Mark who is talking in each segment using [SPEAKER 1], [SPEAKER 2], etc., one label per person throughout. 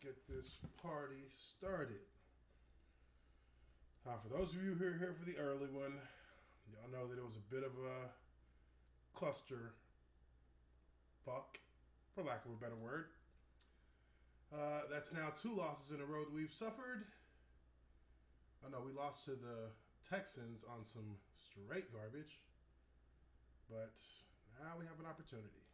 [SPEAKER 1] get this party started. For those of you who are here for the early one, y'all know that it was a bit of a cluster fuck, for lack of a better word. That's now 2 losses in a row that we've suffered. I know we lost to the Texans on some straight garbage, but now we have an opportunity.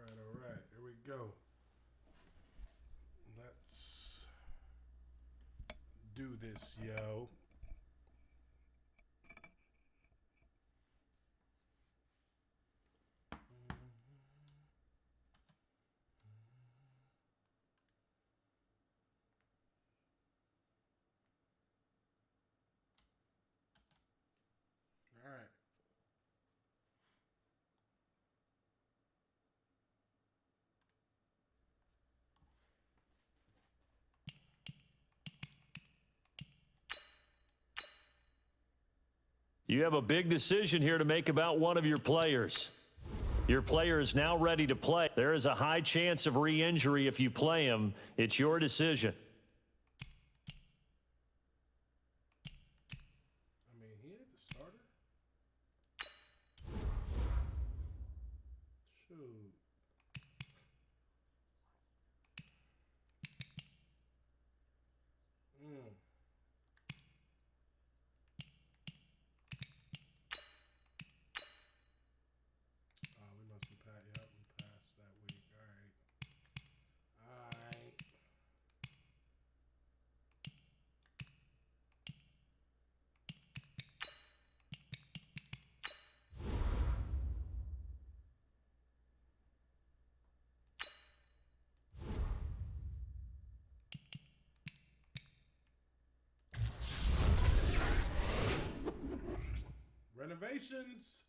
[SPEAKER 1] All right, here we go. Let's do this, yo. All right.
[SPEAKER 2] You have a big decision here to make about one of your players. Your player is now ready to play. There is a high chance of re-injury if you play him. It's your decision.
[SPEAKER 1] I mean, he ain't the starter. Shoot. We must be past. Yep, we passed that week. All right. Renovations.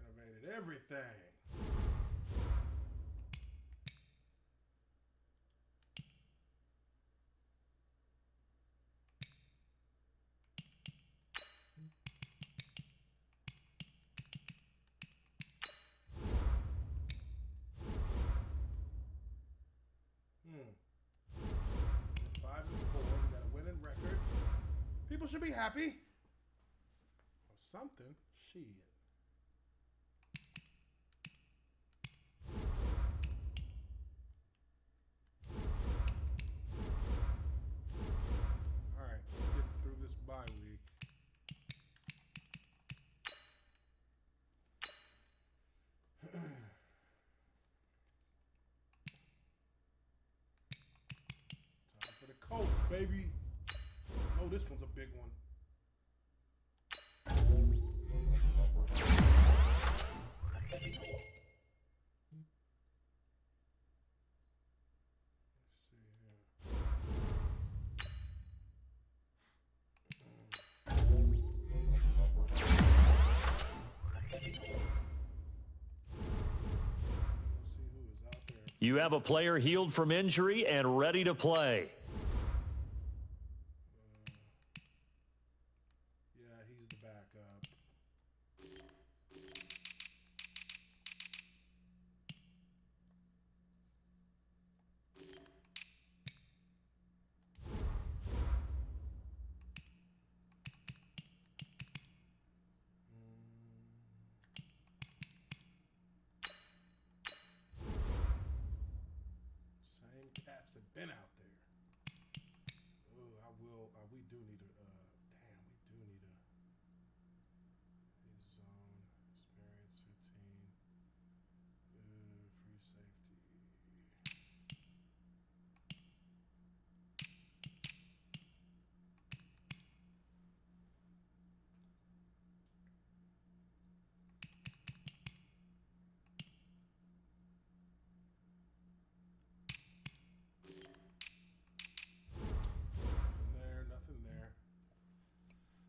[SPEAKER 1] Renovated everything. We're 5-4. We got a winning record. People should be happy. Or something. Shit. All right, let's get through this bye week. Time for the Colts, baby. Oh, this one's a big one. Let's see here. Let's see who is out there.
[SPEAKER 2] You have a player healed from injury and ready to play.
[SPEAKER 1] Yeah, he's the backup. been out there. Oh, we do need a. Damn, we do need a zone experience 15. Free safety. Nothing there.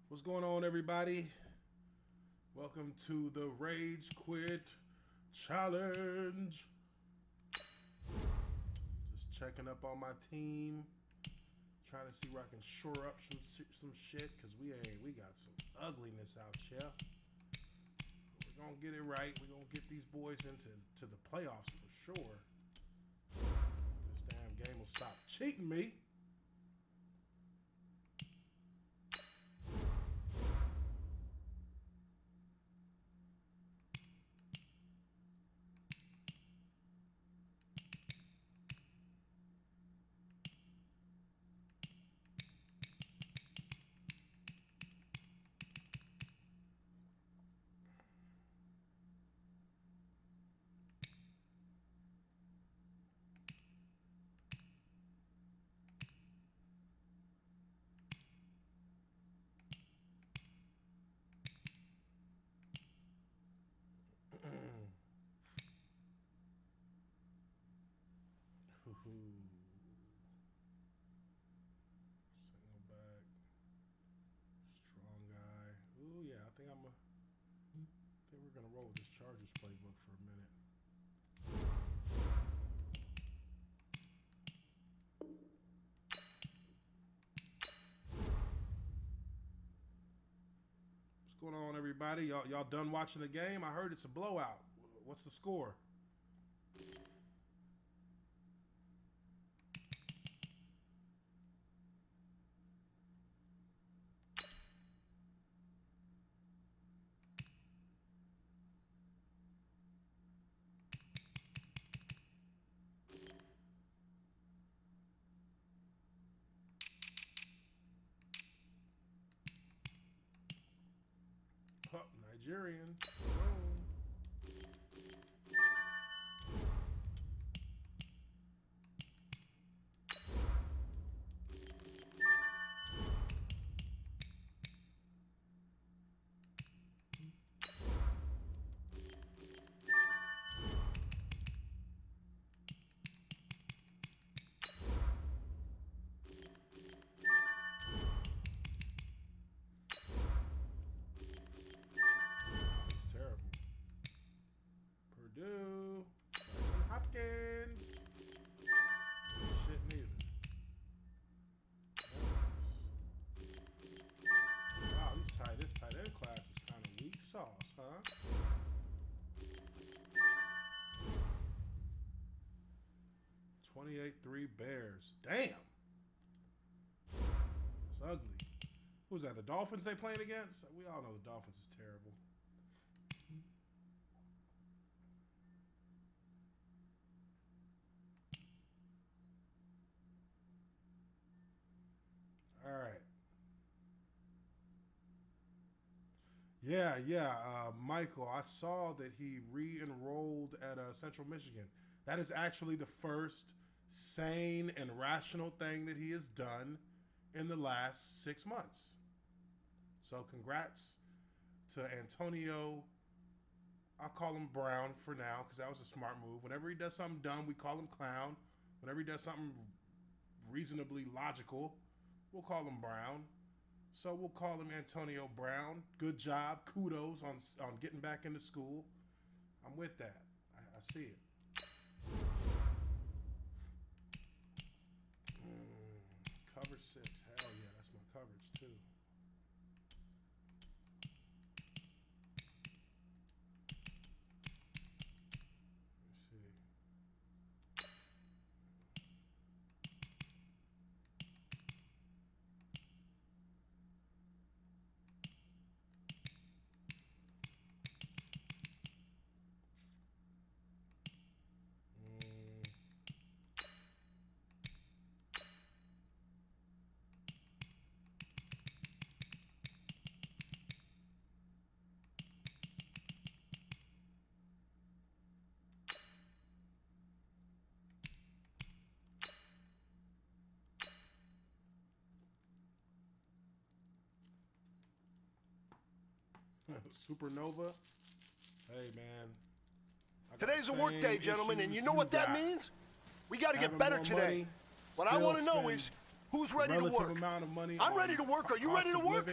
[SPEAKER 1] What's going on, everybody? Welcome to the Rage Quit Challenge. Just checking up on my team, trying to see where I can shore up some shit, because we got some ugliness out here. We're gonna get it right. We're gonna get these boys into the playoffs for sure. This damn game will stop cheating me. Single back, strong guy. Ooh, yeah, I think we're gonna roll with this Chargers playbook for a minute. What's going on, everybody? Y'all done watching the game? I heard it's a blowout. What's the score? Oh, Nigerian. Purdue, Hopkins. Shit neither. Wow, this tight end class is kind of weak sauce, huh? 28-3 Bears. Damn. That's ugly. Who's that? The Dolphins they playing against? We all know the Dolphins is terrible. All right. Yeah. Michael, I saw that he re-enrolled at Central Michigan. That is actually the first sane and rational thing that he has done in the last 6 months. So congrats to Antonio. I'll call him Brown for now because that was a smart move. Whenever he does something dumb, we call him Clown. Whenever he does something reasonably logical, we'll call him Brown. So we'll call him Antonio Brown. Good job. Kudos on getting back into school. I'm with that. I see it. Cover 6. Hell yeah, that's my coverage too. Supernova. Hey, man.
[SPEAKER 3] Today's a work day, gentlemen, and you know what that means? We got to get better today. What I want to know is, who's ready to work? I'm ready to work. Are you ready to work?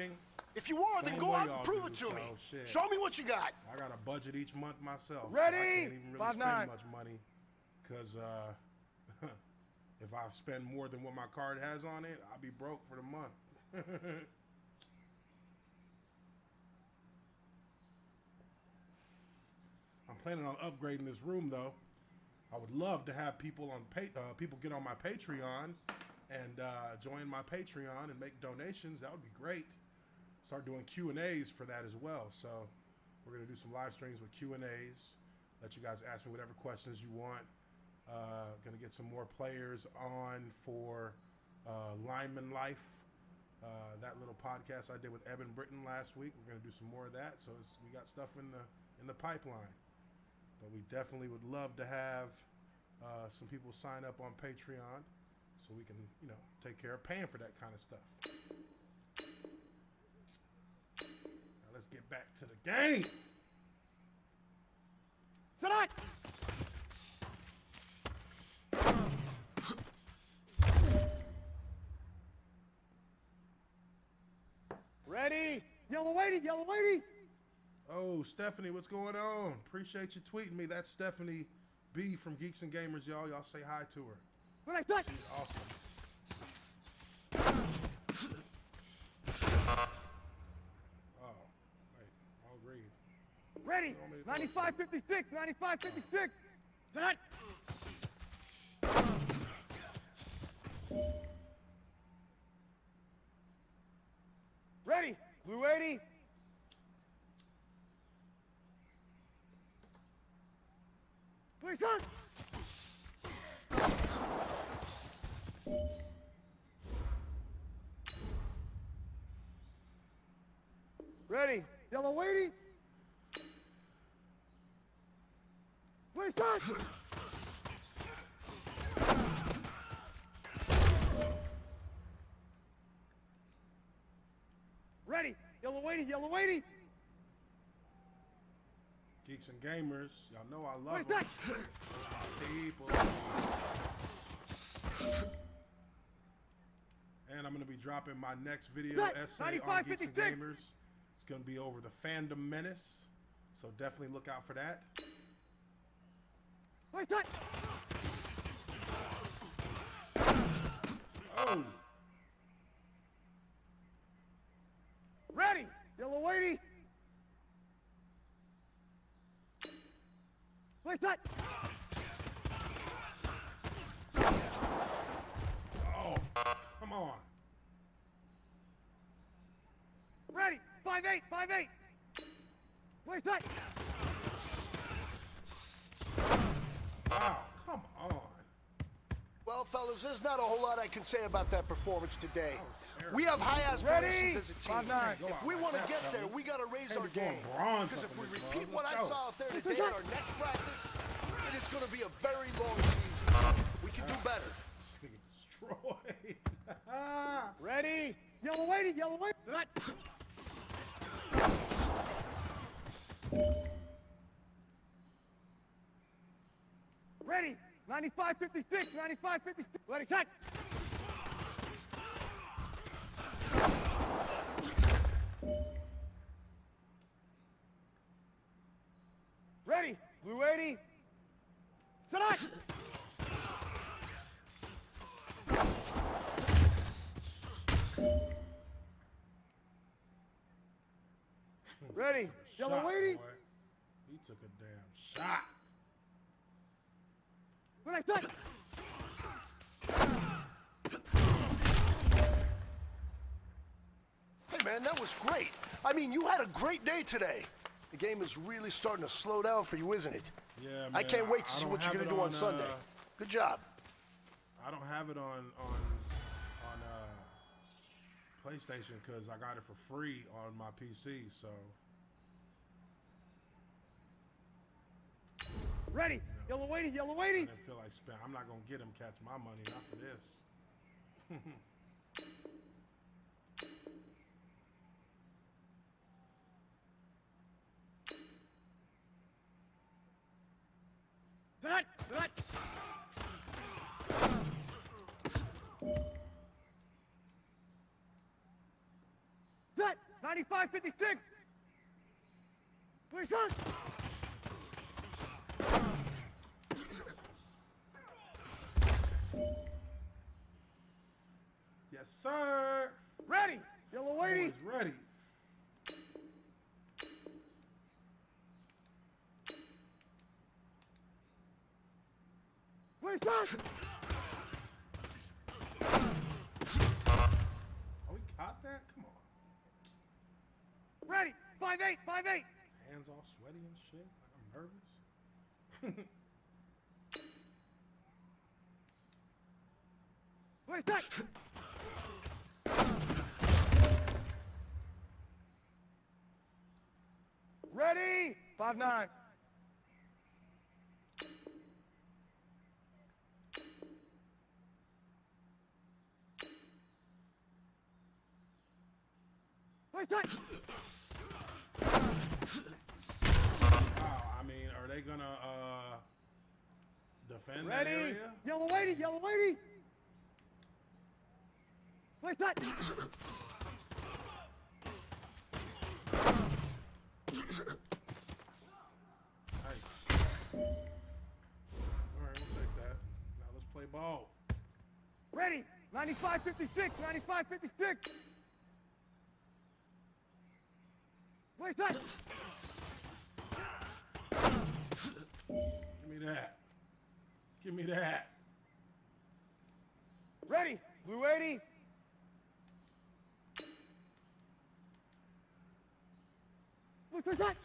[SPEAKER 3] If you are, then go out and prove it to me. Show me what you got.
[SPEAKER 1] I got a budget each month myself.
[SPEAKER 3] Ready?
[SPEAKER 1] So I can't even really spend much money because if I spend more than what my card has on it, I'll be broke for the month. I'm planning on upgrading this room though. I would love to have people on people get on my Patreon and join my Patreon and make donations. That would be great. Start doing Q&As for that as well. So we're gonna do some live streams with Q&As. Let you guys ask me whatever questions you want. Gonna get some more players on for Lineman Life. That little podcast I did with Evan Britton last week. We're gonna do some more of that. So we got stuff in the pipeline. But we definitely would love to have some people sign up on Patreon so we can, take care of paying for that kind of stuff. Now let's get back to the game.
[SPEAKER 3] Tonight. Ready? Yellow lady, yellow lady.
[SPEAKER 1] Oh, Stephanie, what's going on? Appreciate you tweeting me. That's Stephanie B from Geeks and Gamers, y'all. Y'all say hi to her.
[SPEAKER 3] What I touch?
[SPEAKER 1] She's awesome. Oh, wait. I'll agree.
[SPEAKER 3] Ready? 95-56, 95-56. That. Ready? Blue 80. Blue shot. Ready? Yellow lady. Blue shot. Ready? Yellow lady, yellow lady.
[SPEAKER 1] Geeks and Gamers, y'all know I love
[SPEAKER 3] Where's
[SPEAKER 1] them. People. And I'm going to be dropping my next video essay on Geeks and Gamers. It's going to be over the Fandom Menace, so definitely look out for that. Oh.
[SPEAKER 3] Ready? Yellow lady. Where's that?
[SPEAKER 1] Oh, come on.
[SPEAKER 3] Ready? 5-8, 5-8. Where's that?
[SPEAKER 1] Wow, come on.
[SPEAKER 3] Well, fellas, there's not a whole lot I can say about that performance today. We have high aspirations as a team. If we want to get there, we got to raise our game. Because if we repeat what I saw out there today in our next practice, it is going to be a very long season. We can do better.
[SPEAKER 1] Destroyed.
[SPEAKER 3] Ready? Yellow lady, yellow lady. Ready? 95-56, 95-56. Ready, set. Ready? Blue 80. Set up. Ready? Yellow lady.
[SPEAKER 1] Boy. He took a damn shot.
[SPEAKER 3] When I touch. Hey man, that was great. I mean, you had a great day today. The game is really starting to slow down for you, isn't it?
[SPEAKER 1] Yeah, man.
[SPEAKER 3] I can't wait to see what you're gonna do on Sunday. Good job.
[SPEAKER 1] I don't have it on PlayStation because I got it for free on my PC. So.
[SPEAKER 3] Ready? Yellow lady, yellow lady.
[SPEAKER 1] I didn't feel like spending. I'm not gonna get them cats my money, not for this.
[SPEAKER 3] That. Set. 95-56. Please, son.
[SPEAKER 1] Yes, sir.
[SPEAKER 3] Ready. Yellow lady.
[SPEAKER 1] Boys ready.
[SPEAKER 3] Please, son.
[SPEAKER 1] Oh, we caught that? Come on.
[SPEAKER 3] Ready. 5-8. 5-8.
[SPEAKER 1] Hands all sweaty and shit. Like I'm nervous.
[SPEAKER 3] Please, son. Ready. 5-9. Please, son.
[SPEAKER 1] Wow, I mean, are they gonna defend that
[SPEAKER 3] Ready.
[SPEAKER 1] area?
[SPEAKER 3] Yellow lady. Yellow lady. Please, son.
[SPEAKER 1] Nice. All right, we'll take that. Now let's play ball.
[SPEAKER 3] Ready. 95-56. 95-56. Please, son.
[SPEAKER 1] Give me that. Give me that.
[SPEAKER 3] Ready. Blue 80. Please, son.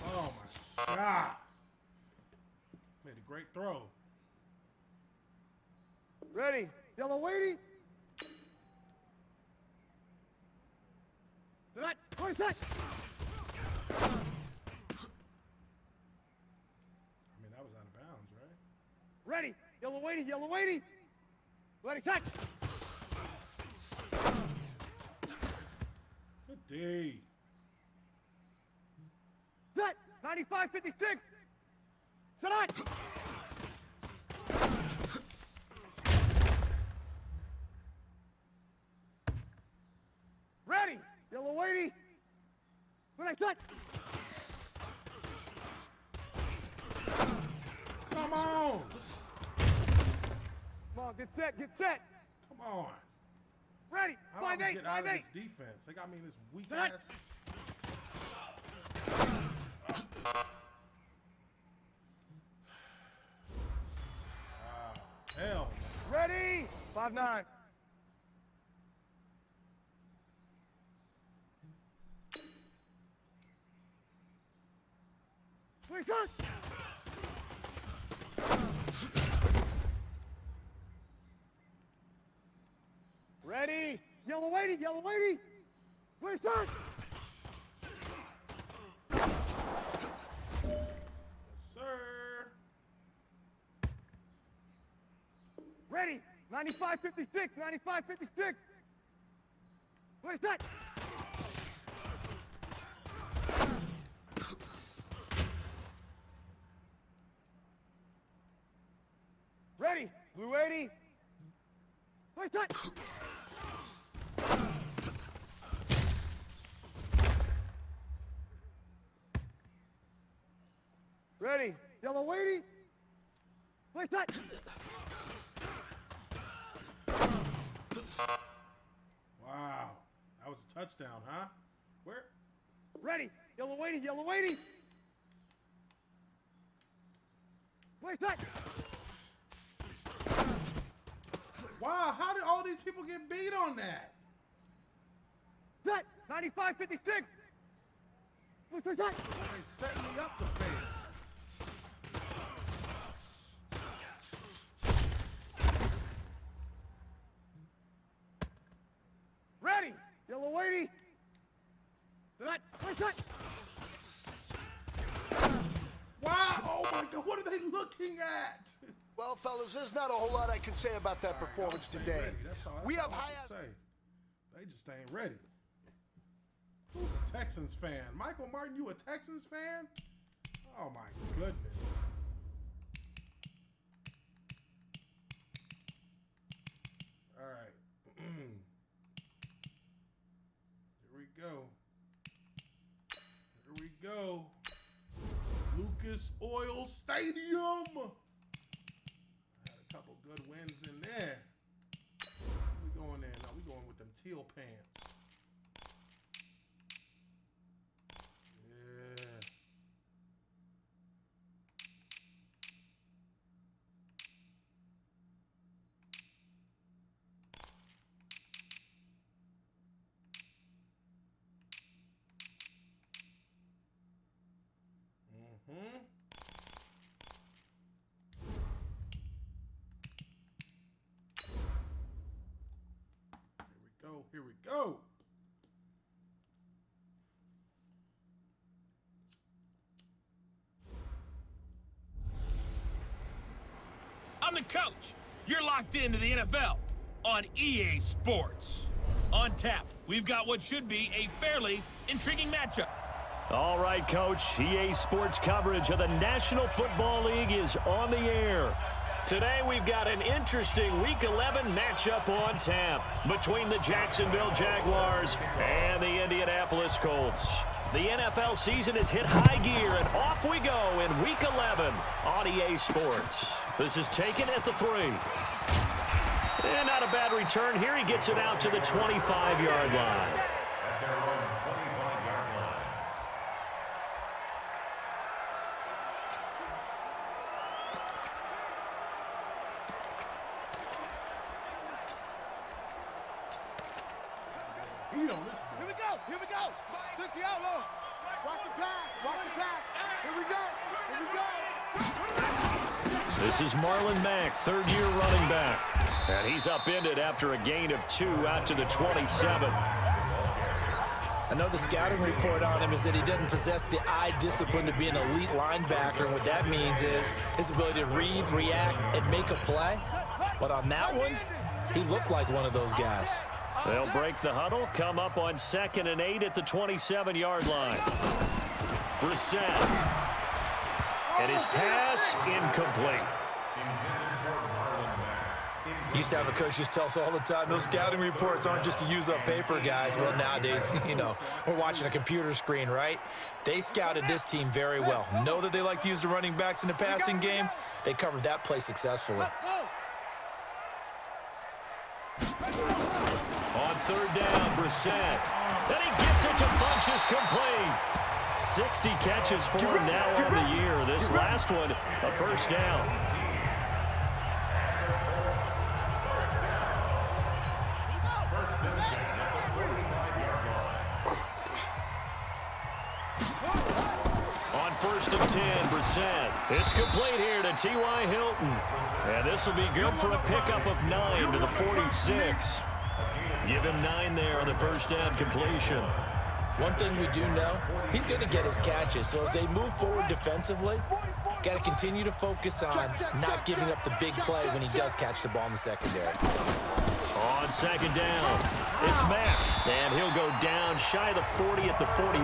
[SPEAKER 1] Oh my God. Made a great throw.
[SPEAKER 3] Ready. Yellow lady. Tonight. Please, son.
[SPEAKER 1] I mean, that was out of bounds, right?
[SPEAKER 3] Ready. Yellow lady. Yellow lady. Ready, set.
[SPEAKER 1] Good D.
[SPEAKER 3] Set. 95-56. Tonight. Ready. Yellow lady. Ready, set.
[SPEAKER 1] Come on.
[SPEAKER 3] Come on, get set, get set.
[SPEAKER 1] Come on.
[SPEAKER 3] Ready.
[SPEAKER 1] How do I
[SPEAKER 3] 5-8,
[SPEAKER 1] get out of
[SPEAKER 3] 5-8.
[SPEAKER 1] this defense? They got me in this weak
[SPEAKER 3] Set.
[SPEAKER 1] ass. Hell.
[SPEAKER 3] Ready. 5-9. Please, son. Ready. Yellow lady, yellow lady. Please, son.
[SPEAKER 1] Yes, sir.
[SPEAKER 3] Ready. 95-56, 95-56. Please, son. Ready. Blue 80. Please, son. Ready. Yellow lady. Please, son.
[SPEAKER 1] Wow. That was a touchdown, huh? Where?
[SPEAKER 3] Ready. Yellow lady, yellow lady. Please, son.
[SPEAKER 1] Wow, how did all these people get beat on that?
[SPEAKER 3] Set. 95-56. Please, son.
[SPEAKER 1] They setting me up to fail.
[SPEAKER 3] Ready. Yellow lady. Set. Please, son.
[SPEAKER 1] Wow, oh my God, what are they looking at?
[SPEAKER 3] Well, fellas, there's not a whole lot I can say about that performance
[SPEAKER 1] Y'all just ain't
[SPEAKER 3] today.
[SPEAKER 1] ready. That's all,
[SPEAKER 3] We have
[SPEAKER 1] all I
[SPEAKER 3] high
[SPEAKER 1] can say. They just ain't ready. Who's a Texans fan? Michael Martin, you a Texans fan? Texas Oil Stadium. Had a couple good wins in there. Where we going there? No, we going with them teal pants. Yeah. Here we go.
[SPEAKER 4] I'm the coach. You're locked into the NFL on EA Sports. On tap, we've got what should be a fairly intriguing matchup.
[SPEAKER 2] All right, Coach. EA Sports coverage of the National Football League is on the air. Today, we've got an interesting Week 11 matchup on tap between the Jacksonville Jaguars and the Indianapolis Colts. The NFL season has hit high gear, and off we go in Week 11 on EA Sports. This is taken at the 3. And not a bad return here. He gets it out to the 25-yard line.
[SPEAKER 3] Here we go. 60 outlaw. Watch the pass. Here we go.
[SPEAKER 2] This is Marlon Mack, third-year running back. And he's upended after a gain of 2 out to the 27.
[SPEAKER 5] I know the scouting report on him is that he doesn't possess the eye discipline to be an elite linebacker. And what that means is his ability to read, react, and make a play. But on that one, he looked like one of those guys.
[SPEAKER 2] They'll break the huddle, come up on 2nd and 8 at the 27-yard line. Brissett. And his pass incomplete.
[SPEAKER 5] Used to have a coach just tell us all the time, those scouting reports aren't just to use up paper, guys. Well, nowadays, we're watching a computer screen, right? They scouted this team very well. Know that they like to use the running backs in the passing game. They covered that play successfully.
[SPEAKER 2] On 3rd down, Brissett. Then he gets it to Funchess complete. 60 catches for him now on the year. This last one, a first down. On 1st and 10, Brissett. It's complete here to T.Y. Hilton. And this will be good for a pickup of 9 to the 46. Give him 9 there on the first down completion.
[SPEAKER 5] One thing we do know, he's going to get his catches. So as they move forward defensively, got to continue to focus on not giving up the big play when he does catch the ball in the secondary.
[SPEAKER 2] On 2nd down, it's Mack. And he'll go down shy of the 40 at the 41.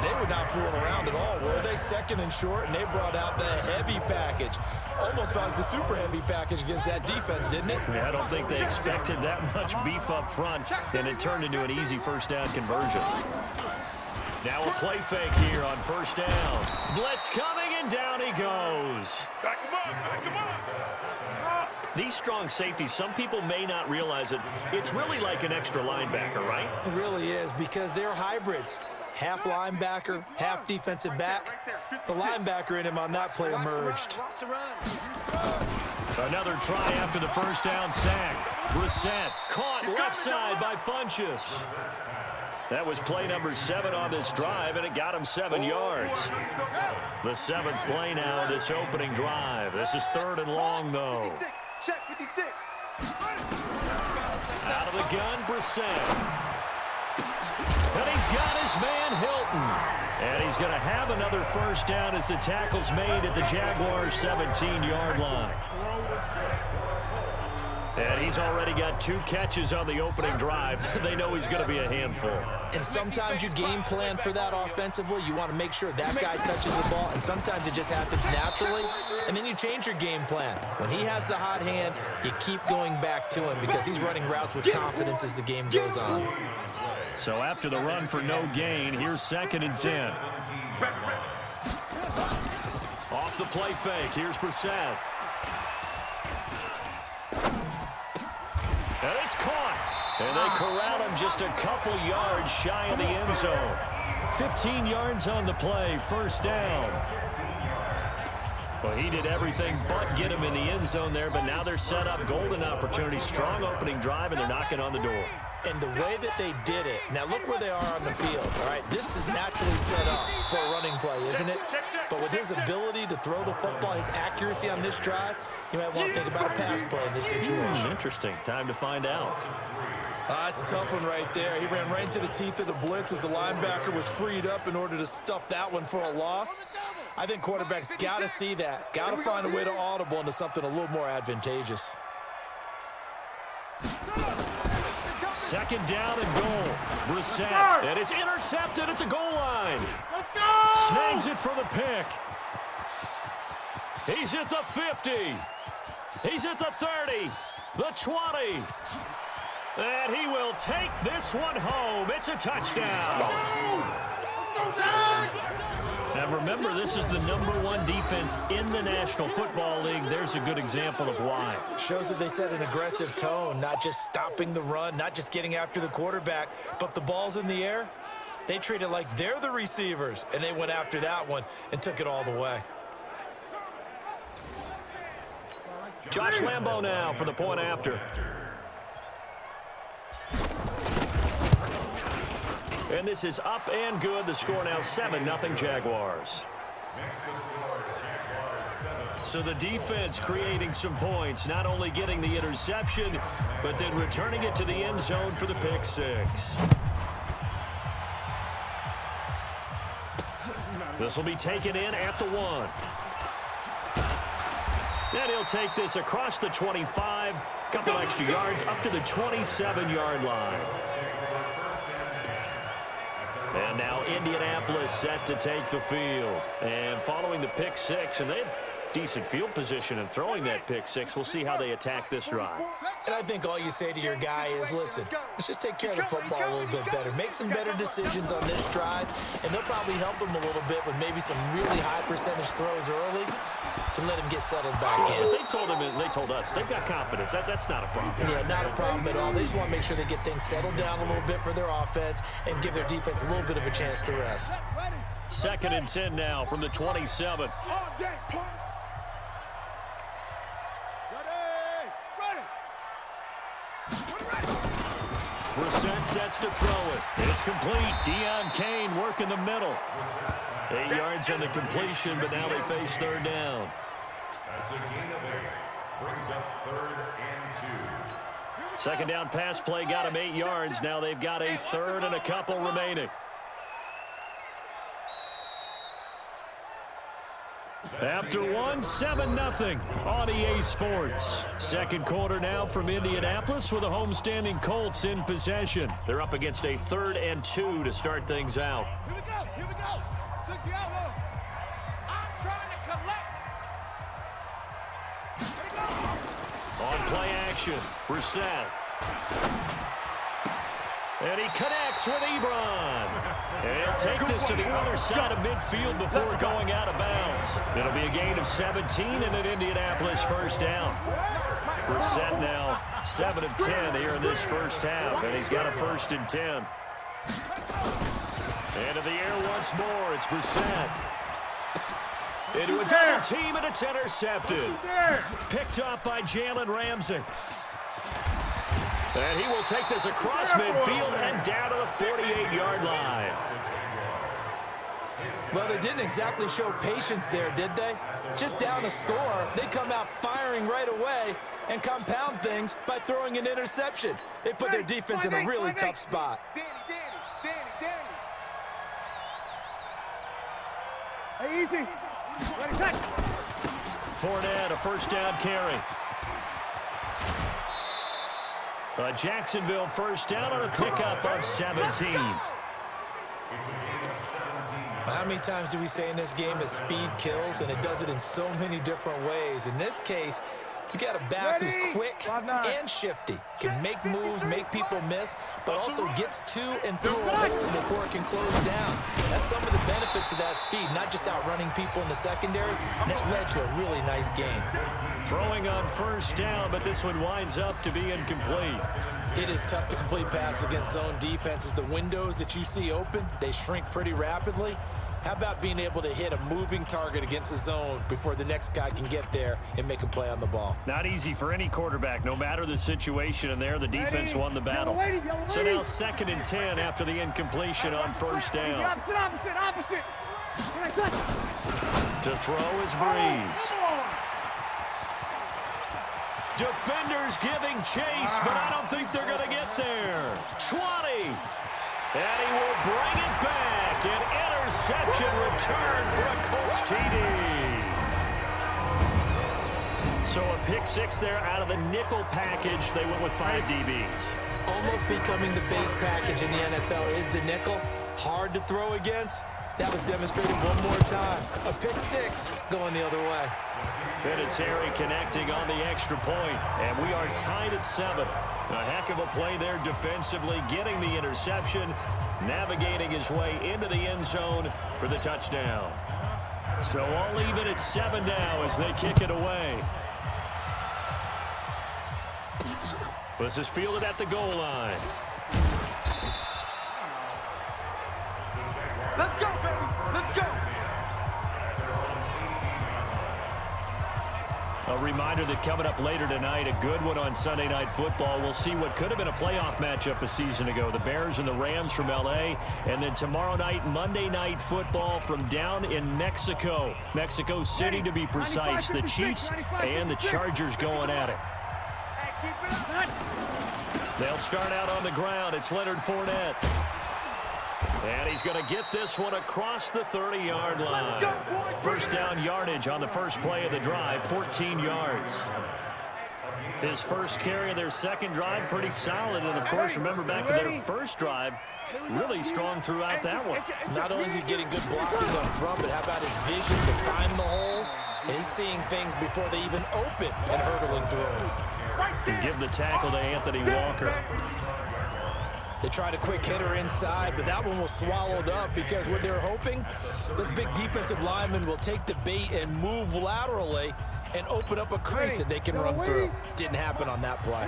[SPEAKER 5] They were not fooling around at all, were they? 2nd and short, and they brought out the heavy package. Almost felt like the super heavy package against that defense, didn't it?
[SPEAKER 2] Yeah, I don't think they expected that much beef up front, and it turned into an easy first down conversion. Now a play fake here on 1st down. Blitz coming, and down he goes.
[SPEAKER 4] Back him up.
[SPEAKER 2] These strong safeties, some people may not realize it. It's really like an extra linebacker, right?
[SPEAKER 5] It really is, because they're hybrids. Half linebacker, half defensive back. The linebacker in him on that play emerged.
[SPEAKER 2] Another try after the first down sack. Brissett caught left side by Funchess. That was play number 7 on this drive, and it got him 7 yards. The 7th play now of this opening drive. This is 3rd and long, though. Out of the gun, Brissett. And he's got his man, Hilton. And he's going to have another first down as the tackle's made at the Jaguars' 17-yard line. And he's already got 2 catches on the opening drive. They know he's going to be a handful.
[SPEAKER 5] And sometimes you game plan for that offensively. You want to make sure that guy touches the ball, and sometimes it just happens naturally. And then you change your game plan. When he has the hot hand, you keep going back to him because he's running routes with confidence as the game goes on.
[SPEAKER 2] So after the run for no gain, here's 2nd and 10. Off the play fake, here's Brissett. And it's caught. And they corral him just a couple yards shy of the end zone. 15 yards on the play, 1st down. Well, he did everything but get him in the end zone there, but now they're set up. Golden opportunity, strong opening drive, and they're knocking on the door.
[SPEAKER 5] And the way that they did it, now look where they are on the field, all right? This is naturally set up for a running play, isn't it? But with his ability to throw the football, his accuracy on this drive, you might want to think about a pass play in this situation.
[SPEAKER 2] Interesting. Time to find out.
[SPEAKER 5] That's a tough one right there. He ran right into the teeth of the blitz as the linebacker was freed up in order to stuff that one for a loss. I think quarterbacks got to see that. Got to find a way to audible into something a little more advantageous.
[SPEAKER 2] 2nd down and goal. Brissett, and it's intercepted at the goal line.
[SPEAKER 1] Let's go!
[SPEAKER 2] Snags it for the pick. He's at the 50. He's at the 30, the 20. And he will take this one home. It's a touchdown.
[SPEAKER 1] Let's go, Jags!
[SPEAKER 2] Now remember, this is the #1 defense in the National Football League. There's a good example of why.
[SPEAKER 5] Shows that they set an aggressive tone, not just stopping the run, not just getting after the quarterback, but the ball's in the air. They treat it like they're the receivers, and they went after that one and took it all the way.
[SPEAKER 2] Josh Lambo now for the point after. And this is up and good. The score now 7-0 Jaguars. So the defense creating some points, not only getting the interception, but then returning it to the end zone for the pick six. This will be taken in at the 1. And he'll take this across the 25, couple extra yards up to the 27-yard line. And now Indianapolis set to take the field. And following the pick six, and they had decent field position in throwing that pick six. We'll see how they attack this drive.
[SPEAKER 5] And I think all you say to your guy is, listen, let's just take care of the football a little bit better. Make some better decisions on this drive, and they'll probably help him a little bit with maybe some really high percentage throws early to let him get settled back in.
[SPEAKER 2] They told him, and they told us, they've got confidence. That's not a problem.
[SPEAKER 5] Yeah, not a problem at all. They just want to make sure they get things settled down a little bit for their offense and give their defense a little bit of a chance to rest.
[SPEAKER 2] 2nd and 10 now from the 27. Brissett sets to throw it. It's complete. Deion Kane working the middle. 8 yards on the completion, but now they face 3rd down.
[SPEAKER 6] That's a gain of 8. Brings up 3rd and 2.
[SPEAKER 2] 2nd down pass play got him 8 yards. Now they've got a 3rd and a couple remaining. After one, 7-0 on EA Sports. 2nd quarter now from Indianapolis with the homestanding Colts in possession. They're up against a 3rd and 2 to start things out.
[SPEAKER 3] Here we go. Here we go. Took the outlaw. I'm trying to collect. Here we go.
[SPEAKER 2] On play action, Brissett. And he connects with Ebron. And take this to the other side of midfield before going out of bounds. It'll be a gain of 17 and an Indianapolis 1st down. Brissett now 7 of 10 here in this first half, and he's got a 1st and 10. Into the air once more, it's Brissett. Into a double team, and it's intercepted. Picked up by Jalen Ramsey. And he will take this across midfield and down to the 48-yard line.
[SPEAKER 5] Well, they didn't exactly show patience there, did they? Just down a score, they come out firing right away and compound things by throwing an interception. They put their defense in a really tough spot.
[SPEAKER 3] Danny. Hey, easy. Ready, touch.
[SPEAKER 2] Fournette, a 1st down carry. Jacksonville 1st down on a pickup of 17.
[SPEAKER 5] How many times do we say in this game that speed kills, and it does it in so many different ways? In this case, You got a back who's quick and shifty. Can make moves, make people miss, but also gets to and through a hole before it can close down. That's some of the benefits of that speed, not just outrunning people in the secondary. That led to a really nice game.
[SPEAKER 2] Throwing on first down, but this one winds up to be incomplete.
[SPEAKER 5] It is tough to complete passes against zone defenses. The windows that you see open, they shrink pretty rapidly. How about being able to hit a moving target against a zone before the next guy can get there and make a play on the ball?
[SPEAKER 2] Not easy for any quarterback, no matter the situation, and there the defense won the battle. So now 2nd and 10 after the incompletion on first down.
[SPEAKER 7] Opposite.
[SPEAKER 2] To throw is Breeze. Defenders giving chase, but I don't think they're going to get there. 20. And he will bring it back. An interception return for a Colts TD. So a pick 6 there out of the nickel package. They went with 5 DBs.
[SPEAKER 5] Almost becoming the base package in the NFL is the nickel. Hard to throw against. That was demonstrated one more time. A pick 6 going the other way.
[SPEAKER 2] Vinatieri connecting on the extra point, and we are tied at 7. A heck of a play there defensively, getting the interception, navigating his way into the end zone for the touchdown. So all even at 7 now as they kick it away. This is fielded at the goal line.
[SPEAKER 7] Let's go, baby. Let's go.
[SPEAKER 2] A reminder that coming up later tonight, a good one on Sunday Night Football. We'll see what could have been a playoff matchup a season ago. The Bears and the Rams from L.A. And then tomorrow night, Monday Night Football from down in Mexico. Mexico City, to be precise. The Chiefs and the Chargers going at it. They'll start out on the ground. It's Leonard Fournette. And he's going to get this one across the 30-yard line. First down yardage on the first play of the drive, 14 yards. His first carry of their second drive, pretty solid. And, of course, remember back to their first drive, really strong throughout that one.
[SPEAKER 5] Not only is he getting good blocking up front, but how about his vision to find the holes? And he's seeing things before they even open and hurdling through them.
[SPEAKER 2] And give the tackle to Anthony Walker.
[SPEAKER 5] They tried a quick hitter inside, but that one was swallowed up because what they're hoping, those big defensive linemen will take the bait and move laterally and open up a crease that they can run through. Didn't happen on that play.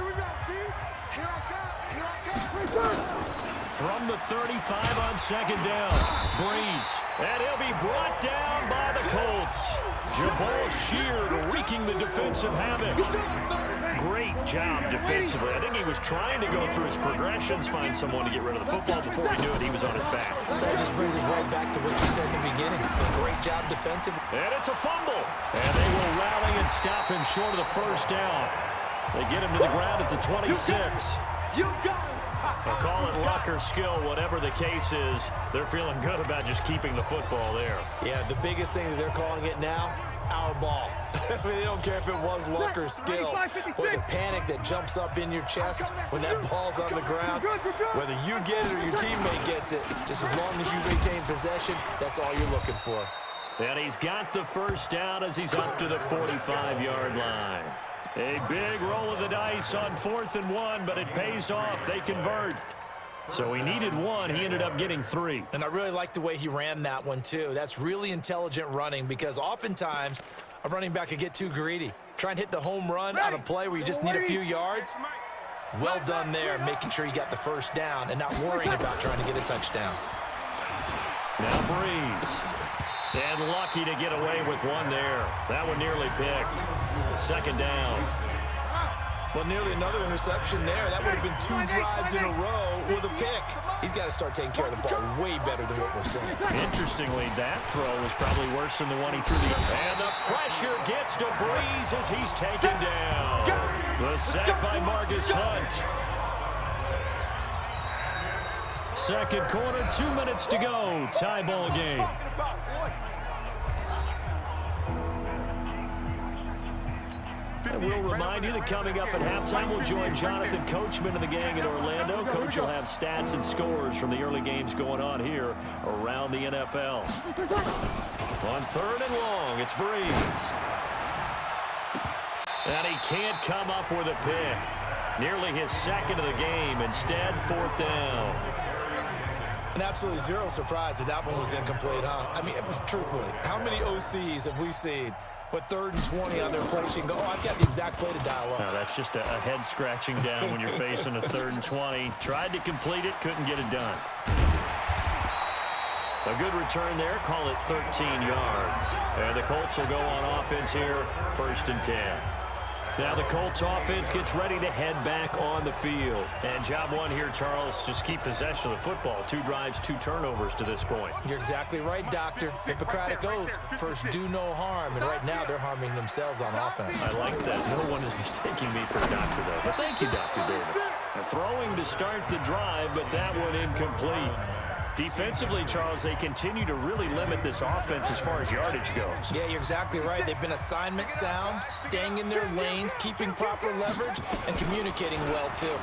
[SPEAKER 2] From the 35 on second down, Breeze. And he'll be brought down by the Colts. Jabal Sheard wreaking the defensive havoc. Great job defensively. I think he was trying to go through his progressions, find someone to get rid of the football. Before he knew it, he was on his back.
[SPEAKER 5] So that just brings us right back to what you said in the beginning. A great job defensively.
[SPEAKER 2] And it's a fumble. And they will rally and stop him short of the first down. They get him to the ground at the 26.
[SPEAKER 7] You got it.
[SPEAKER 2] They'll call it luck or skill, whatever the case is. They're feeling good about just keeping the football there.
[SPEAKER 5] Yeah, the biggest thing that they're calling it now, our ball. I mean, they don't care if it was luck or skill, or the panic that jumps up in your chest when that ball's on the ground. Whether you get it or your teammate gets it, just as long as you retain possession, that's all you're looking for.
[SPEAKER 2] And he's got the first down as he's up to the 45-yard line. A big roll of the dice on 4th and 1, but it pays off. They convert. So he needed 1. He ended up getting 3.
[SPEAKER 5] And I really like the way he ran that one, too. That's really intelligent running because oftentimes a running back could get too greedy. Try and hit the home run on a play where you just need a few yards. Well done there, making sure you got the first down and not worrying about trying to get a touchdown.
[SPEAKER 2] Now Breeze. And lucky to get away with one there. That one nearly picked. Second down.
[SPEAKER 5] Well, nearly another interception there. That would have been 2 drives in a row with a pick. He's got to start taking care of the ball way better than what we're seeing.
[SPEAKER 2] Interestingly, that throw was probably worse than the one he threw. And the pressure gets to Breeze as he's taken down. The sack by Marcus Hunt. Second quarter, 2 minutes to go. Tie ball game. And we'll remind you that coming up at halftime, we'll join Jonathan Coachman and the gang in Orlando. Coach will have stats and scores from the early games going on here around the NFL. On 3rd and long, it's Breeze. And he can't come up with a pick. Nearly his second of the game. Instead, 4th down.
[SPEAKER 5] And absolutely zero surprise that one was incomplete, huh? I mean, truthfully, how many OCs have we seen with 3rd and 20 on their play sheet and go, oh, I've got the exact play to dial up?
[SPEAKER 2] No, that's just a head scratching down when you're facing a 3rd and 20. Tried to complete it, couldn't get it done. A good return there, call it 13 yards. And the Colts will go on offense here, 1st and 10. Now the Colts offense gets ready to head back on the field. And job one here, Charles, just keep possession of the football. 2 drives, 2 turnovers to this point.
[SPEAKER 5] You're exactly right, Doctor. Hippocratic oath. First, do no harm. And right now, they're harming themselves on offense.
[SPEAKER 2] I like that. No one is mistaking me for a doctor, though. But thank you, Dr. Davis. Throwing to start the drive, but that one incomplete. Defensively, Charles, they continue to really limit this offense as far as yardage goes.
[SPEAKER 5] Yeah, you're exactly right. They've been assignment sound, staying in their lanes, keeping proper leverage, and communicating well, too.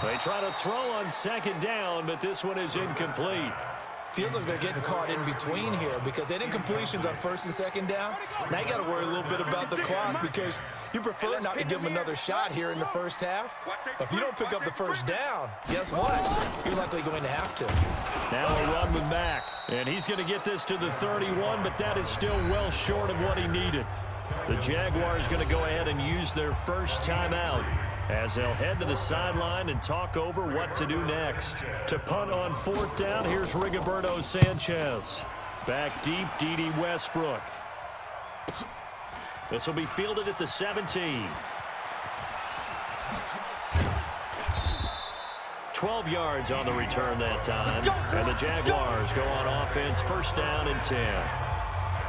[SPEAKER 2] They try to throw on 2nd down, but this one is incomplete.
[SPEAKER 5] Feels like they're getting caught in between here because they had incompletions on 1st and 2nd down. Now you got to worry a little bit about the clock because you prefer not to give them another shot here in the first half. But if you don't pick up the 1st down, guess what? You're likely going to have to.
[SPEAKER 2] Now a run with Mack, and he's going to get this to the 31, but that is still well short of what he needed. The Jaguars going to go ahead and use their first timeout as they'll head to the sideline and talk over what to do next. To punt on 4th down, here's Rigoberto Sanchez. Back deep, D.D. Westbrook. This will be fielded at the 17. 12 yards on the return that time. And the Jaguars go on offense, 1st down and 10.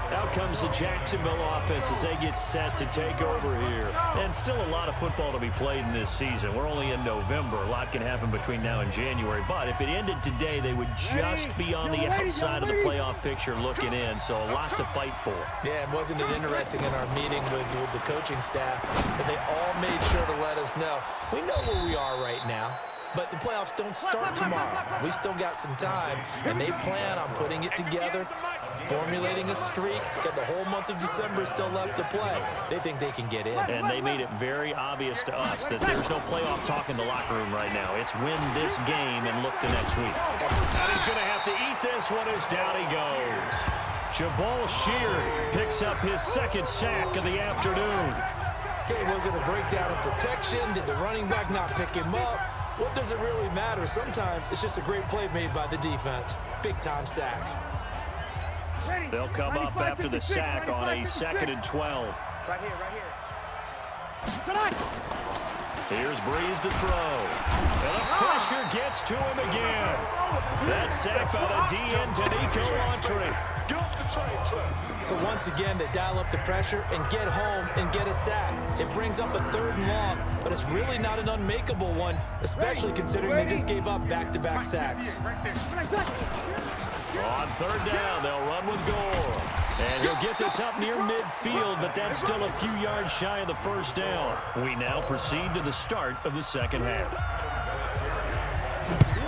[SPEAKER 2] Out comes the Jacksonville offense as they get set to take over here. And still a lot of football to be played in this season. We're only in November. A lot can happen between now and January. But if it ended today, they would just be on the outside of the playoff picture looking in. So a lot to fight for.
[SPEAKER 5] Yeah, and wasn't it interesting in our meeting with the coaching staff that they all made sure to let us know, we know where we are right now. But the playoffs don't start tomorrow. We still got some time, and they plan on putting it together, formulating a streak. Got the whole month of December still left to play. They think they can get in.
[SPEAKER 2] And they made it very obvious to us that there's no playoff talk in the locker room right now. It's win this game and look to next week. And he's going to have to eat this one as down he goes. Jabal Sheard picks up his 2nd sack of the afternoon.
[SPEAKER 5] Okay, was it a breakdown in protection? Did the running back not pick him up? What does it really matter? Sometimes it's just a great play made by the defense. Big-time sack.
[SPEAKER 2] They'll come up after the sack on a 2nd and 12.
[SPEAKER 7] Right here, right here.
[SPEAKER 2] Here's Breeze to throw. And the pressure gets to him again. That sack by the DN, Danico Autry.
[SPEAKER 5] So once again, they dial up the pressure and get home and get a sack. It brings up a 3rd and long, but it's really not an unmakeable one, especially considering they just gave up back-to-back sacks.
[SPEAKER 2] On 3rd down, they'll run with Gore. And he'll get this up near midfield, but that's still a few yards shy of the 1st down. We now proceed to the start of the 2nd half.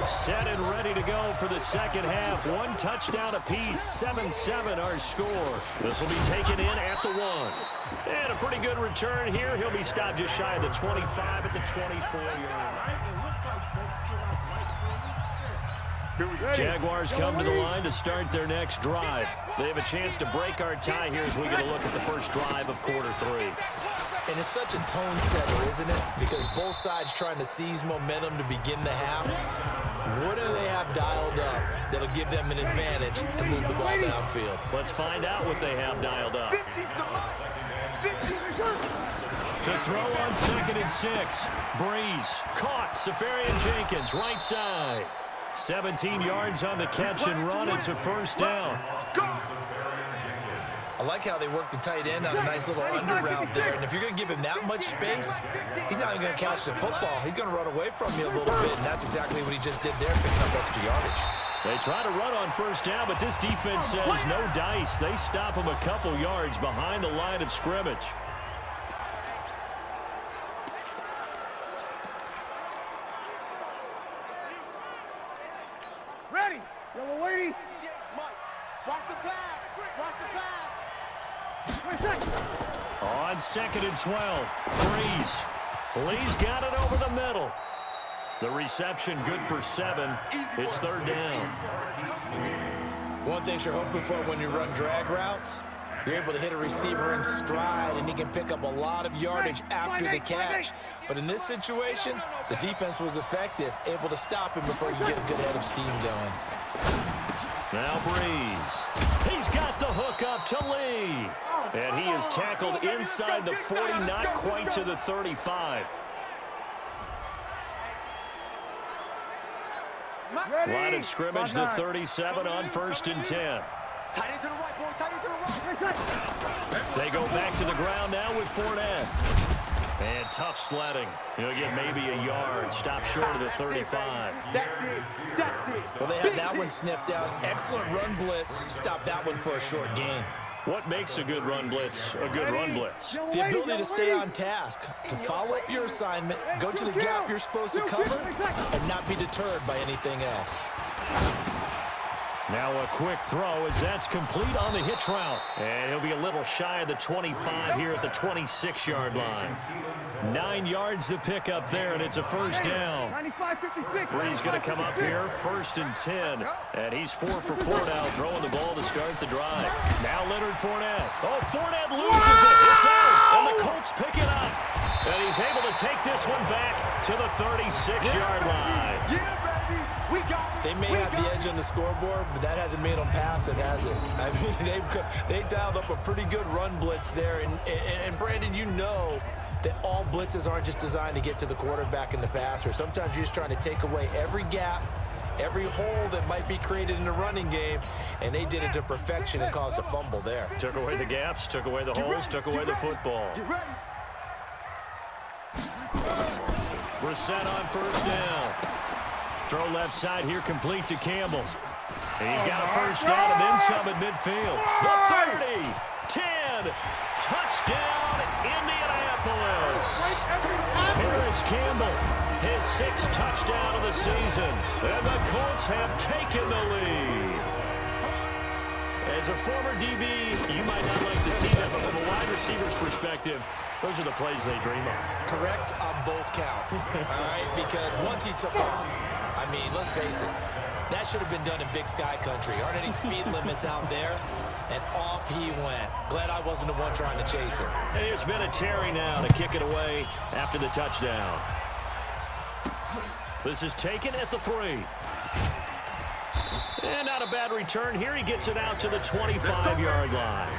[SPEAKER 2] Set and ready to go for the 2nd half. 1 touchdown apiece, 7-7 our score. This will be taken in at the 1. And a pretty good return here. He'll be stopped just shy of the 25 at the 24-yard. Jaguars come to the line to start their next drive. They have a chance to break our tie here as we get a look at the first drive of quarter 3.
[SPEAKER 5] And it's such a tone setter, isn't it? Because both sides trying to seize momentum to begin the half. What do they have dialed up that'll give them an advantage to move the ball downfield?
[SPEAKER 2] Let's find out what they have dialed up. To throw on 2nd and 6. Breeze caught. Safarian Jenkins, right side. 17 yards on the catch and run. It's a 1st down.
[SPEAKER 5] I like how they work the tight end on a nice little under route there. And if you're going to give him that much space, he's not even going to catch the football. He's going to run away from you a little bit, and that's exactly what he just did there, picking up extra yardage.
[SPEAKER 2] They try to run on 1st down, but this defense says no dice. They stop him a couple yards behind the line of scrimmage.
[SPEAKER 7] Ready. Yellow lady.
[SPEAKER 3] Watch the pass. Watch the pass.
[SPEAKER 2] On 2nd and 12, Breeze. Lee's got it over the middle. The reception good for 7. It's 3rd down.
[SPEAKER 5] One thing you're hoping for when you run drag routes, you're able to hit a receiver in stride, and he can pick up a lot of yardage after the catch. But in this situation, the defense was effective, able to stop him before he get a good head of steam going.
[SPEAKER 2] Now Breeze. He's got the hook up to Lee. And he is tackled inside the 40, not quite to the 35. Line of scrimmage, the 37 on 1st and 10. They go back to the ground now with Fournette. And tough sledding. He'll get maybe a yard. Stop short of the 35.
[SPEAKER 5] Well, they had that one sniffed out. Excellent run blitz. Stop that one for a short gain.
[SPEAKER 2] What makes a good run blitz a good run blitz?
[SPEAKER 5] The ability to stay on task, to follow up your assignment, go to the gap you're supposed to cover, and not be deterred by anything else.
[SPEAKER 2] Now a quick throw as that's complete on the hitch route. And he'll be a little shy of the 25 here at the 26-yard line. 9 yards to pick up there, and it's a 1st down. Breeze going to come up here, 1st and 10. And he's 4 for 4 now, throwing the ball to start the drive. Now Leonard Fournette. Oh, Fournette loses it. It's out, and the Colts pick it up. And he's able to take this one back to the 36-yard line.
[SPEAKER 5] They may have the edge on the scoreboard, but that hasn't made them passive, has it? I mean, they dialed up a pretty good run blitz there. And Brandon, you know that all blitzes aren't just designed to get to the quarterback and the passer. Sometimes you're just trying to take away every gap, every hole that might be created in the running game, and they did it to perfection and caused a fumble there.
[SPEAKER 2] Took away the gaps, took away the holes, took away the football. Brissett on 1st down. Throw left side here, complete to Campbell. And he's got a 1st down and then some at midfield. The 30, 10, touchdown, Indianapolis. Paris Campbell, his 6th touchdown of the season. And the Colts have taken the lead. As a former DB, you might not like to see that, but from a wide receiver's perspective, those are the plays they dream of.
[SPEAKER 5] Correct on both counts, all right? Because once he took off, I mean, let's face it, that should have been done in Big Sky Country. Aren't any speed limits out there? And off he went. Glad I wasn't the one trying to chase him.
[SPEAKER 2] And there's been a Terry now to kick it away after the touchdown. This is taken at the 3. And not a bad return here. He gets it out to the 25-yard line.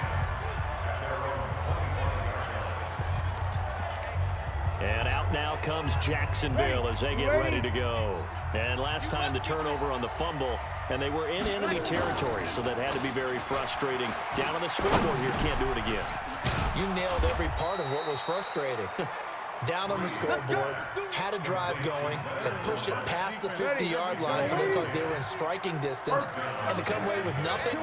[SPEAKER 2] And out now comes Jacksonville as they get ready to go. And last time the turnover on the fumble, and they were in enemy territory, so that had to be very frustrating. Down on the scoreboard here, can't do it again.
[SPEAKER 5] You nailed every part of what was frustrating. Down on the scoreboard, had a drive going, and pushed it past the 50-yard line so they thought they were in striking distance, and to come away with nothing,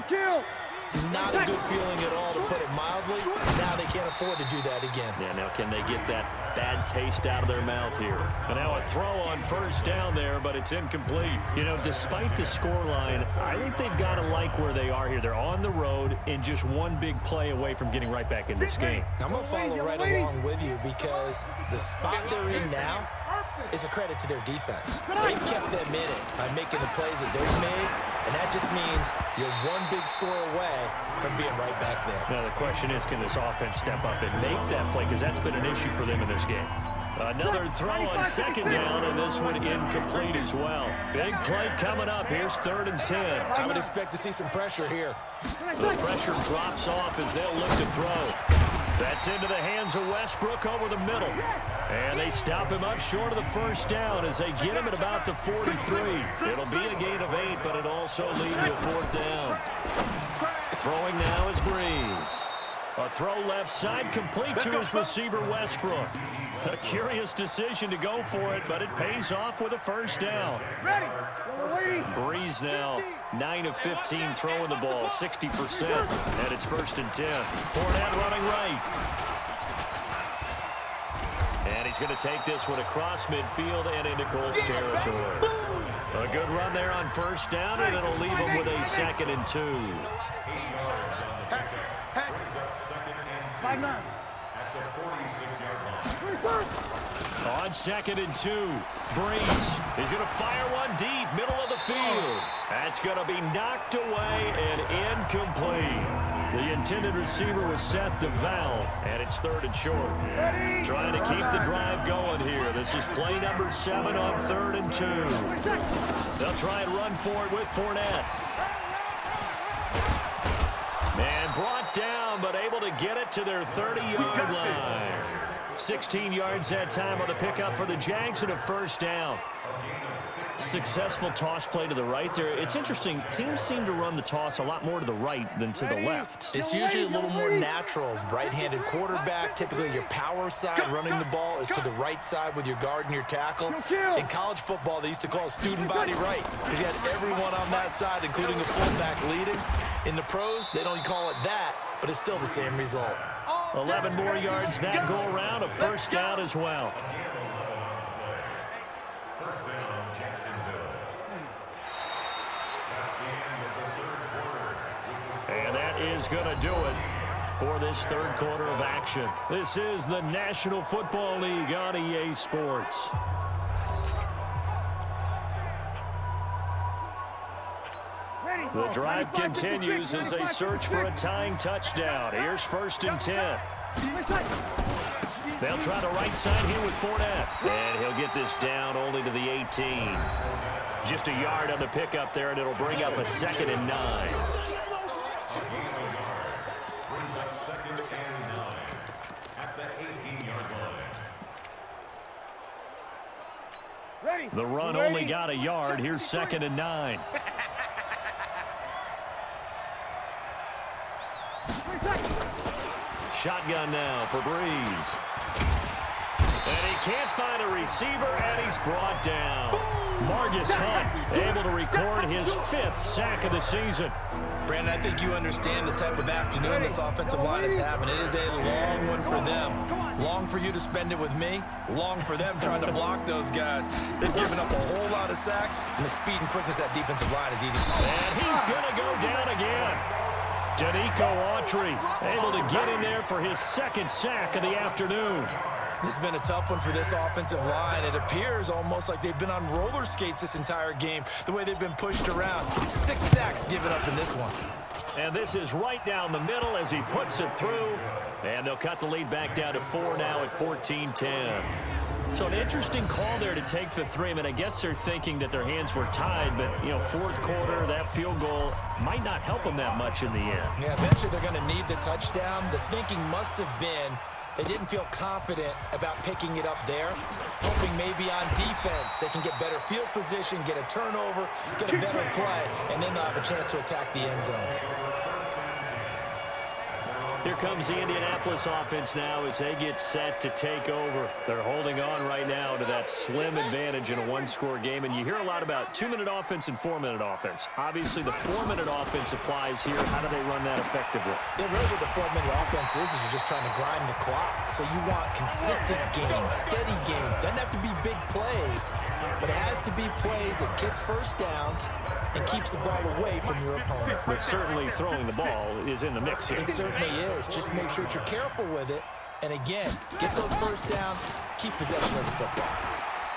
[SPEAKER 5] not a good feeling at all, to put it mildly. Now they can't afford to do that again.
[SPEAKER 2] Yeah, now can they get that bad taste out of their mouth here? And now a throw on 1st down there, but it's incomplete. You know, despite the scoreline, I think they've got to like where they are here. They're on the road and just one big play away from getting right back in this game.
[SPEAKER 5] I'm going to follow right along with you because the spot they're in now is a credit to their defense. They've kept them in it by making the plays that they've made, and that just means you're one big score away from being right back there.
[SPEAKER 2] Now the question is, can this offense step up and make that play? Because that's been an issue for them in this game. Another throw on 2nd down, and this one incomplete as well. Big play coming up. Here's 3rd and 10.
[SPEAKER 5] I would expect to see some pressure here.
[SPEAKER 2] The pressure drops off as they'll look to throw. That's into the hands of Westbrook over the middle. And they stop him up short of the 1st down as they get him at about the 43. It'll be a gain of 8, but it'll also lead to a 4th down. Throwing now is Breeze. A throw left side, complete to his receiver, Westbrook. A curious decision to go for it, but it pays off with a 1st down. Breeze now, 9 of 15 throwing the ball, 60%, and it's 1st and 10. Fournette running right. And he's going to take this one across midfield and into Colts territory. A good run there on first down, and it'll leave him with a 2nd and 2.
[SPEAKER 7] 5-9.
[SPEAKER 6] At the 46-yard line.
[SPEAKER 2] On 2nd and 2, Breeze is going to fire one deep, middle of the field. That's going to be knocked away and incomplete. The intended receiver was set to Valve, and it's 3rd and short. Trying to keep the drive going here. This is play number 7 on 3rd and 2. They'll try and run for it with Fournette. And brought down, but able to get it to their 30-yard line. 16 yards that time on the pickup for the Jags and a first down. Successful toss play to the right there. It's interesting. Teams seem to run the toss a lot more to the right than to the left.
[SPEAKER 5] It's usually a little more natural. Right-handed quarterback, typically your power side running the ball is to the right side with your guard and your tackle. In college football, they used to call it student body right because you had everyone on that side, including the fullback leading. In the pros, they don't call it that, but it's still the same result.
[SPEAKER 2] 11 more yards that go around, a first down as well.
[SPEAKER 6] First down, Jacksonville. That's the end of the 3rd quarter.
[SPEAKER 2] And that is going to do it for this 3rd quarter of action. This is the National Football League on EA Sports. The drive continues as they search for a tying touchdown. Here's 1st and 10. They'll try the right side here with Fournette. And he'll get this down only to the 18. Just a yard on the pickup there, and it'll bring up a 2nd and 9.
[SPEAKER 6] Brings up 2nd and 9 at the 18-yard line.
[SPEAKER 2] The run only got a yard. Here's 2nd and 9. Shotgun now for Breeze. And he can't find a receiver, and he's brought down. Margus Hunt able to record his 5th sack of the season.
[SPEAKER 5] Brandon, I think you understand the type of afternoon this offensive line is having. It is a long one for them. Long for you to spend it with me. Long for them trying to block those guys. They've given up a whole lot of sacks, and the speed and quickness that defensive line is eating.
[SPEAKER 2] And he's going to go down again. Danico Autry able to get in there for his 2nd sack of the afternoon.
[SPEAKER 5] This has been a tough one for this offensive line. It appears almost like they've been on roller skates this entire game, the way they've been pushed around. 6 sacks given up in this one.
[SPEAKER 2] And this is right down the middle as he puts it through. And they'll cut the lead back down to 4 now at 14-10. So an interesting call there to take the 3. I mean, I guess they're thinking that their hands were tied, but, 4th quarter, that field goal might not help them that much in the end.
[SPEAKER 5] Yeah, eventually they're going to need the touchdown. The thinking must have been they didn't feel confident about picking it up there, hoping maybe on defense they can get better field position, get a turnover, get a better play, and then they'll have a chance to attack the end zone.
[SPEAKER 2] Here comes the Indianapolis offense now as they get set to take over. They're holding on right now to that slim advantage in a 1-score game. And you hear a lot about 2-minute offense and 4-minute offense. Obviously, the 4-minute offense applies here. How do they run that effectively?
[SPEAKER 5] Yeah, really what the 4-minute offense is you're just trying to grind the clock. So you want consistent gains, steady gains. Doesn't have to be big plays, but it has to be plays that gets first downs and keeps the ball away from your opponent.
[SPEAKER 2] But certainly throwing the ball is in the mix here.
[SPEAKER 5] It certainly is. Just make sure that you're careful with it. And again, get those first downs, keep possession of the football.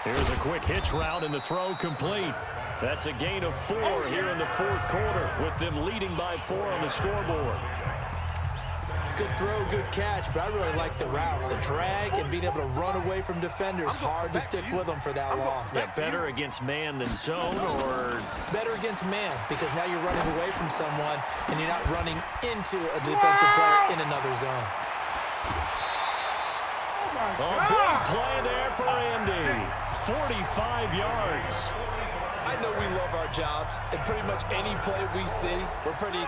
[SPEAKER 2] Here's a quick hitch route and the throw complete. That's a gain of 4 here in the 4th quarter with them leading by 4 on the scoreboard.
[SPEAKER 5] Good throw, good catch, but I really like the route. The drag and being able to run away from defenders, hard to stick with them for that long.
[SPEAKER 2] Yeah, better against man than zone, or?
[SPEAKER 5] Better against man, because now you're running away from someone and you're not running into a defensive player in another zone.
[SPEAKER 2] A big play there for Andy. 45 yards.
[SPEAKER 5] I know we love our jobs, and pretty much any play we see, we're pretty,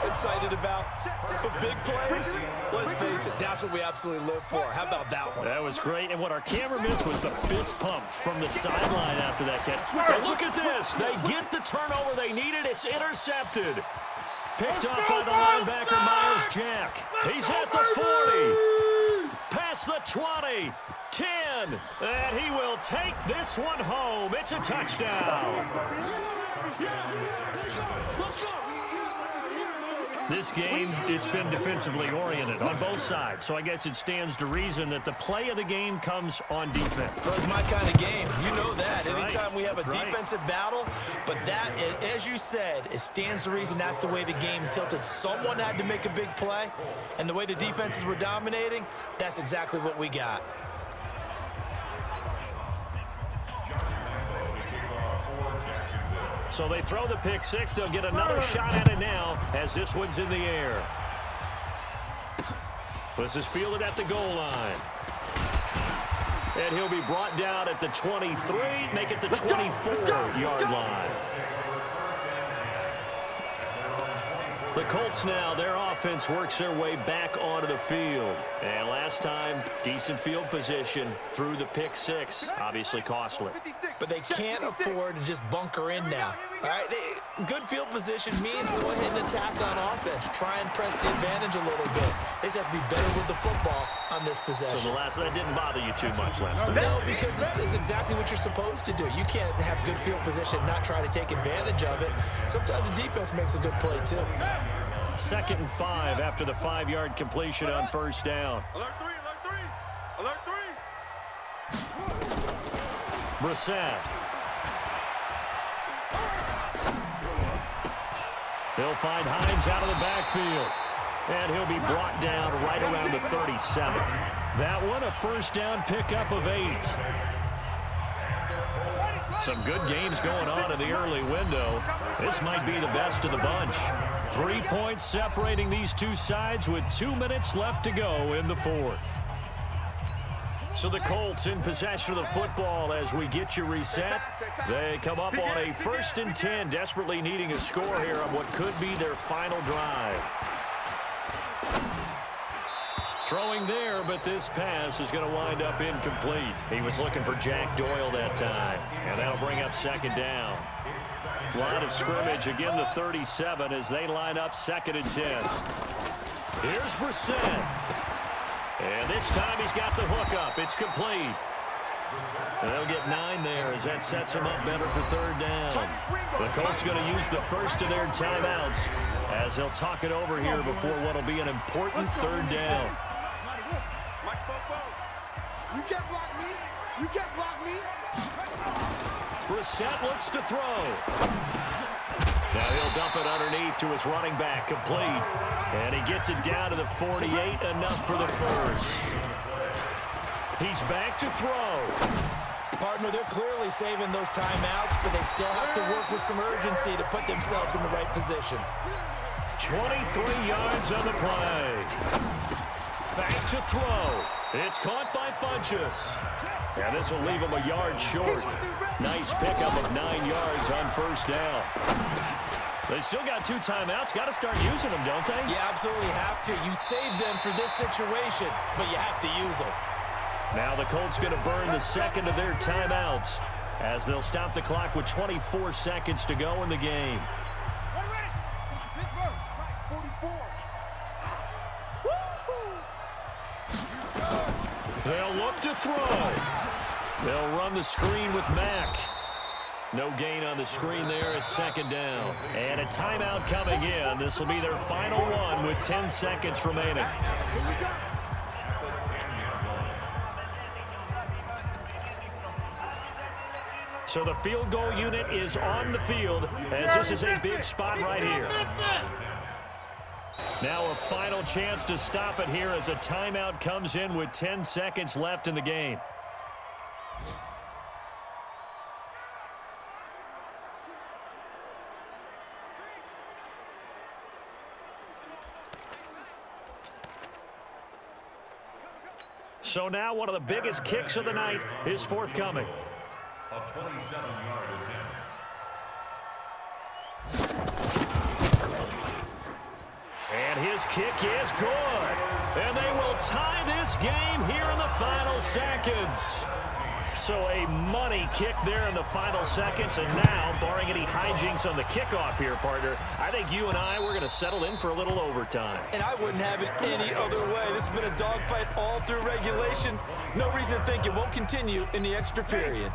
[SPEAKER 5] excited about. But big plays, let's face it, that's what we absolutely live for. How about that one?
[SPEAKER 2] That was great, and what our camera missed was the fist pump from the sideline after that catch. And look at this. They get the turnover they needed. It's intercepted. Picked up by the linebacker, Myers Jack. He's at the 40. Past the 20. 10. And he will take this one home. It's a touchdown. This game, it's been defensively oriented on both sides, so I guess it stands to reason that the play of the game comes on defense.
[SPEAKER 5] So it's my kind of game. You know that.
[SPEAKER 2] That's
[SPEAKER 5] Anytime
[SPEAKER 2] right.
[SPEAKER 5] we have a
[SPEAKER 2] That's
[SPEAKER 5] defensive battle, but that, as you said, it stands to reason that's the way the game tilted. Someone had to make a big play, and the way the defenses were dominating, that's exactly what we got.
[SPEAKER 2] So they throw the pick six. They'll get another shot at it now as this one's in the air. This is fielded at the goal line. And he'll be brought down at the 23, make it the 24-yard line. The Colts now, their offense works their way back onto the field. And last time, decent field position through the pick six, obviously costly.
[SPEAKER 5] But they can't afford to just bunker in now. All right, good field position means go ahead and attack on offense. Try and press the advantage a little bit. They just have to be better with the football on this possession.
[SPEAKER 2] So that didn't bother you too much last time?
[SPEAKER 5] No, because it's exactly what you're supposed to do. You can't have good field position and not try to take advantage of it. Sometimes the defense makes a good play, too.
[SPEAKER 2] 2nd and 5 after the 5-yard completion on first down.
[SPEAKER 7] Alert three, alert three, alert three.
[SPEAKER 2] Brissett. He'll find Hines out of the backfield. And he'll be brought down right around the 37. That one, a first down pickup of 8. Some good games going on in the early window. This might be the best of the bunch. 3 points separating these two sides with 2 minutes left to go in the fourth. So the Colts in possession of the football as we get you reset. They come up on a 1st and 10, desperately needing a score here on what could be their final drive. Throwing there, but this pass is going to wind up incomplete. He was looking for Jack Doyle that time, and that'll bring up 2nd down. Line of scrimmage, again the 37 as they line up 2nd and 10. Here's Brissett. And this time he's got the hook up. It's complete. And they'll get 9 there as that sets him up better for 3rd down. The Colts going to use the first of their timeouts as they'll talk it over here before what will be an important 3rd down.
[SPEAKER 7] You can't block me. You can't block me.
[SPEAKER 2] Brissett looks to throw. Now he'll dump it underneath to his running back, complete. And he gets it down to the 48, enough for the first. He's back to throw.
[SPEAKER 5] Partner, they're clearly saving those timeouts, but they still have to work with some urgency to put themselves in the right position.
[SPEAKER 2] 23 yards on the play. Back to throw. It's caught by Funchess. And this will leave him a yard short. Nice pickup of 9 yards on first down. They still got 2 timeouts. Got to start using them, don't they?
[SPEAKER 5] You absolutely have to. You save them for this situation, but you have to use them.
[SPEAKER 2] Now the Colts going to burn the 2nd of their timeouts as they'll stop the clock with 24 seconds to go in the game. They'll look to throw. They'll run the screen with Mack. No gain on the screen there at 2nd down. And a timeout coming in. This will be their final one with 10 seconds remaining. So the field goal unit is on the field as this is a big spot right here. Now a final chance to stop it here as a timeout comes in with 10 seconds left in the game. So now one of the biggest kicks of the night is forthcoming.
[SPEAKER 6] A 27-yard attempt.
[SPEAKER 2] And his kick is good. And they will tie this game here in the final seconds. So a money kick there in the final seconds. And now, barring any hijinks on the kickoff here, partner, I think you and I, we're going to settle in for a little overtime.
[SPEAKER 5] And I wouldn't have it any other way. This has been a dogfight all through regulation. No reason to think it won't continue in the extra period.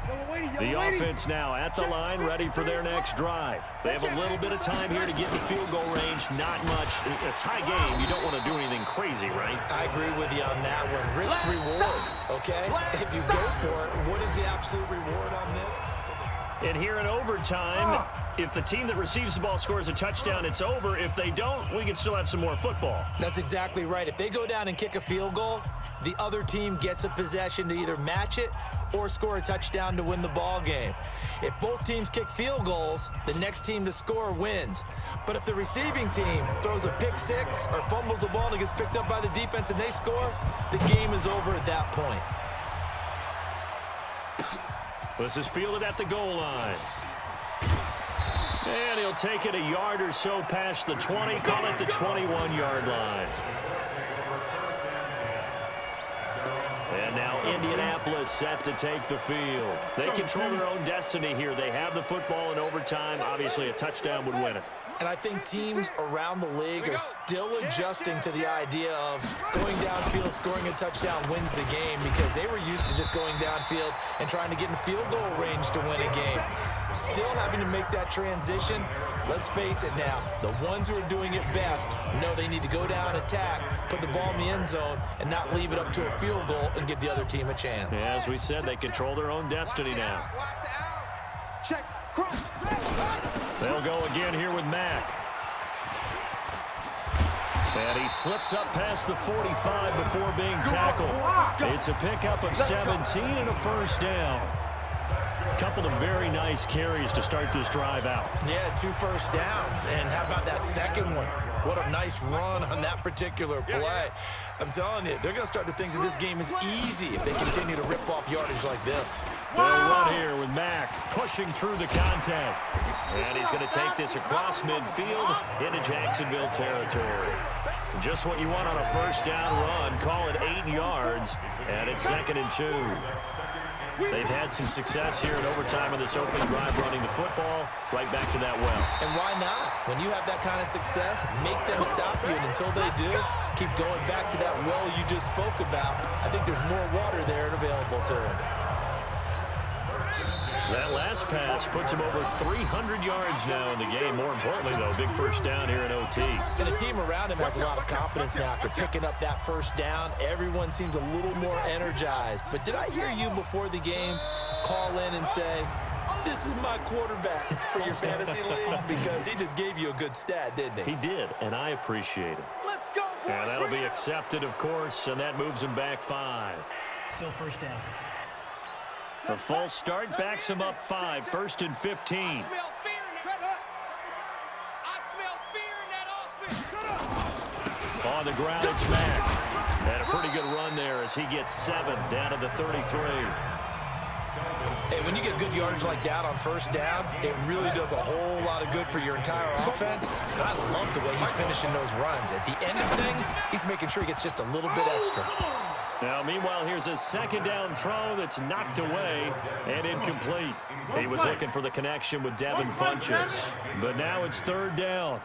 [SPEAKER 2] The offense now at the line, ready for their next drive. They have a little bit of time here to get in field goal range. Not much. A tie game, you don't want to do anything crazy, right?
[SPEAKER 5] I agree with you on that one. Risk-reward, okay? If you go for it, what is the absolute reward on this?
[SPEAKER 2] And here in overtime, if the team that receives the ball scores a touchdown, it's over. If they don't, we can still have some more football.
[SPEAKER 5] That's exactly right. If they go down and kick a field goal, the other team gets a possession to either match it or score a touchdown to win the ball game. If both teams kick field goals, the next team to score wins. But if the receiving team throws a pick six or fumbles the ball and it gets picked up by the defense and they score, the game is over at that point.
[SPEAKER 2] This is fielded at the goal line. And he'll take it a yard or so past the 20, call it the 21-yard line. And now Indianapolis set to take the field. They control their own destiny here. They have the football in overtime. Obviously, a touchdown would win it.
[SPEAKER 5] And I think teams around the league are still adjusting to the idea of going downfield, scoring a touchdown wins the game, because they were used to just going downfield and trying to get in field goal range to win a game. Still having to make that transition. Let's face it now, the ones who are doing it best know they need to go down, attack, put the ball in the end zone, and not leave it up to a field goal and give the other team a chance.
[SPEAKER 2] Yeah, as we said, they control their own destiny now.
[SPEAKER 3] Check. Cross.
[SPEAKER 2] They'll go again here with Mack. And he slips up past the 45 before being tackled. It's a pickup of 17 and a first down. A couple of very nice carries to start this drive out.
[SPEAKER 5] Yeah, 2 first downs. And how about that second one? What a nice run on that particular play. I'm telling you, they're going to start to think that this game is easy if they continue to rip off yardage like this.
[SPEAKER 2] They'll run here with Mack pushing through the contact. And he's going to take this across midfield into Jacksonville territory. Just what you want on a first down run. Call it 8 yards, and it's 2nd and 2. They've had some success here in overtime in this opening drive running the football. Right back to that well.
[SPEAKER 5] And why not? When you have that kind of success, make them stop you. And until they do, keep going back to that well you just spoke about. I think there's more water there and available to them.
[SPEAKER 2] That last pass puts him over 300 yards now in the game. More importantly, though, big first down here in OT.
[SPEAKER 5] And the team around him has a lot of confidence now after picking up that first down. Everyone seems a little more energized. But did I hear you before the game call in and say, this is my quarterback for your fantasy league? Because he just gave you a good stat, didn't he?
[SPEAKER 2] He did, and I appreciate it.
[SPEAKER 3] Let's go, boy.
[SPEAKER 2] And that'll be accepted, of course, and that moves him back 5.
[SPEAKER 8] Still first down.
[SPEAKER 2] The false start backs him up 5, 1st and 15.
[SPEAKER 3] I smell fear in that. I smell fear in that offense.
[SPEAKER 2] On the ground, it's Mack. And a pretty good run there as he gets 7 down to the 33.
[SPEAKER 5] Hey, when you get good yardage like that on first down, it really does a whole lot of good for your entire offense. And I love the way he's finishing those runs. At the end of things, he's making sure he gets just a little bit extra.
[SPEAKER 2] Now, meanwhile, here's a 2nd down throw that's knocked away and incomplete. He was looking for the connection with Devin Funchess. But now it's 3rd down.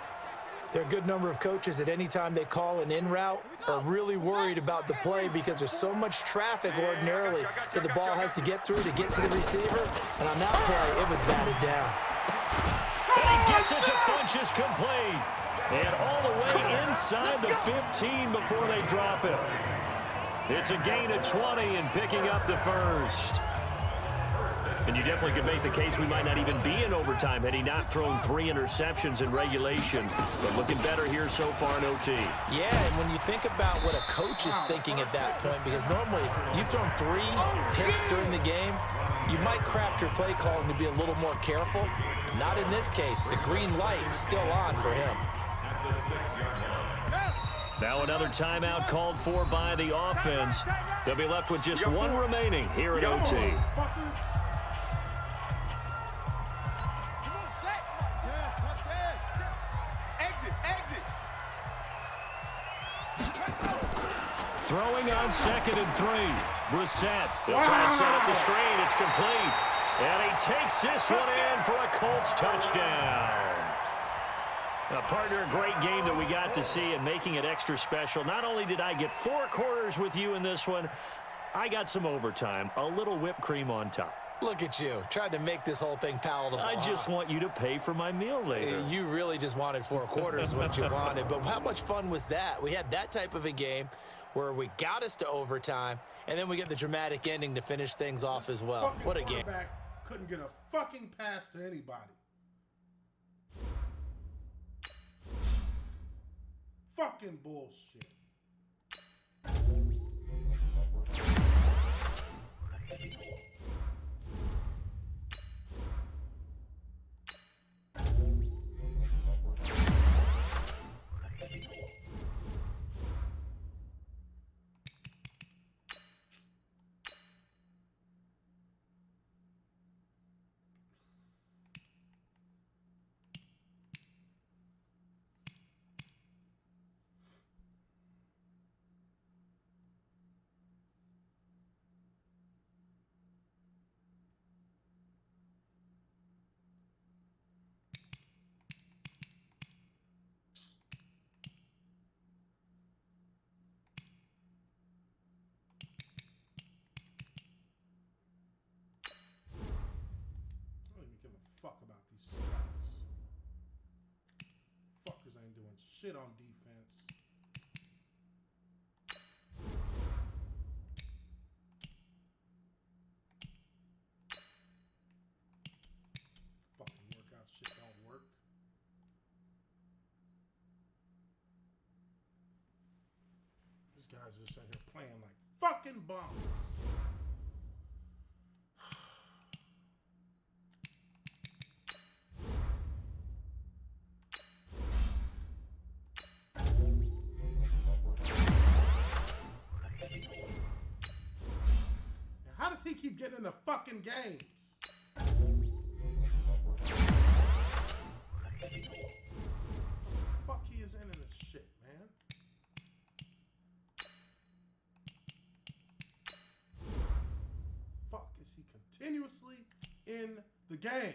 [SPEAKER 5] There are a good number of coaches that any time they call an in route are really worried about the play because there's so much traffic ordinarily that the ball has to get through to get to the receiver. And on that play, it was batted down.
[SPEAKER 2] And he gets it to Funchess complete. And all the way inside the 15 before they drop it. It's a gain of 20 and picking up the first. And you definitely could make the case we might not even be in overtime had he not thrown 3 interceptions in regulation. But looking better here so far in OT.
[SPEAKER 5] Yeah, and when you think about what a coach is thinking at that point, because normally you've thrown 3 picks during the game, you might craft your play calling to be a little more careful. Not in this case. The green light is still on for him.
[SPEAKER 2] Now another timeout called for by the offense. They'll be left with just 1 remaining here at OT. Throwing on 2nd and 3. Brissett. They'll try and set up the screen. It's complete. And he takes this one in for a Colts touchdown. Partner, a great game that we got to see and making it extra special. Not only did I get 4 quarters with you in this one, I got some overtime, a little whipped cream on top.
[SPEAKER 5] Look at you, tried to make this whole thing palatable.
[SPEAKER 2] I just want you to pay for my meal later.
[SPEAKER 5] You really just wanted 4 quarters, what you wanted. But how much fun was that? We had that type of a game where we got us to overtime, and then we get the dramatic ending to finish things off as well. What a game.
[SPEAKER 1] Couldn't get a fucking pass to anybody. Fucking bullshit. Fuck about these scouts. Fuckers ain't doing shit on defense. Fucking workout shit don't work. These guys are just out here playing like fucking bums. How does he keep getting in the fucking games? Fuck he is in this shit, man. Fuck is he continuously in the game?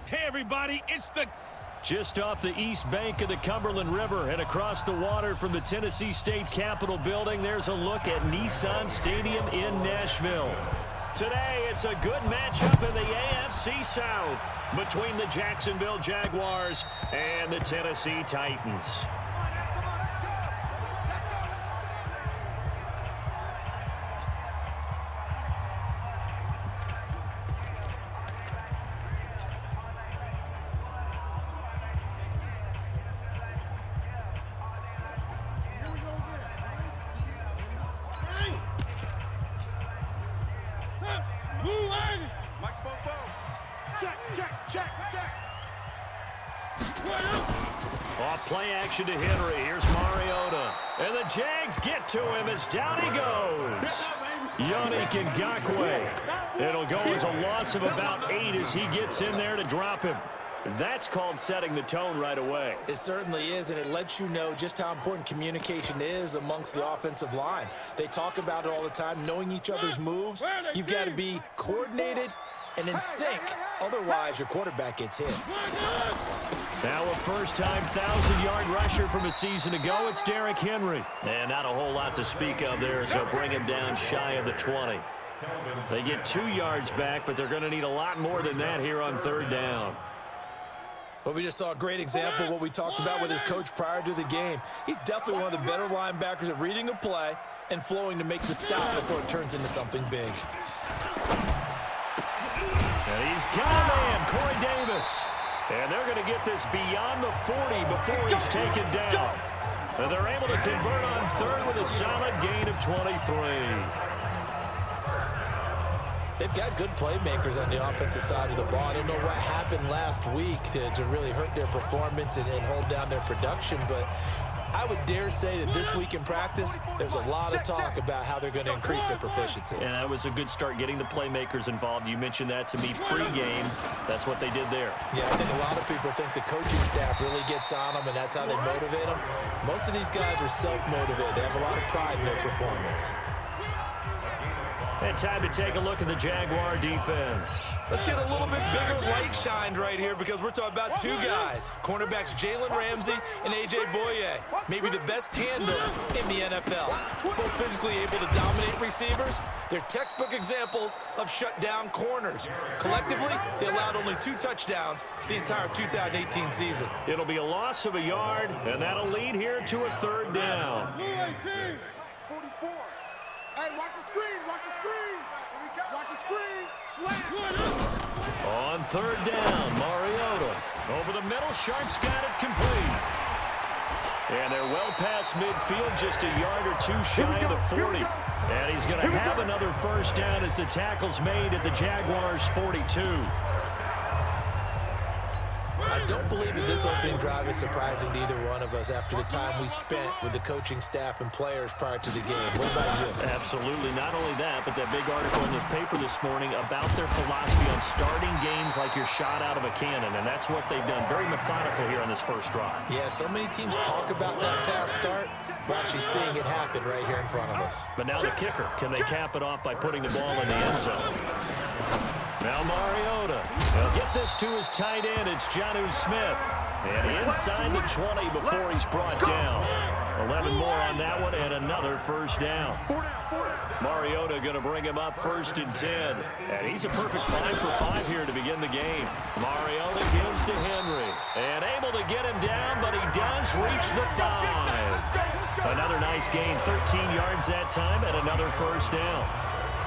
[SPEAKER 4] Hey, everybody, it's the...
[SPEAKER 2] Just off the east bank of the Cumberland River and across the water from the Tennessee State Capitol building, there's a look at Nissan Stadium in Nashville. Today, it's a good matchup in the AFC South between the Jacksonville Jaguars and the Tennessee Titans. Off play action to Henry. Here's Mariota. And the Jags get to him as down he goes. Yannick Ngakoue. It'll go as a loss of about 8 as he gets in there to drop him. That's called setting the tone right away.
[SPEAKER 5] It certainly is, and it lets you know just how important communication is amongst the offensive line. They talk about it all the time, knowing each other's moves. You've got to be coordinated and in sync. Otherwise, your quarterback gets hit.
[SPEAKER 2] Now a first-time 1,000-yard rusher from a season ago, it's Derrick Henry. And not a whole lot to speak of there as they'll bring him down shy of the 20. They get 2 yards back, but they're going to need a lot more than that here on third down.
[SPEAKER 5] Well, we just saw a great example of what we talked about with his coach prior to the game. He's definitely one of the better linebackers at reading a play and flowing to make the stop before it turns into something big.
[SPEAKER 2] And he's got a man, Corey Davis. And they're going to get this beyond the 40 before he's taken down. And they're able to convert on third with a solid gain of 23.
[SPEAKER 5] They've got good playmakers on the offensive side of the ball. I don't know what happened last week to really hurt their performance and hold down their production, but I would dare say that this week in practice, there's a lot of talk about how they're going to increase their proficiency.
[SPEAKER 2] And that was a good start getting the playmakers involved. You mentioned that to me pregame. That's what they did there.
[SPEAKER 5] Yeah, I think a lot of people think the coaching staff really gets on them, and that's how they motivate them. Most of these guys are self-motivated. They have a lot of pride in their performance.
[SPEAKER 2] And time to take a look at the Jaguar defense.
[SPEAKER 5] Let's get a little bit bigger light shined right here because we're talking about 2 guys. Cornerbacks Jalen Ramsey and A.J. Boye. Maybe the best tandem in the NFL. Both physically able to dominate receivers. They're textbook examples of shutdown corners. Collectively, they allowed only 2 touchdowns the entire 2018 season.
[SPEAKER 2] It'll be a loss of a yard, and that'll lead here to a third down.
[SPEAKER 7] 44. Hey, watch the screen, watch the screen. Watch the screen. Slam.
[SPEAKER 2] On third down, Mariota. Over the middle, Sharp's got it complete. And they're well past midfield, just a yard or 2 shy of the 40. And he's going to have another first down as the tackle's made at the Jaguars' 42.
[SPEAKER 5] I don't believe that this opening drive is surprising to either one of us after the time we spent with the coaching staff and players prior to the game. What about you?
[SPEAKER 2] Absolutely. Not only that, but that big article in the paper this morning about their philosophy on starting games like you're shot out of a cannon, and that's what they've done. Very methodical here on this first drive.
[SPEAKER 5] Yeah, so many teams talk about that fast start. We're actually seeing it happen right here in front of us.
[SPEAKER 2] But now the kicker. Can they cap it off by putting the ball in the end zone? Now Mariota. He'll get this to his tight end. It's Jonnu Smith. And inside the 20 before he's brought down. 11 more on that one and another first down. Mariota going to bring him up 1st and 10. And he's a perfect 5 for 5 here to begin the game. Mariota gives to Henry. And able to get him down, but he does reach the 5. Another nice gain, 13 yards that time and another first down.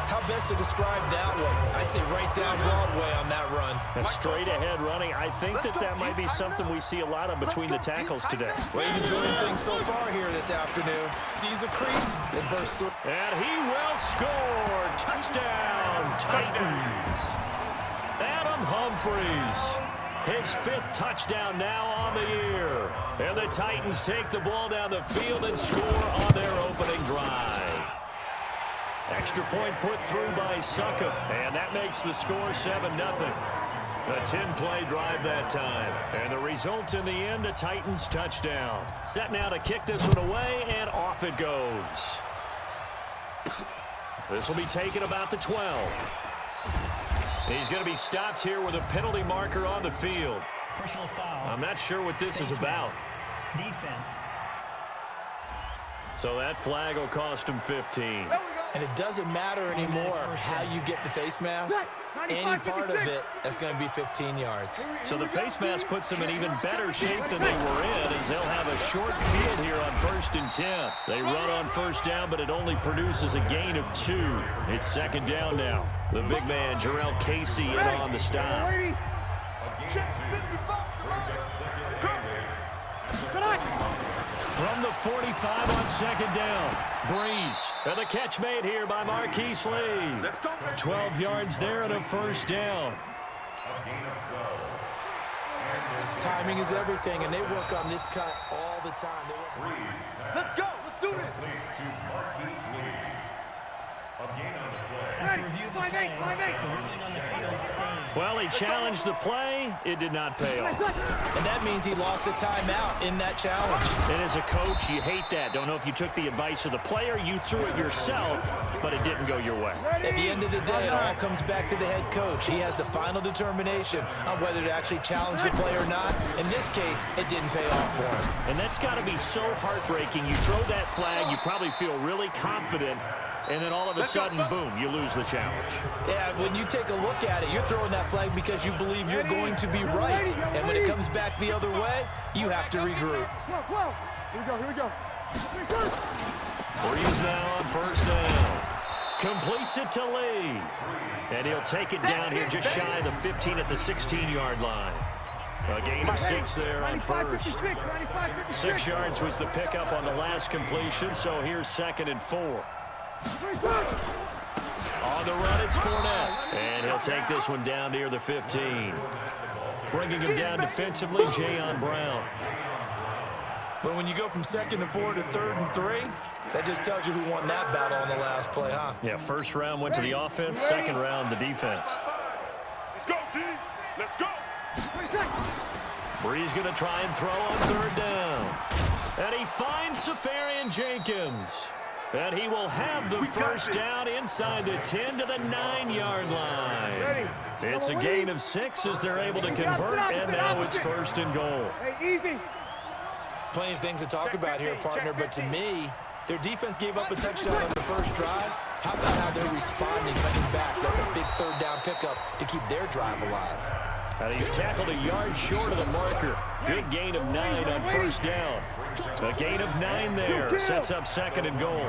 [SPEAKER 5] How best to describe that one? I'd say right down Broadway on that run.
[SPEAKER 2] A straight ahead running. I think that might be something we see a lot of between the tackles today.
[SPEAKER 5] Well, he's enjoying things so far here this afternoon. Sees a crease and bursts through.
[SPEAKER 2] And he will score. Touchdown, Titans. Adam Humphries. His 5th touchdown now on the year. And the Titans take the ball down the field and score on their opening drive. Extra point put through by Succop, and that makes the score 7-0. A 10-play drive that time. And the result in the end, a Titans touchdown. Set now to kick this one away, and off it goes. This will be taken about the 12. He's going to be stopped here with a penalty marker on the field.
[SPEAKER 8] Personal foul.
[SPEAKER 2] I'm not sure what this is about.
[SPEAKER 8] Defense.
[SPEAKER 2] So that flag will cost him 15.
[SPEAKER 5] And it doesn't matter anymore how you get the face mask. Any part of it, that's going to be 15 yards.
[SPEAKER 2] So the face mask puts them in even better shape than they were in, as they'll have a short field here on 1st and 10. They run on first down, but it only produces a gain of 2. It's 2nd down now. The big man, Jarrell Casey, in on the stop. From the 45 on 2nd down. Breeze. And the catch made here by Marquise Lee. 12 yards there and a first down.
[SPEAKER 5] Timing is everything, and they work on this cut all the time.
[SPEAKER 7] Let's go. Let's do this.
[SPEAKER 8] After review of the play, the ruling on the field stands.
[SPEAKER 2] Well, he challenged the play. It did not pay off.
[SPEAKER 5] And that means he lost a timeout in that challenge.
[SPEAKER 2] And as a coach, you hate that. Don't know if you took the advice of the player, you threw it yourself, but it didn't go your way.
[SPEAKER 5] At the end of the day, it all comes back to the head coach. He has the final determination on whether to actually challenge the play or not. In this case, it didn't pay off for him.
[SPEAKER 2] And that's got to be so heartbreaking. You throw that flag, you probably feel really confident, and then all of a sudden, boom, you lose the challenge.
[SPEAKER 5] Yeah, when you take a look at it, you're throwing that flag because you believe you're going to be right. And when it comes back the other way, you have to regroup.
[SPEAKER 7] Here we go.
[SPEAKER 2] Breeze now on first down. Completes it to Lee. And he'll take it down here just shy of the 15 at the 16-yard line. A gain of 6 there on first. 6 yards was the pickup on the last completion, so here's 2nd and 4. On the run, it's Fournette. And he'll take this one down near the 15. Bringing him down defensively, Jayon Brown.
[SPEAKER 5] But when you go from 2nd and 4 to 3rd and 3, that just tells you who won that battle on the last play, huh?
[SPEAKER 2] Yeah, first round went to the offense, second round the defense.
[SPEAKER 7] Let's go, D. Let's go.
[SPEAKER 2] Breeze going to try and throw on 3rd down. And he finds Safarian Jenkins. And he will have the first down inside the 10 to the 9-yard line. It's a gain of 6 as they're able to convert, and now it's 1st and goal.
[SPEAKER 7] Hey, easy.
[SPEAKER 5] Plenty of things to talk about here, partner, but to me, their defense gave up a touchdown on the first drive. How about how they're responding, coming back? That's a big 3rd down pickup to keep their drive alive.
[SPEAKER 2] And he's tackled a yard short of the marker. Good gain of 9 on first down. A gain of 9 there sets up 2nd and goal.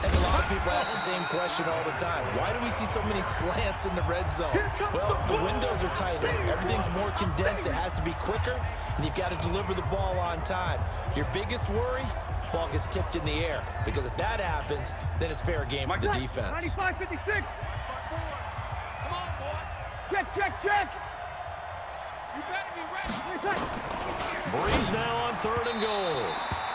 [SPEAKER 5] And a lot of people ask the same question all the time. Why do we see so many slants in the red zone? Well, the windows are tighter. Everything's more condensed. It has to be quicker, and you've got to deliver the ball on time. Your biggest worry? Ball gets tipped in the air. Because if that happens, then it's fair game for the defense.
[SPEAKER 7] 95-56. Come on, boy. Check. You better be ready.
[SPEAKER 2] Breeze now on 3rd and goal.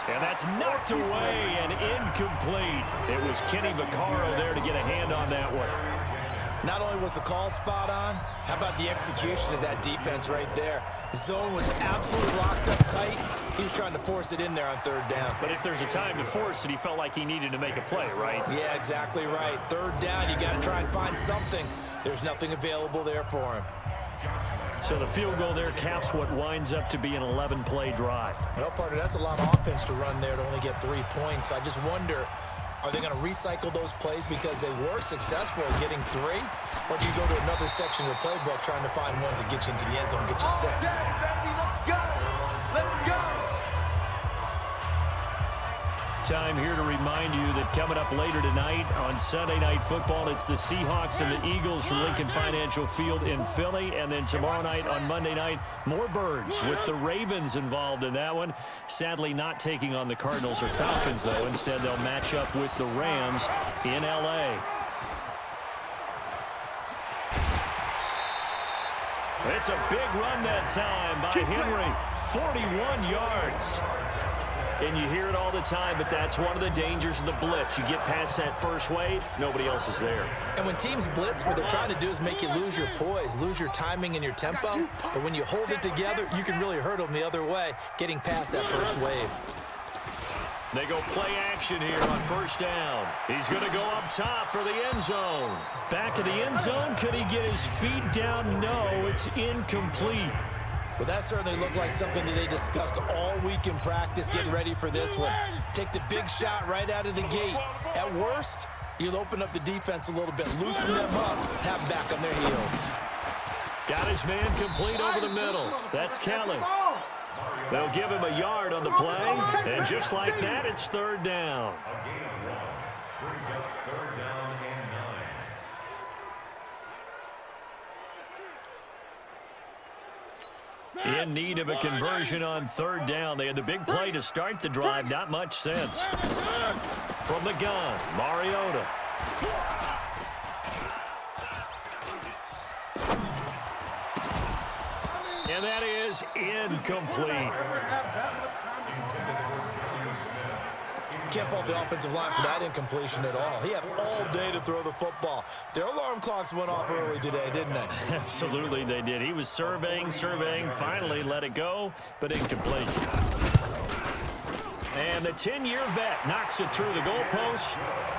[SPEAKER 2] And that's knocked away and incomplete. It was Kenny Vaccaro there to get a hand on that one.
[SPEAKER 5] Not only was the call spot on, how about the execution of that defense right there? The zone was absolutely locked up tight. He was trying to force it in there on 3rd down.
[SPEAKER 2] But if there's a time to force it, he felt like he needed to make a play, right?
[SPEAKER 5] Yeah, exactly right. 3rd down, you got to try and find something. There's nothing available there for him.
[SPEAKER 2] So the field goal there caps what winds up to be an 11-play drive.
[SPEAKER 5] Well, partner, that's a lot of offense to run there to only get 3 points. I just wonder, are they going to recycle those plays because they were successful at getting 3? Or do you go to another section of the playbook trying to find ones that get you into the end zone and get you 6?
[SPEAKER 3] Let's go. Let's go.
[SPEAKER 2] Time here to remind you that coming up later tonight on Sunday Night Football, it's the Seahawks and the Eagles from Lincoln Financial Field in Philly. And then tomorrow night on Monday night, more Birds with the Ravens involved in that one. Sadly not taking on the Cardinals or Falcons, though. Instead, they'll match up with the Rams in L.A. It's a big run that time by Henry. 41 yards. And you hear it all the time, but that's one of the dangers of the blitz. You get past that first wave, nobody else is there.
[SPEAKER 5] And when teams blitz, what they're trying to do is make you lose your poise, lose your timing and your tempo. But when you hold it together, you can really hurt them the other way, getting past that first wave.
[SPEAKER 2] They go play action here on first down. He's going to go up top for the end zone. Back of the end zone, could he get his feet down? No, it's incomplete.
[SPEAKER 5] Well, that certainly looked like something that they discussed all week in practice getting ready for this one. Take the big shot right out of the gate. At worst, you'll open up the defense a little bit, loosen them up, have them back on their heels.
[SPEAKER 2] Got his man complete over the middle. That's Kelly. They'll give him a yard on the play, and just like that, it's 3rd down.
[SPEAKER 6] Brings up 3rd down and 9.
[SPEAKER 2] In need of a conversion on 3rd down. They had the big play to start the drive. Not much sense. From the gun, Mariota. And that is incomplete.
[SPEAKER 5] Can't fault the offensive line for that incompletion at all. He had all day to throw the football. Their alarm clocks went off early today, didn't they?
[SPEAKER 2] Absolutely they did. He was surveying, finally let it go, but incomplete. And the 10-year vet knocks it through the goalpost,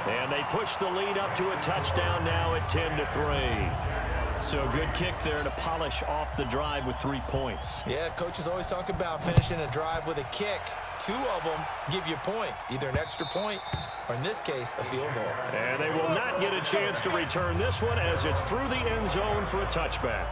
[SPEAKER 2] and they push the lead up to a touchdown now at 10-3. So a good kick there to polish off the drive with 3 points.
[SPEAKER 5] Yeah, coaches always talk about finishing a drive with a kick. 2 of them give you points, either an extra point or, in this case, a field goal.
[SPEAKER 2] And they will not get a chance to return this one as it's through the end zone for a touchback.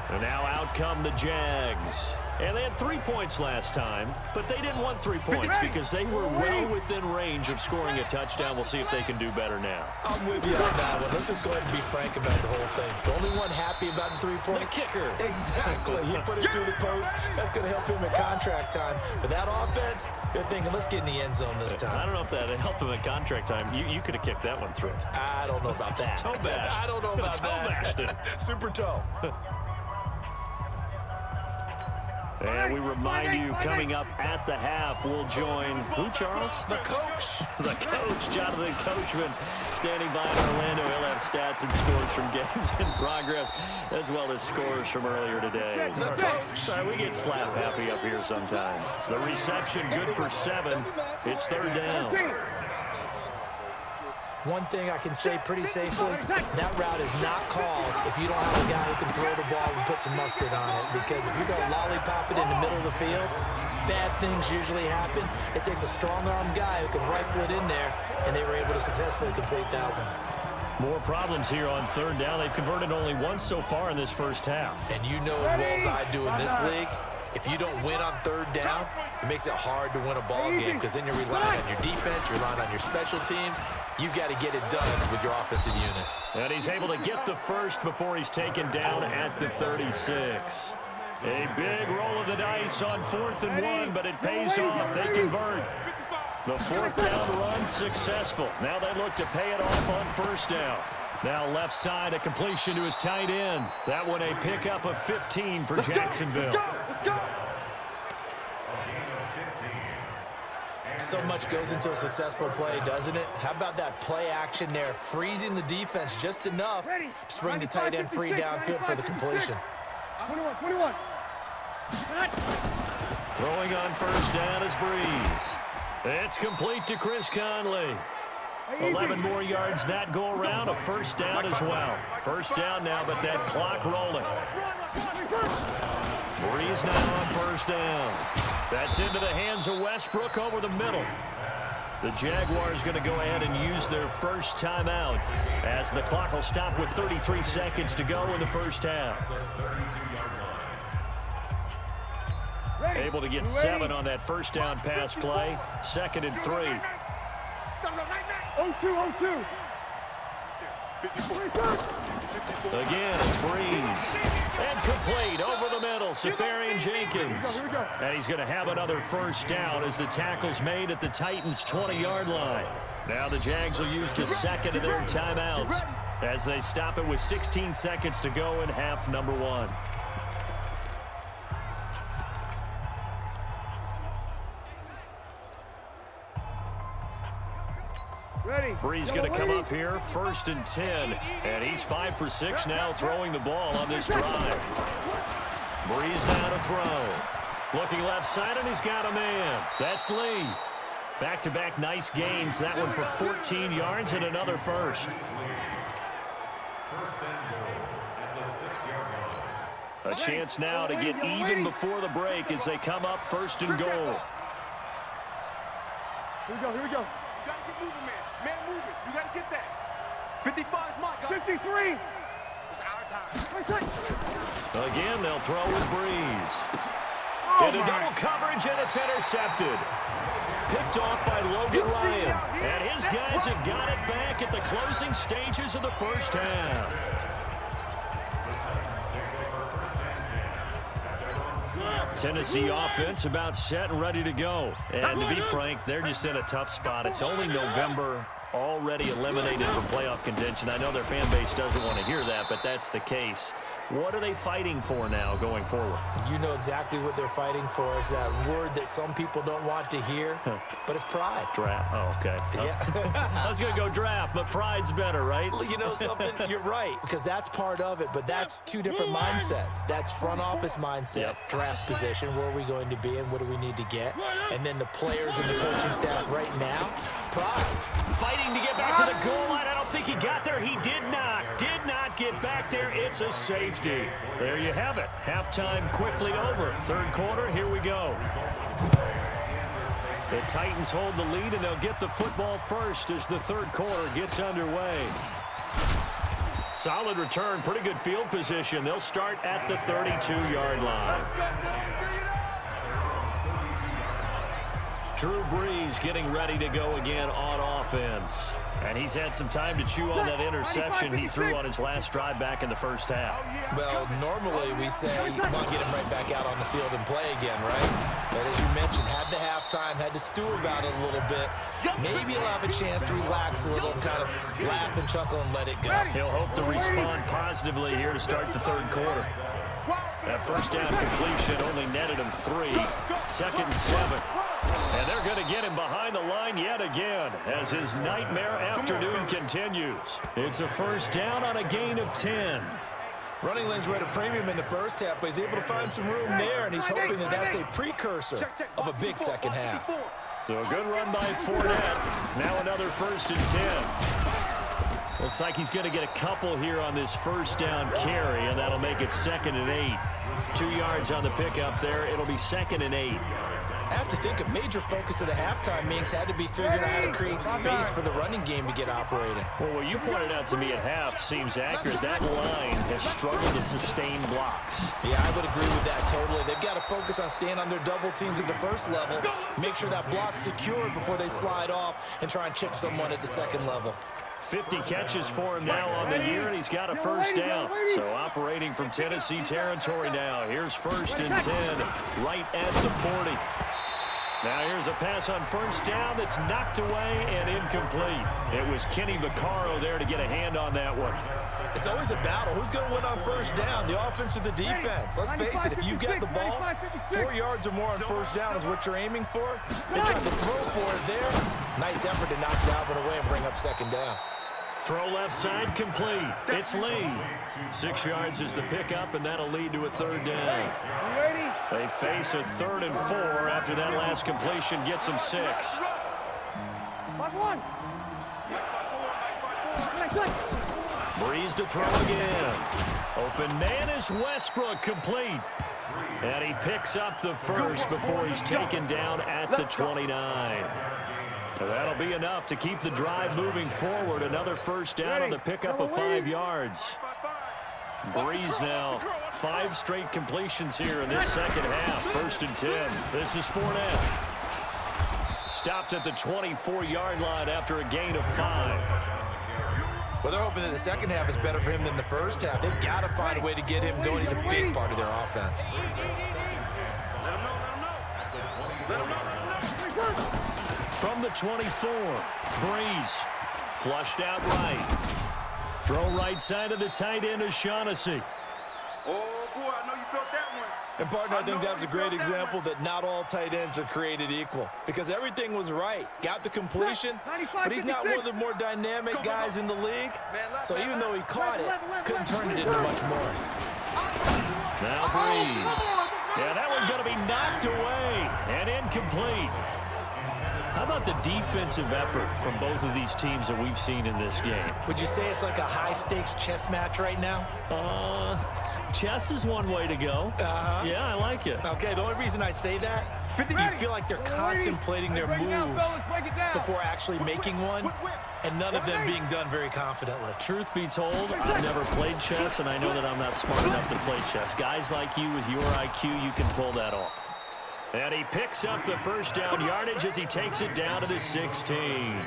[SPEAKER 2] And now out come the Jags. And they had 3 points last time, but they didn't want 3 points because they were well within range of scoring a touchdown. We'll see if they can do better now.
[SPEAKER 5] I'm with you on that one. Let's just go ahead and be frank about the whole thing. The only one happy about the 3-point.
[SPEAKER 2] The kicker.
[SPEAKER 5] Exactly. He put it through the post. That's going to help him at contract time. But that offense, they're thinking, let's get in the end zone this time.
[SPEAKER 2] I don't know if that helped him at contract time. You could have kicked that one through.
[SPEAKER 5] I don't know about that.
[SPEAKER 2] Toe bash.
[SPEAKER 5] I don't know about that. Super toe.
[SPEAKER 2] And we remind you, coming up at the half, we'll join who, Charles?
[SPEAKER 5] The coach.
[SPEAKER 2] The coach, Jonathan Coachman, standing by in Orlando. He'll have stats and scores from games in progress, as well as scores from earlier today. Sorry, we get slap happy up here sometimes. The reception good for 7. It's 3rd down.
[SPEAKER 5] One thing I can say pretty safely, that route is not called if you don't have a guy who can throw the ball and put some mustard on it. Because if you're going to lollipop it in the middle of the field, bad things usually happen. It takes a strong-arm guy who can rifle it in there, and they were able to successfully complete that one.
[SPEAKER 2] More problems here on 3rd down. They've converted only once so far in this first half.
[SPEAKER 5] And you know as well as I do in this league, if you don't win on 3rd down, it makes it hard to win a ball game because then you're relying on your defense, you're relying on your special teams. You've got to get it done with your offensive unit.
[SPEAKER 2] And he's able to get the first before he's taken down at the 36. A big roll of the dice on 4th and 1, but it pays off. They convert. The 4th down run successful. Now they look to pay it off on 1st down. Now left side, a completion to his tight end. That one a pickup of 15 for Jacksonville.
[SPEAKER 7] Let's go.
[SPEAKER 5] So much goes into a successful play, doesn't it? How about that play action there, freezing the defense just enough to bring the tight end free downfield for the completion.
[SPEAKER 7] 21.
[SPEAKER 2] Throwing on 1st down is Breeze. It's complete to Chris Conley. 11 more yards that go around, a 1st down as well. 1st down now, but that clock rolling. Breeze now on 1st down. That's into the hands of Westbrook over the middle. The Jaguars going to go ahead and use their first timeout as the clock will stop with 33 seconds to go in the first half. Able to get 7 on that 1st down pass play. 2nd and 3.
[SPEAKER 7] 0-2.
[SPEAKER 2] Again, it's Breeze. And complete over the middle, Safarian Jenkins. And he's going to have another 1st down as the tackle's made at the Titans' 20-yard line. Now the Jags will use the 2nd of their timeouts as they stop it with 16 seconds to go in half number 1. Breeze going to come up here, 1st and 10, and he's 5 for 6 now throwing the ball on this drive. Breeze now to throw. Looking left side, and he's got a man. That's Lee. Back-to-back nice gains. That one for 14 yards and another 1st. A chance now to get even before the break as they come up 1st and goal.
[SPEAKER 7] Here we go. You gotta get moving, man. Man moving. You gotta get that. 55 is mine. 53. It's our time.
[SPEAKER 2] Again, they'll throw with Breeze. Into double coverage, and it's intercepted. Picked off by Logan Ryan. And his guys have got it back at the closing stages of the first half. Tennessee offense about set and ready to go. And to be frank, they're just in a tough spot. It's only November, already eliminated from playoff contention. I know their fan base doesn't want to hear that, but that's the case. What are they fighting for now going forward?
[SPEAKER 5] You know exactly what they're fighting for. Is that word that some people don't want to hear, but it's pride.
[SPEAKER 2] Draft. Oh, okay.
[SPEAKER 5] Yeah.
[SPEAKER 2] I was going to go draft, but pride's better, right?
[SPEAKER 5] You know something? You're right, because that's part of it, but that's two different mindsets. That's front office mindset, draft position, where are we going to be and what do we need to get? And then the players and the coaching staff right now, pride.
[SPEAKER 2] Fighting to get back to the goal line. I don't think he got there. He did not get back there. It's a safety. There you have it. Halftime quickly over. Third quarter, here we go. The Titans hold the lead, and they'll get the football first as the third quarter gets underway. Solid return, pretty good field position. They'll start at the 32-yard line. Drew Brees getting ready to go again on offense. And he's had some time to chew on that interception he threw on his last drive back in the first half.
[SPEAKER 5] Well, normally we say, come on, get him right back out on the field and play again, right? But as you mentioned, had the halftime, had to stew about it a little bit. Maybe he'll have a chance to relax a little, kind of laugh and chuckle and let it go.
[SPEAKER 2] He'll hope to respond positively here to start the third quarter. That first down completion only netted him 3. 2nd and 7. And they're going to get him behind the line yet again as his nightmare afternoon continues. It's a first down on a gain of 10.
[SPEAKER 5] Running lanes were at a premium in the first half, but he's able to find some room there, and he's hoping that that's a precursor of a big second half.
[SPEAKER 2] So a good run by Fournette. Now another 1st and 10. Looks like he's going to get a couple here on this first down carry, and that'll make it 2nd and 8. 2 yards on the pickup there. It'll be 2nd and 8.
[SPEAKER 5] I have to think a major focus of the halftime meetings had to be figuring out how to create space for the running game to get operating.
[SPEAKER 2] Well, what you pointed out to me at half seems accurate. That line has struggled to sustain blocks.
[SPEAKER 5] Yeah, I would agree with that totally. They've got to focus on staying on their double teams at the first level, make sure that block's secured before they slide off and try and chip someone at the second level.
[SPEAKER 2] 50 catches for him now on the year, and he's got a first down. So operating from Tennessee territory now. Here's 1st and 10, right at the 40. Now here's a pass on first down that's knocked away and incomplete. It was Kenny Vaccaro there to get a hand on that one.
[SPEAKER 5] It's always a battle. Who's going to win on first down, the offense or the defense? Let's face it, if you get the ball, 4 yards or more on first down is what you're aiming for. They tried to throw for it there. Nice effort to knock Dalvin away and bring up 2nd down.
[SPEAKER 2] Throw left side complete. It's Lee. 6 yards is the pickup, and that'll lead to a 3rd down. They face a 3rd and 4 after that last completion gets them 6. Breeze to throw again. Open man is Westbrook, complete. And he picks up the first before he's taken down at the 29. That'll be enough to keep the drive moving forward. Another first down on the pickup of 5 yards. Breeze now 5 straight completions here in this second half. 1st and 10. This is Fournette. Stopped at the 24-yard line after a gain of 5.
[SPEAKER 5] Well, they're hoping that the second half is better for him than the first half. They've got to find a way to get him going. He's a big part of their offense.
[SPEAKER 2] From the 24, Breeze flushed out right. Throw right side of the tight end is Shaughnessy.
[SPEAKER 7] Oh, boy, I know you felt that one.
[SPEAKER 5] And, partner, I think that's a great example that not all tight ends are created equal. Because everything was right. Got the completion, but he's not one of the more dynamic guys in the league. So even though he caught it, couldn't turn it into much more.
[SPEAKER 2] Now Breeze. Yeah, that one's going to be knocked away and incomplete. How about the defensive effort from both of these teams that we've seen in this game?
[SPEAKER 5] Would you say it's like a high-stakes chess match right now?
[SPEAKER 2] Chess is one way to go. Yeah, I like it.
[SPEAKER 5] Okay, the only reason I say that, you feel like they're contemplating their moves before actually making one, and none of them being done very confidently.
[SPEAKER 2] Truth be told, I've never played chess, and I know that I'm not smart enough to play chess. Guys like you with your IQ, you can pull that off. And he picks up the first down yardage as he takes it down to the 16.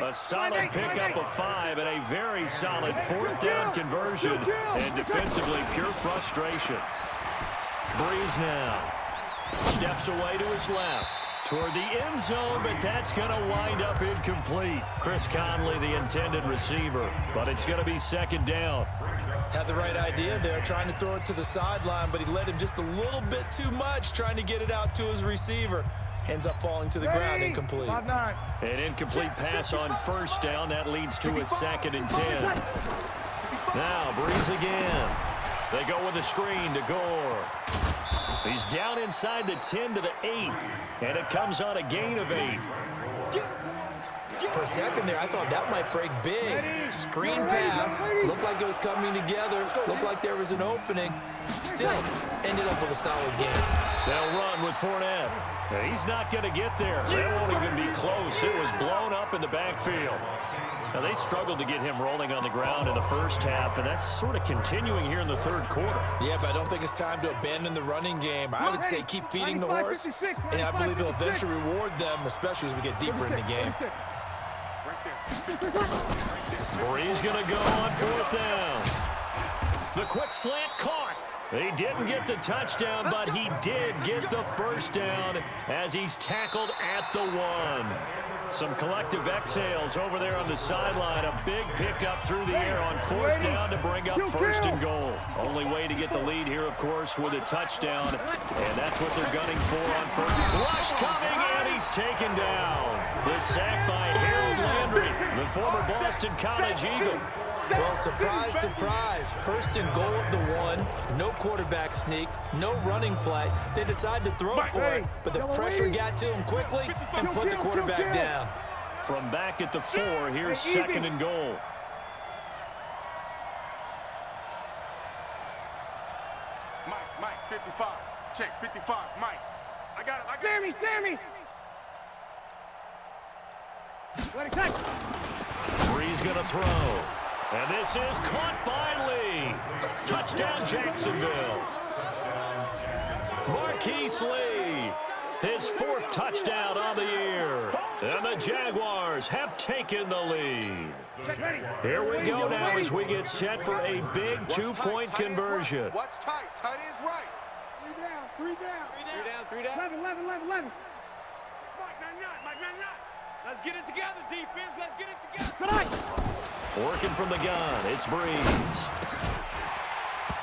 [SPEAKER 2] A solid pickup of 5 and a very solid 4th down conversion. And defensively, pure frustration. Breeze now steps away to his left. toward the end zone, but that's going to wind up incomplete. Chris Conley, the intended receiver, but it's going to be second down.
[SPEAKER 5] Had the right idea there, trying to throw it to the sideline, but he led him just a little bit too much, trying to get it out to his receiver. Ends up falling to the ground, incomplete.
[SPEAKER 2] An incomplete pass on first down. That leads to a 2nd and 10. Now, Breeze again. They go with a screen to Gore. He's down inside the 10 to the 8, and it comes on a gain of 8.
[SPEAKER 5] For a second there, I thought that might break big. Screen pass. Looked like it was coming together. Looked like there was an opening. Still ended up with a solid game.
[SPEAKER 2] They'll run with Fournette. Now, he's not going to get there. That won't even be close. It was blown up in the backfield. Now, they struggled to get him rolling on the ground in the first half, and that's sort of continuing here in the third quarter.
[SPEAKER 5] Yeah, but I don't think it's time to abandon the running game. I would say keep feeding the horse, and I believe he'll eventually reward them, especially as we get deeper in the game.
[SPEAKER 2] Breeze going to go on 4th down. The quick slant caught. He didn't get the touchdown, but he did get the first down as he's tackled at the 1. Some collective exhales over there on the sideline. A big pickup through the air on 4th down to bring up 1st and goal. Only way to get the lead here, of course, with a touchdown. And that's what they're gunning for on 1st. Rush coming, and he's taken down. The sack by Harold Landry, the former Boston College Eagle.
[SPEAKER 5] Well, surprise, surprise. 1st and goal at the 1. No quarterback sneak. No running play. They decide to throw for it, but the pressure got to him quickly and put the quarterback down.
[SPEAKER 2] From back at the 4, here's 2nd and goal.
[SPEAKER 7] Mike, 55. Check, 55. Mike. I got it. Sammy. Let it catch.
[SPEAKER 2] Breeze going to throw. And this is caught by Lee. Touchdown, Jacksonville. Marquise Lee, his 4th touchdown on the year. And the Jaguars have taken the lead. Here we go now as we get set for a big 2-point conversion.
[SPEAKER 7] What's tight? Tight is right. 3 down. 11. Mike, 9. Let's get it together, defense. Let's get it together. Tonight.
[SPEAKER 2] Working from the gun, it's Breeze.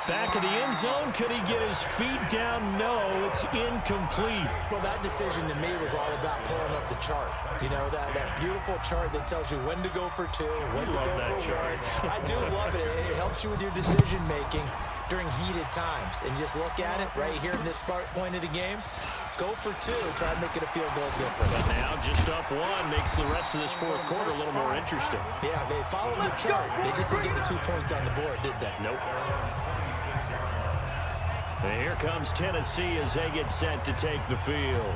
[SPEAKER 2] Back of the end zone, could he get his feet down? No, it's incomplete.
[SPEAKER 5] Well, that decision to me was all about pulling up the chart. You know, that beautiful chart that tells you when to go for 2, when to go for 1. I do love it. It helps you with your decision-making during heated times. And just look at it right here in this point of the game. Go for 2, try to make it a field goal difference.
[SPEAKER 2] But now just up 1 makes the rest of this 4th quarter a little more interesting.
[SPEAKER 5] Yeah, they followed the chart. They just didn't get the 2 points on the board, did they?
[SPEAKER 2] Nope. And here comes Tennessee as they get set to take the field.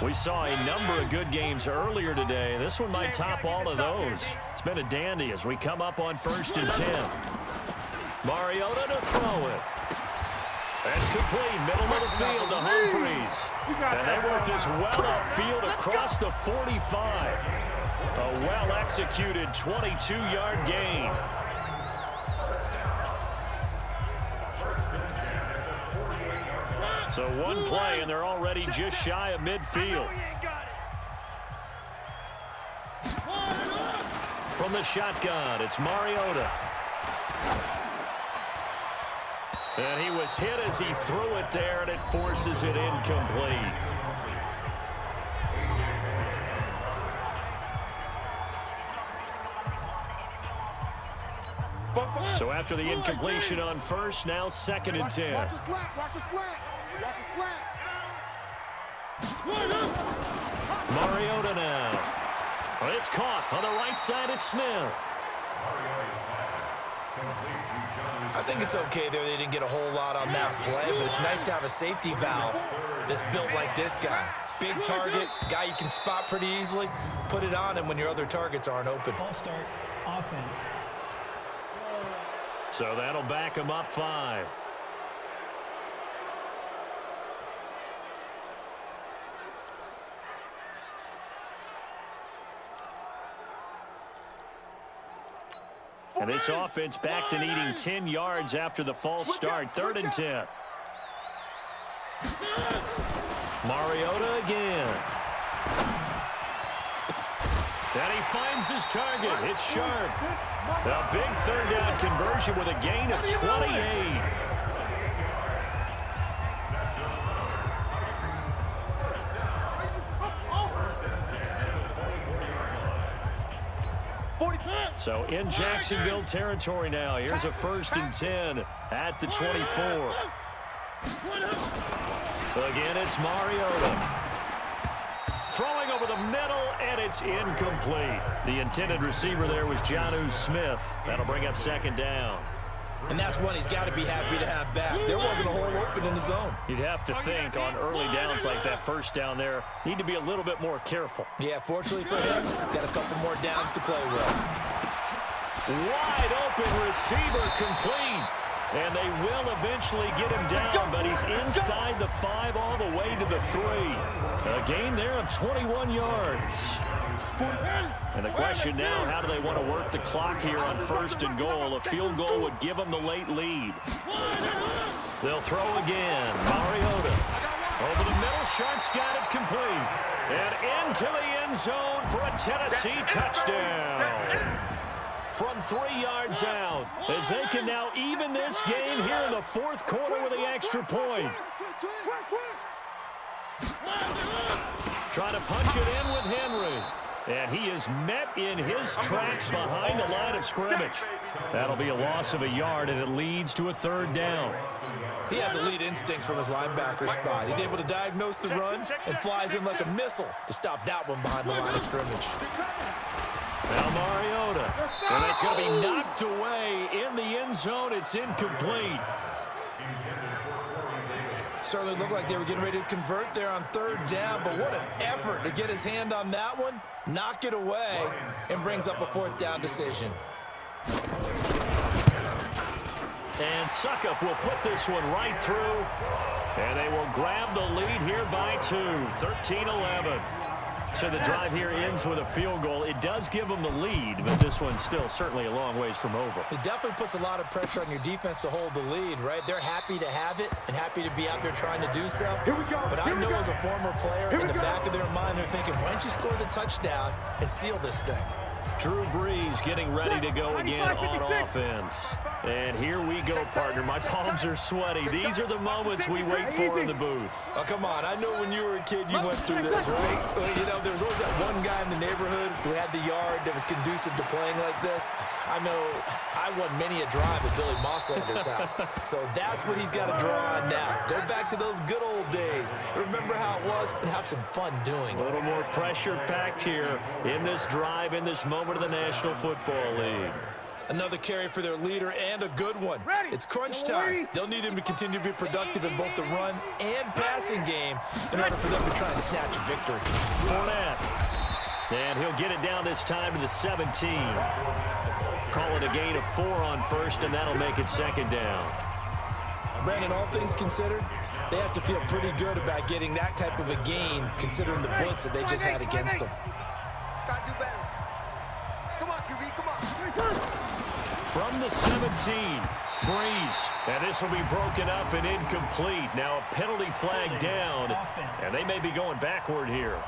[SPEAKER 2] We saw a number of good games earlier today. This one might top all of those. It's been a dandy as we come up on 1st and 10. Mariota to throw it. That's complete, middle of the field to Humphreys. And they work this well upfield across the 45. A well-executed 22-yard gain. So 1 play, and they're already just shy of midfield. From the shotgun, it's Mariota. And he was hit as he threw it there, and it forces it incomplete. So after the incompletion on 1st, now 2nd and 10.
[SPEAKER 7] Watch the slant. Watch the slant. Watch the slant.
[SPEAKER 2] Mariota now. It's caught on the right side at Smith.
[SPEAKER 5] I think it's okay there. They didn't get a whole lot on that play, but it's nice to have a safety valve that's built like this guy. Big target, guy you can spot pretty easily. Put it on him when your other targets aren't open.
[SPEAKER 8] False start, offense.
[SPEAKER 2] So that'll back him up 5. And this offense back to needing 10 yards after the false start. 3rd and 10. Mariota again. And he finds his target. It's sharp. A big third down conversion with a gain of 28. So in Jacksonville territory now. Here's a 1st and 10 at the 24. Again, it's Mariota. Throwing over the middle, and it's incomplete. The intended receiver there was Jonnu Smith. That'll bring up 2nd down.
[SPEAKER 5] And that's one he's got to be happy to have back. There wasn't a hole open in the zone.
[SPEAKER 2] You'd have to think on early downs like that 1st down there, need to be a little bit more careful.
[SPEAKER 5] Yeah, fortunately for him, got a couple more downs to play with.
[SPEAKER 2] Wide open receiver complete. And they will eventually get him down, but he's inside the 5 all the way to the 3. A gain there of 21 yards. And the question now, how do they want to work the clock here on 1st and goal? A field goal would give them the late lead. They'll throw again. Mariota. Over the middle, Sharp's got it complete. And into the end zone for a Tennessee touchdown. From 3 yards out, as they can now even this game here in the 4th quarter with the extra point. Trying to punch it in with Henry. And he is met in his tracks behind the line of scrimmage. That'll be a loss of a yard, and it leads to a 3rd down.
[SPEAKER 5] He has elite instincts from his linebacker spot. He's able to diagnose the run and flies in like a missile to stop that one behind the line of scrimmage.
[SPEAKER 2] Now Mariota, and that's going to be knocked away in the end zone. It's incomplete.
[SPEAKER 5] Certainly looked like they were getting ready to convert there on 3rd down, but what an effort to get his hand on that one, knock it away, and brings up a 4th down decision.
[SPEAKER 2] And Suckup will put this one right through, and they will grab the lead here by 2, 13-11. So the drive here ends with a field goal. It does give them the lead, but this one's still certainly a long ways from over.
[SPEAKER 5] It definitely puts a lot of pressure on your defense to hold the lead, right? They're happy to have it and happy to be out there trying to do so. But I know as a former player, in the back of their mind, they're thinking, why don't you score the touchdown and seal this thing?
[SPEAKER 2] Drew Brees getting ready to go again on offense. And here we go, partner. My palms are sweaty. These are the moments we wait for in the booth.
[SPEAKER 5] Oh, come on. I know when you were a kid, you went through this, right? You know, there was always that one guy in the neighborhood who had the yard that was conducive to playing like this. I know I won many a drive at Billy Mosslander's house. So that's what he's got to draw on now. Go back to those good old days. Remember how it was and have some fun doing it.
[SPEAKER 2] A little more pressure packed here in this drive, in this moment of the National Football League.
[SPEAKER 5] Another carry for their leader and a good one. It's crunch time. They'll need him to continue to be productive in both the run and passing game in order for them to try and snatch a victory.
[SPEAKER 2] Fournette. And he'll get it down this time to the 17. Call it a gain of 4 on 1st, and that'll make it 2nd down.
[SPEAKER 5] Brandon, all things considered, they have to feel pretty good about getting that type of a gain considering the blitz that they just had against them.
[SPEAKER 3] Gotta do better. Come on, QB, come on.
[SPEAKER 2] From the 17, Brees. And this will be broken up and incomplete. Now a penalty flag down, and they may be going backward here.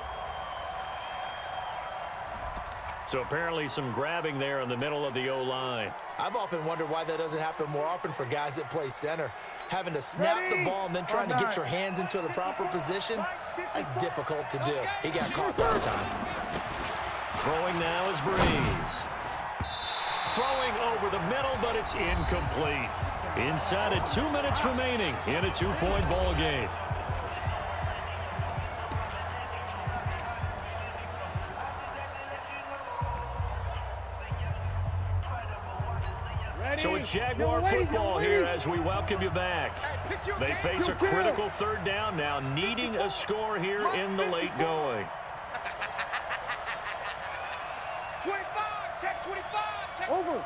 [SPEAKER 2] So apparently some grabbing there in the middle of the O-line.
[SPEAKER 5] I've often wondered why that doesn't happen more often for guys that play center. Having to snap the ball and then trying to get your hands into the proper position, that's difficult to do. He got caught that time.
[SPEAKER 2] Throwing now is Brees. Throwing over the middle, but it's incomplete. Inside of 2 minutes remaining in a 2-point ball game. So it's Jaguar football here as we welcome you back. They face a critical 3rd down now, needing a score here in the late going.
[SPEAKER 7] 25, check 25, check. Over.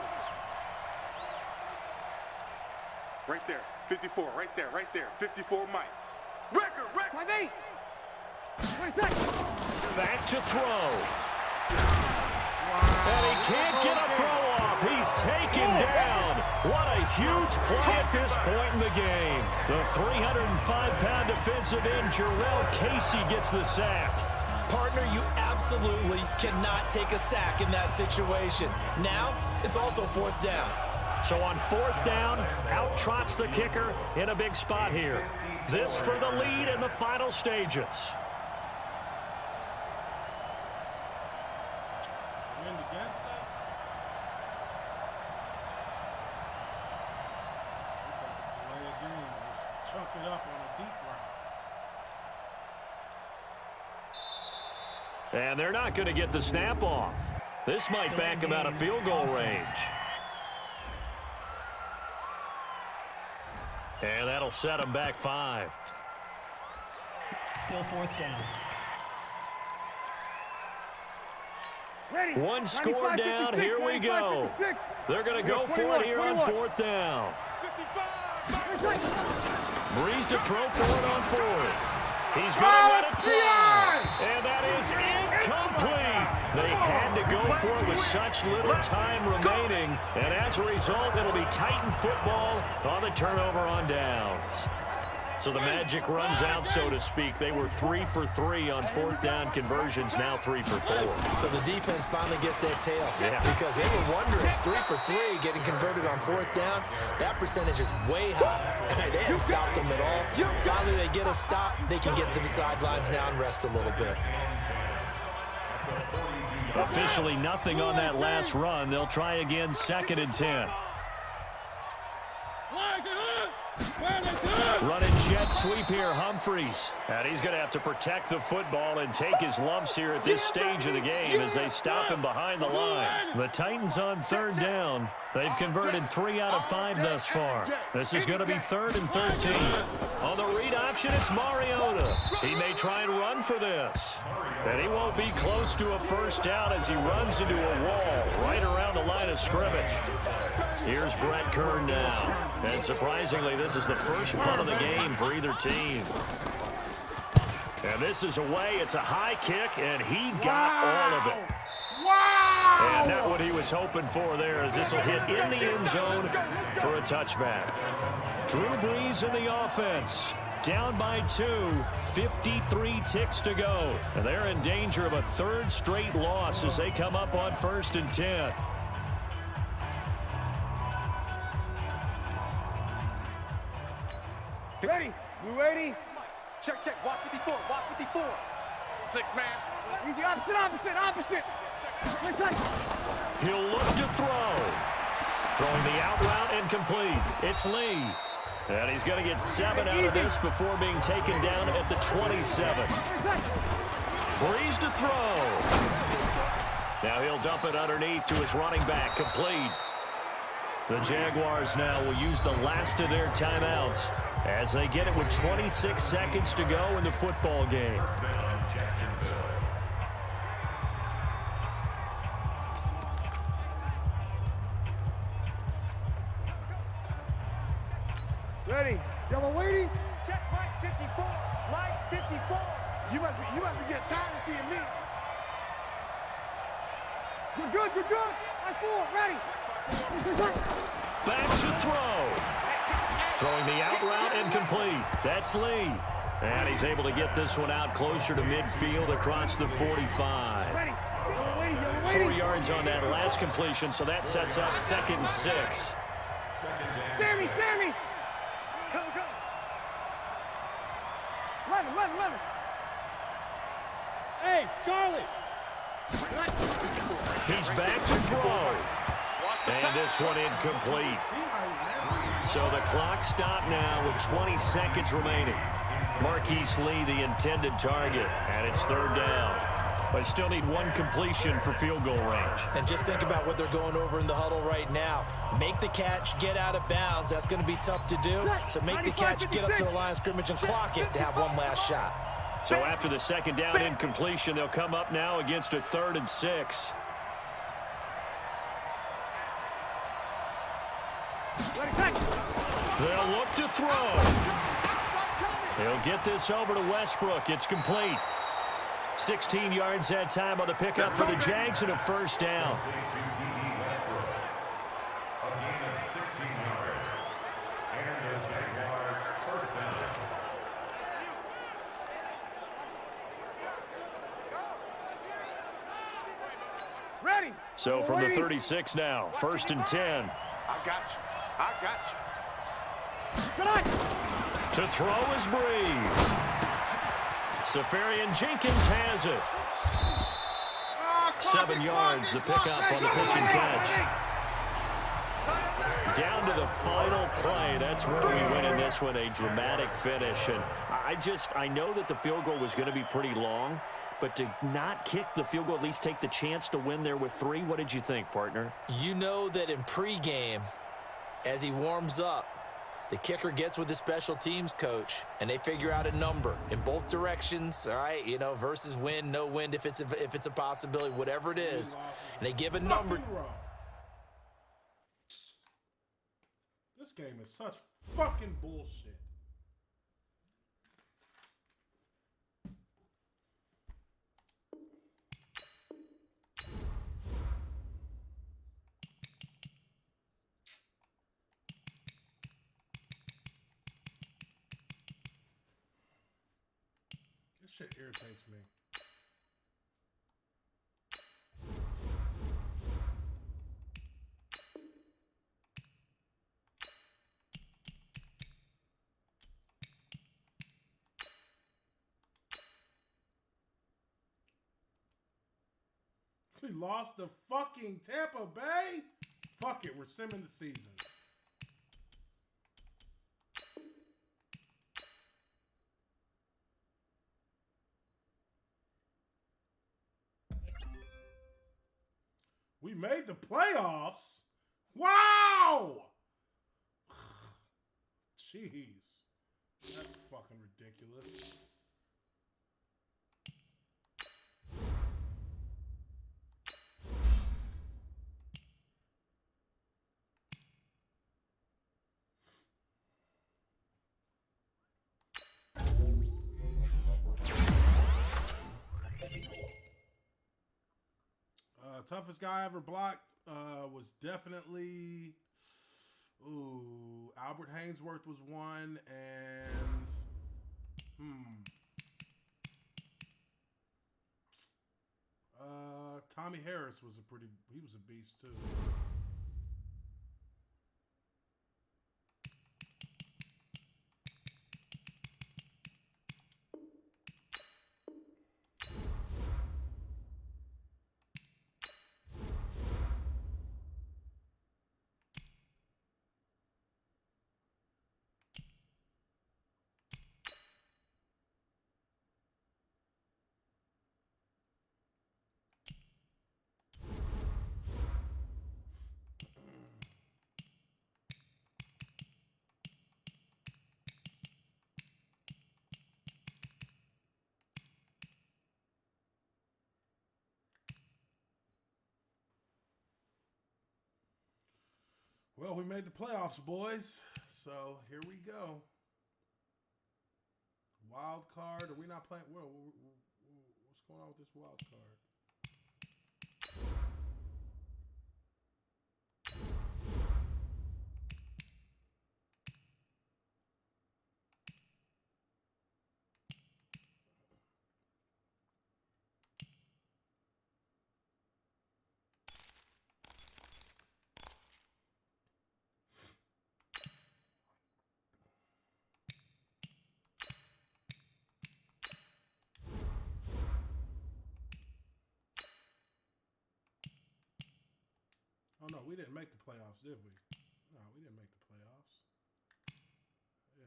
[SPEAKER 7] Right there, 54, right there, 54, Mike. Record. 5-8.
[SPEAKER 2] Back to throw. And he can't get a throw off. He's taken down What a huge play at this point in the game. The 305-pound defensive end, Jarrell Casey, gets the sack.
[SPEAKER 5] Partner, you absolutely cannot take a sack in that situation. Now, it's also 4th down.
[SPEAKER 2] So on 4th down, out trots the kicker in a big spot here. This for the lead in the final stages.
[SPEAKER 1] Wind against us. Looks like a delay of game. Just chunk it up on a deep route.
[SPEAKER 2] And they're not going to get the snap off. This might back them out of field goal range. And that'll set them back 5.
[SPEAKER 8] Still 4th down.
[SPEAKER 7] Ready.
[SPEAKER 2] One score down. Here we go. They're going to go for it here on 4th down. Breeze to throw for it on 4th. He's going to let it fly. And that is incomplete. They had to go for it with such little time remaining. And as a result, it'll be Titan football on the turnover on downs. So the magic runs out, so to speak. They were 3 for 3 on 4th down conversions, now 3 for 4.
[SPEAKER 5] So the defense finally gets to exhale.
[SPEAKER 2] Yeah.
[SPEAKER 5] Because they were wondering, 3 for 3 getting converted on 4th down. That percentage is way high. They hadn't stopped them at all. Finally, they get a stop. They can get to the sidelines now and rest a little bit.
[SPEAKER 2] Officially nothing on that last run. They'll try again, 2nd and 10. Running jet sweep here, Humphreys. And he's going to have to protect the football and take his lumps here at this stage of the game as they stop him behind the line. The Titans on 3rd down. They've converted 3 out of 5 thus far. This is going to be 3rd and 13. On the read option, it's Mariota. He may try and run for this. And he won't be close to a 1st down as he runs into a wall right around the line of scrimmage. Here's Brett Kern now. And surprisingly, this is the first punt of the game for either team. And this is away. It's a high kick, and he got all of it.
[SPEAKER 7] Wow!
[SPEAKER 2] And not what he was hoping for there, as this will hit in the end zone for a touchback. Drew Brees in the offense. Down by 2, 53 ticks to go. And they're in danger of a 3rd straight loss as they come up on 1st and 10.
[SPEAKER 7] Ready. You ready? Check, check. Watch 54. Watch 54. 6 man. Easy. Opposite.
[SPEAKER 2] He'll look to throw. Throwing the out route and complete. It's Lee. And he's going to get 7 out of this before being taken down at the 27. Breeze to throw. Now he'll dump it underneath to his running back. Complete. The Jaguars now will use the last of their timeouts as they get it with 26 seconds to go in the football game.
[SPEAKER 7] Ready. Yellow lady. Check Mike 54. Mike 54. You must be getting tired of seeing me. Good. Line 4. Ready.
[SPEAKER 2] Back to throw. Throwing the out route and complete. That's Lee. And he's able to get this one out closer to midfield across the 45.
[SPEAKER 7] Ready.
[SPEAKER 2] 4 yards on that last completion, so that sets up 2nd and 6.
[SPEAKER 7] Sammy. Go. 11. Hey, Charlie.
[SPEAKER 2] He's back to throw. And this one incomplete. So the clock stopped now with 20 seconds remaining. Marquise Lee, the intended target, and it's 3rd down. But still need 1 completion for field goal range.
[SPEAKER 5] And just think about what they're going over in the huddle right now. Make the catch, get out of bounds. That's going to be tough to do. So make the catch, get up to the line of scrimmage, and clock it to have one last shot.
[SPEAKER 2] So after the 2nd down incompletion, they'll come up now against a 3rd and 6. They'll look to throw. He'll get this over to Westbrook. It's complete. 16 yards that time on the pickup for the Jags and a 1st down.
[SPEAKER 6] A gain of 16
[SPEAKER 2] So from the 36 now, 1st and 10.
[SPEAKER 7] I got you. I got you.
[SPEAKER 2] To throw is Breeze. Safarian Jenkins has it. 7 yards, the pickup on the pitch and catch. Down to the final play. That's where we win in this one, a dramatic finish. And I know that the field goal was going to be pretty long, but to not kick the field goal, at least take the chance to win there with 3, what did you think, partner?
[SPEAKER 5] You know that in pregame, as he warms up, the kicker gets with the special teams coach, and they figure out a number in both directions, all right, versus wind, no wind, if it's a possibility, whatever it is, and they give a number.
[SPEAKER 1] This game is such fucking bullshit. This shit irritates me. We lost to fucking Tampa Bay? Fuck it, we're simming the season. We made the playoffs? Wow! Jeez. That's fucking ridiculous. Toughest guy I ever blocked was definitely, Albert Hainsworth was one, and Tommy Harris was he was a beast too. Well, we made the playoffs, boys. So here we go. Wild card. Are we not playing? What's going on with this wild card? Oh, no, we didn't make the playoffs, did we? No, we didn't make the playoffs. Yeah.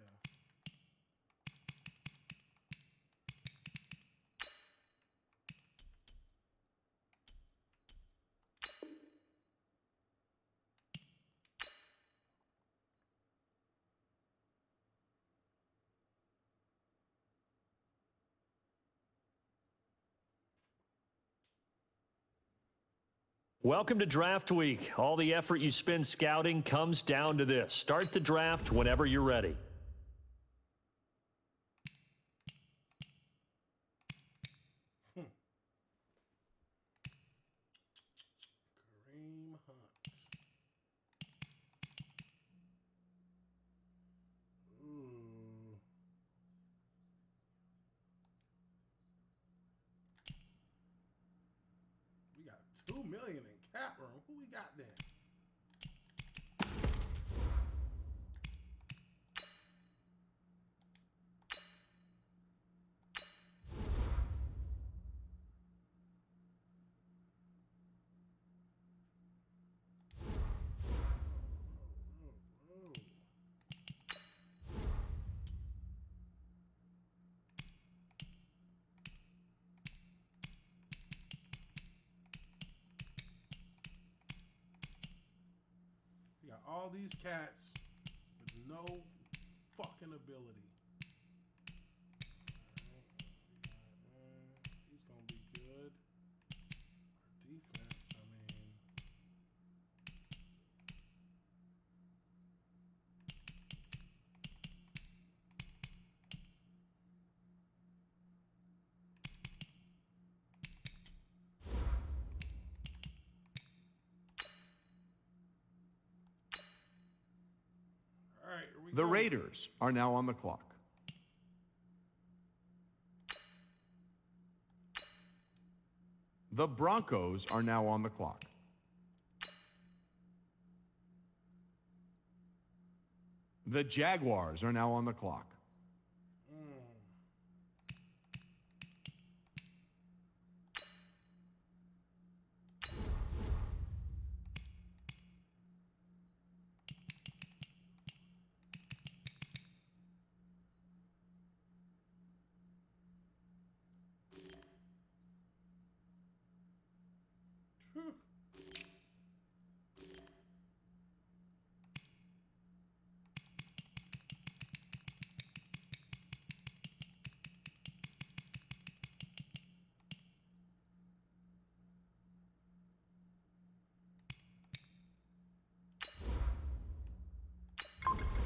[SPEAKER 2] Welcome to Draft Week. All the effort you spend scouting comes down to this. Start the draft whenever you're ready.
[SPEAKER 1] Kareem Hunt. Ooh. We got $2 million in cap room. Who we got then? We got all these cats with no fucking ability. He's gonna be good. Our defense, I mean. All right, here we go.
[SPEAKER 9] The Raiders are now on the clock. The Broncos are now on the clock. The Jaguars are now on the clock.
[SPEAKER 1] Whew.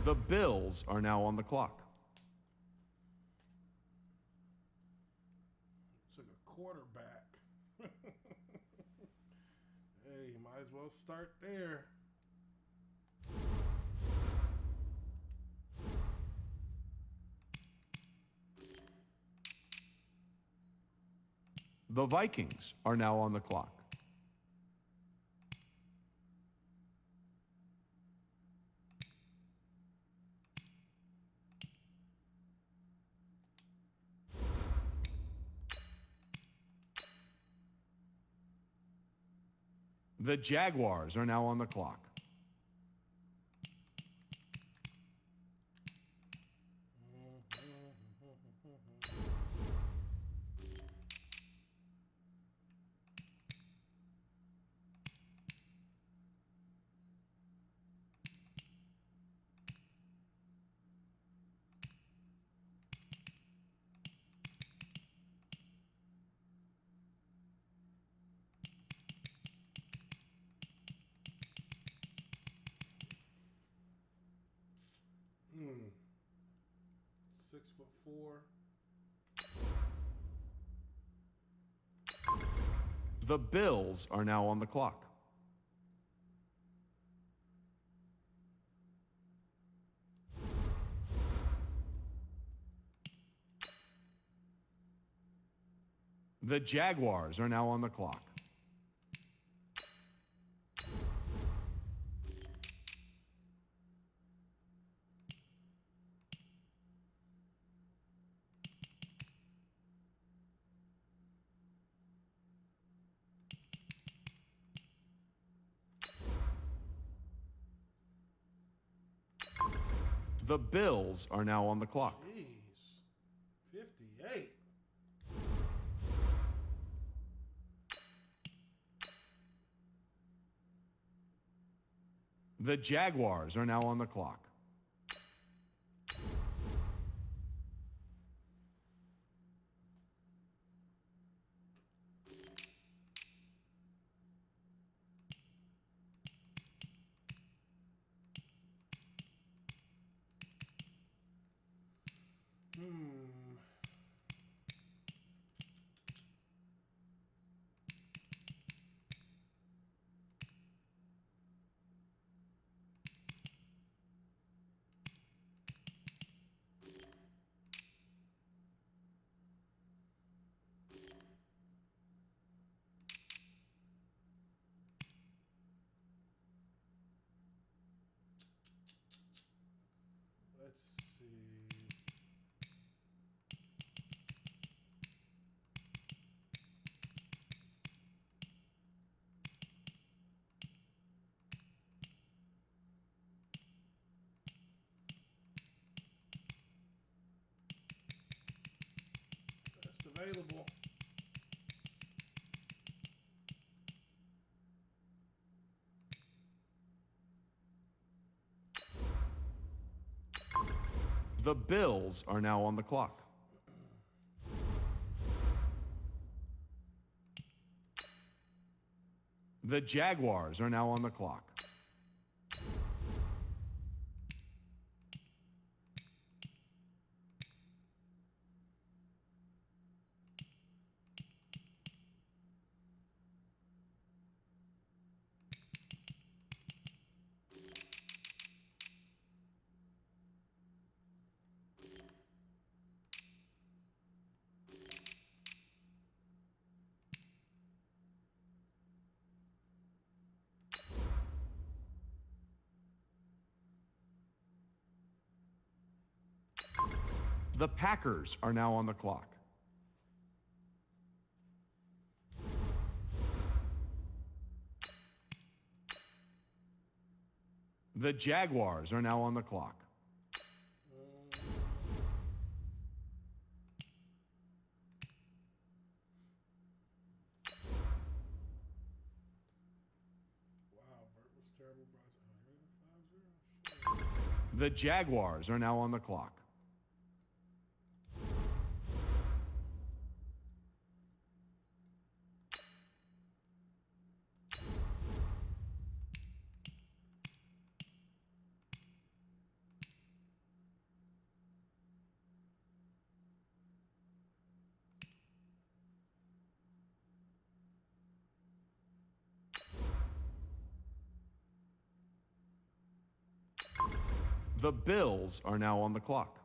[SPEAKER 9] The Bills are now on the clock.
[SPEAKER 1] Took a quarterback. Hey, you might as well start there.
[SPEAKER 9] The Vikings are now on the clock. The Jaguars are now on the clock.
[SPEAKER 1] Hmm. 6'4".
[SPEAKER 9] The Bills are now on the clock. The Jaguars are now on the clock. The Bills are now on the clock.
[SPEAKER 1] Jeez. 58.
[SPEAKER 9] The Jaguars are now on the clock.
[SPEAKER 1] available.
[SPEAKER 9] The Bills are now on the clock. The Jaguars are now on the clock. The Packers are now on the clock. The Jaguars are now on the clock.
[SPEAKER 1] Wow, Bert was terrible.
[SPEAKER 9] The Jaguars are now on the clock. The Bills are now on the clock.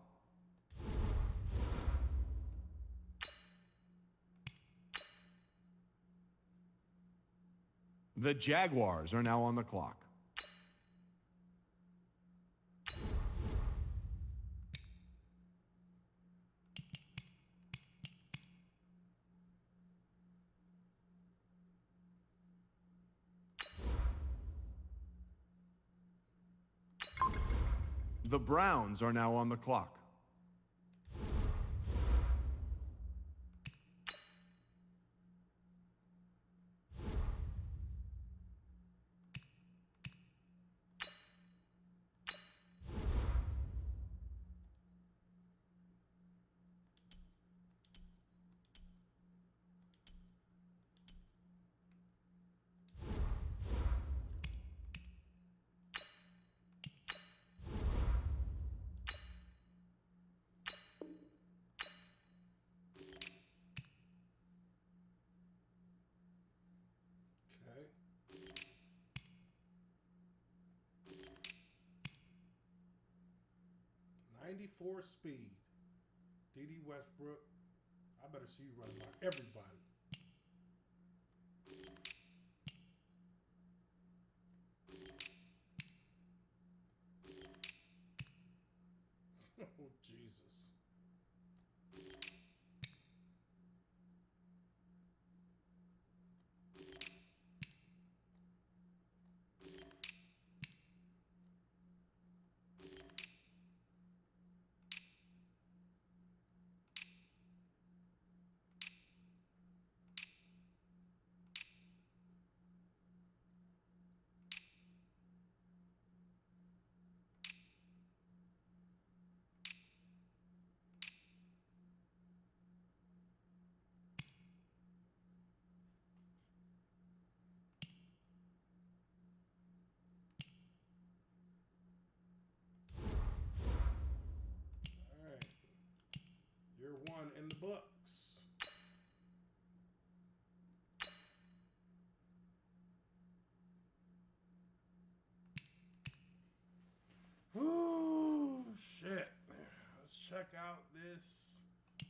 [SPEAKER 9] The Jaguars are now on the clock. The Browns are now on the clock.
[SPEAKER 1] Okay. .94 speed. D.D. Westbrook. I better see you running by everybody. Oh, Jesus. All right. You're one in the books. Oh, shit. Let's check out this.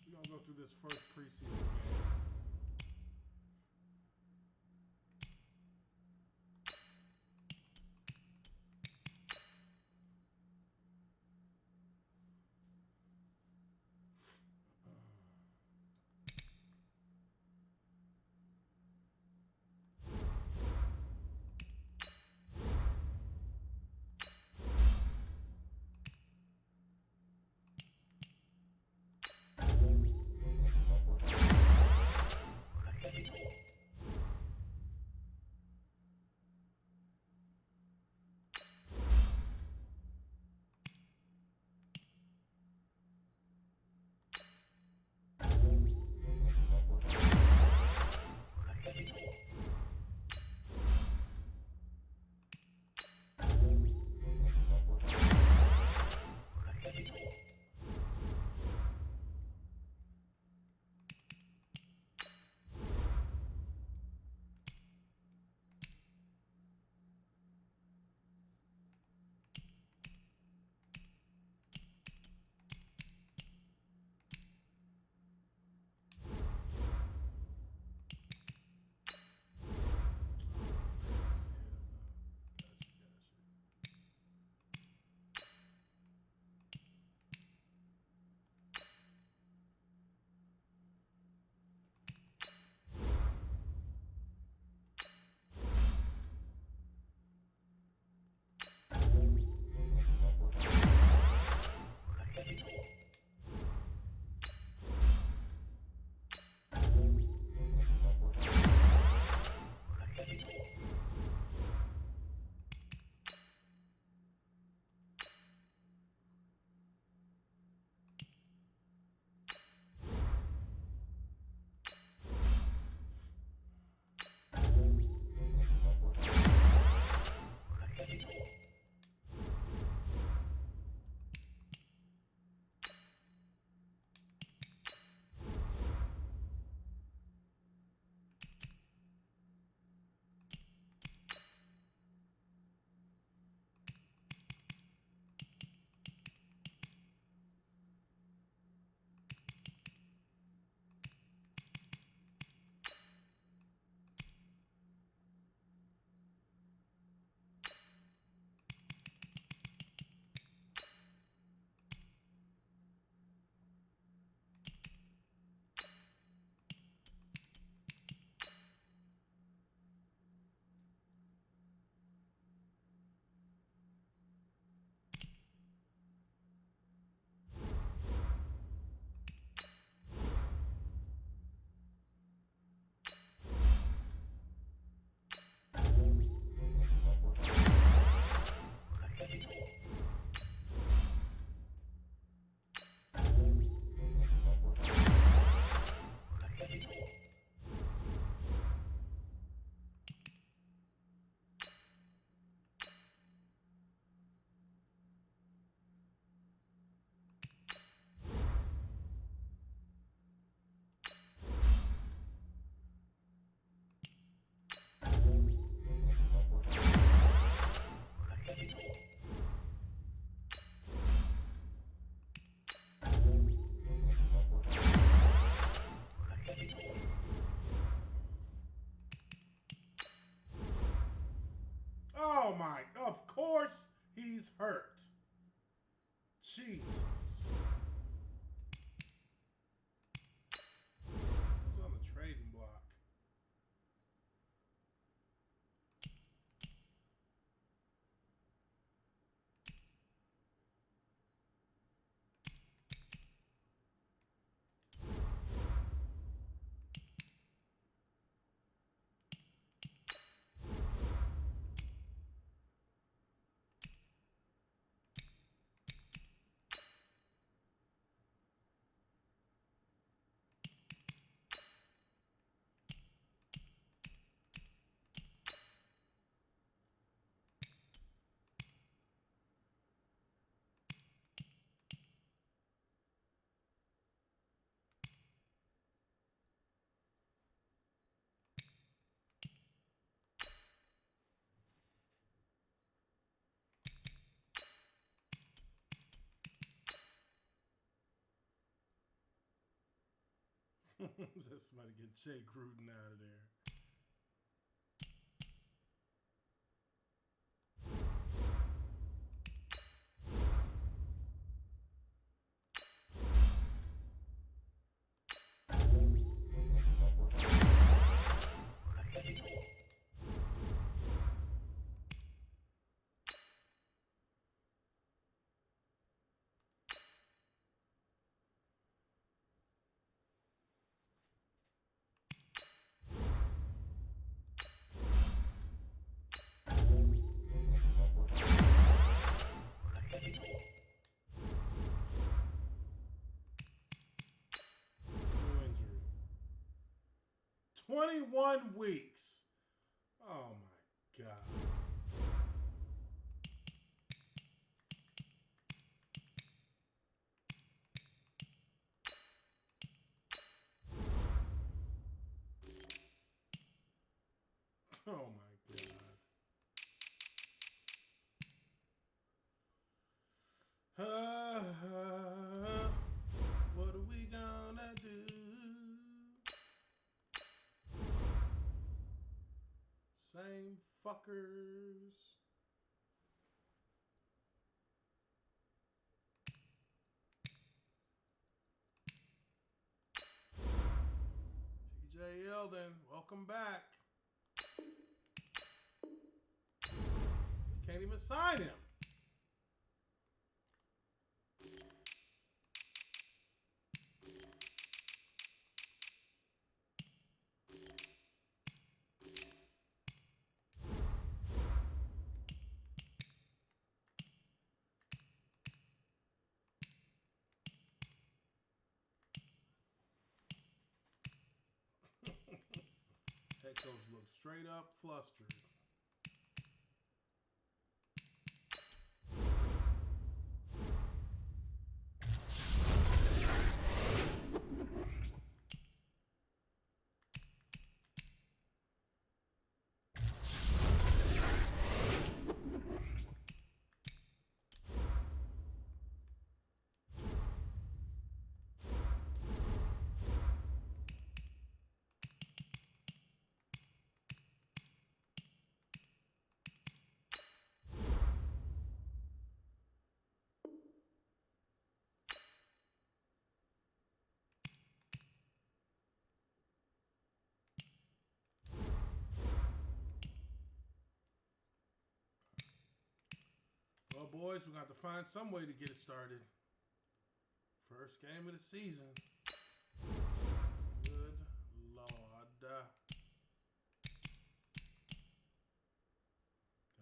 [SPEAKER 1] We're going to go through this first preseason game. Just somebody get Jay Gruden out of there. New injury. 21 weeks. Oh my God. Oh my God. What are we gonna do? Same fuckers. TJ Yeldon, welcome back. Can't even sign him. Head coach looks straight up flustered. Well, boys, we're going to have to find some way to get it started. First game of the season. Good Lord. Got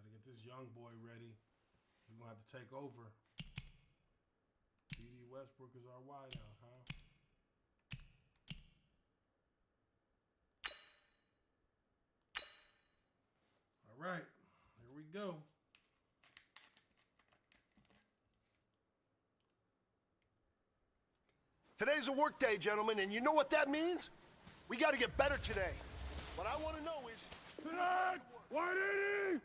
[SPEAKER 1] to get this young boy ready. We're going to have to take over. D.D. Westbrook is our wideout, huh? All right. Here we go.
[SPEAKER 3] Today's a work day, gentlemen, and you know what that means? We got to get better today. What I want to know is...
[SPEAKER 7] Tonight, 180!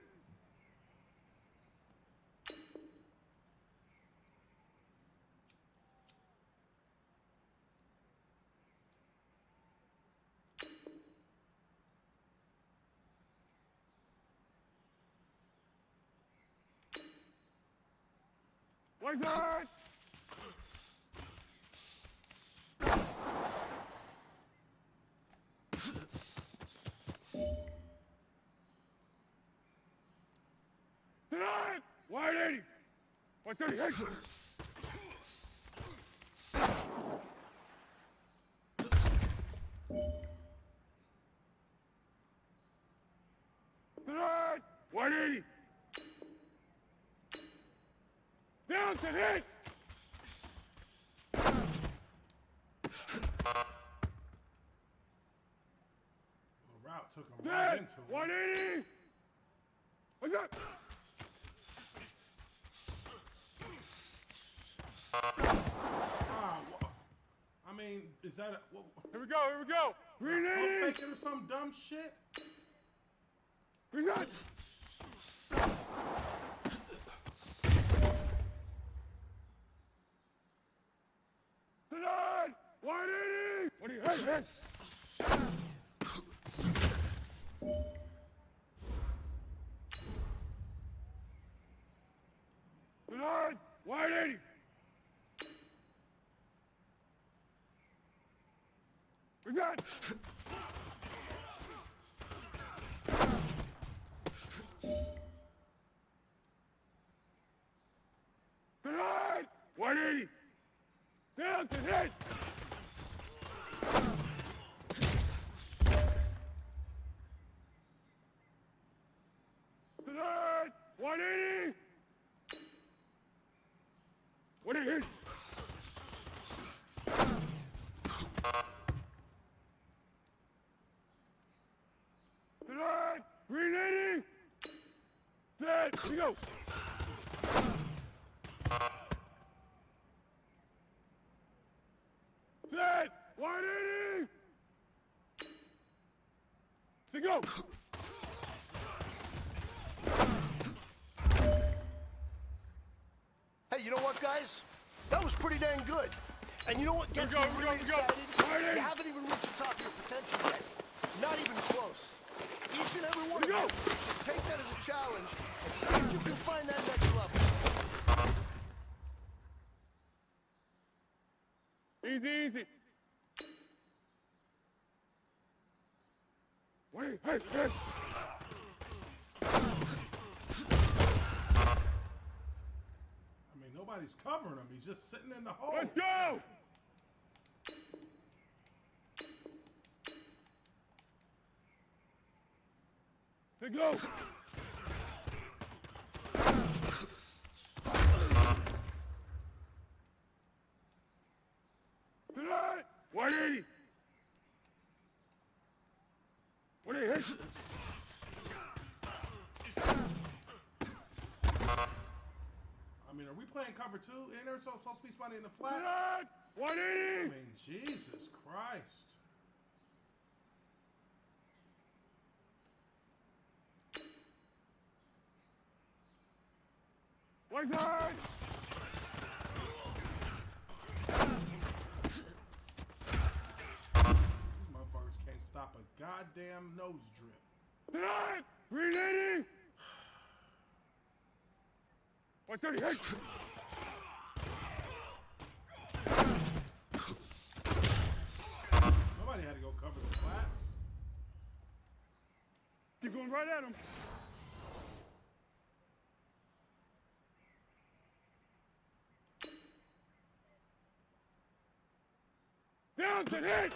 [SPEAKER 7] Where's that? Tonight, 180! 130, hit! Tonight, 180! Down to hit!
[SPEAKER 1] The route took him right into him.
[SPEAKER 7] 180! What's that?
[SPEAKER 1] I mean, is that a... What,
[SPEAKER 7] Here we go, here we go! 380!
[SPEAKER 1] faking or some dumb shit?
[SPEAKER 7] Who's that? Tonight! 180! What do you hit? Tonight, 180. Present. Tonight, 180. Down to hit. Tonight, 180. What it is? Tonight, 380. Set, here we go. Set, 180. To go.
[SPEAKER 3] Hey, you know what, guys? That was pretty dang good. And you know what gets me really excited? You haven't even reached the top of your potential yet. Not even close. Each and every one of you should take that as a challenge and see if you can find that next level.
[SPEAKER 7] Easy, easy. Wait, hey, hey.
[SPEAKER 1] I mean, nobody's covering him. He's just sitting in the hole.
[SPEAKER 7] Let's go! To go! Tonight, 180! 180, hit!
[SPEAKER 1] I mean, are we playing cover 2? Ain't there supposed to be somebody in the flats?
[SPEAKER 7] Tonight, 180!
[SPEAKER 1] I mean, Jesus Christ.
[SPEAKER 7] One side!
[SPEAKER 1] These motherfuckers can't stop a goddamn nose drip.
[SPEAKER 7] Tonight, 380! 130, hit!
[SPEAKER 1] Somebody had to go cover the flats.
[SPEAKER 7] Keep going right at him. Down to hit!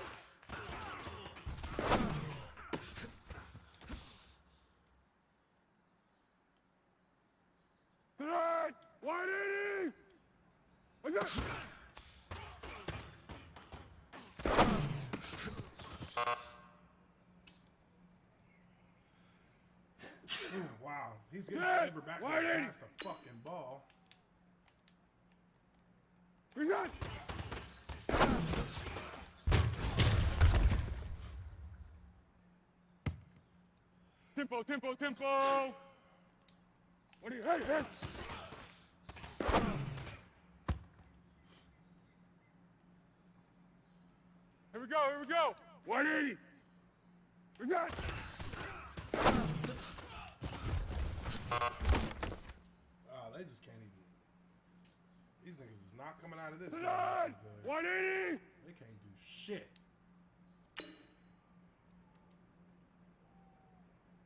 [SPEAKER 7] Tonight, 180! What's that?
[SPEAKER 1] Wow, he's getting favored back past the fucking ball.
[SPEAKER 7] Present! Tempo, tempo, tempo! What do you, hey, hey! Here we go, here we go! 180! Present!
[SPEAKER 1] Oh, they just can't even. These niggas is not coming out of this.
[SPEAKER 7] Tonight! 180!
[SPEAKER 1] They can't do shit.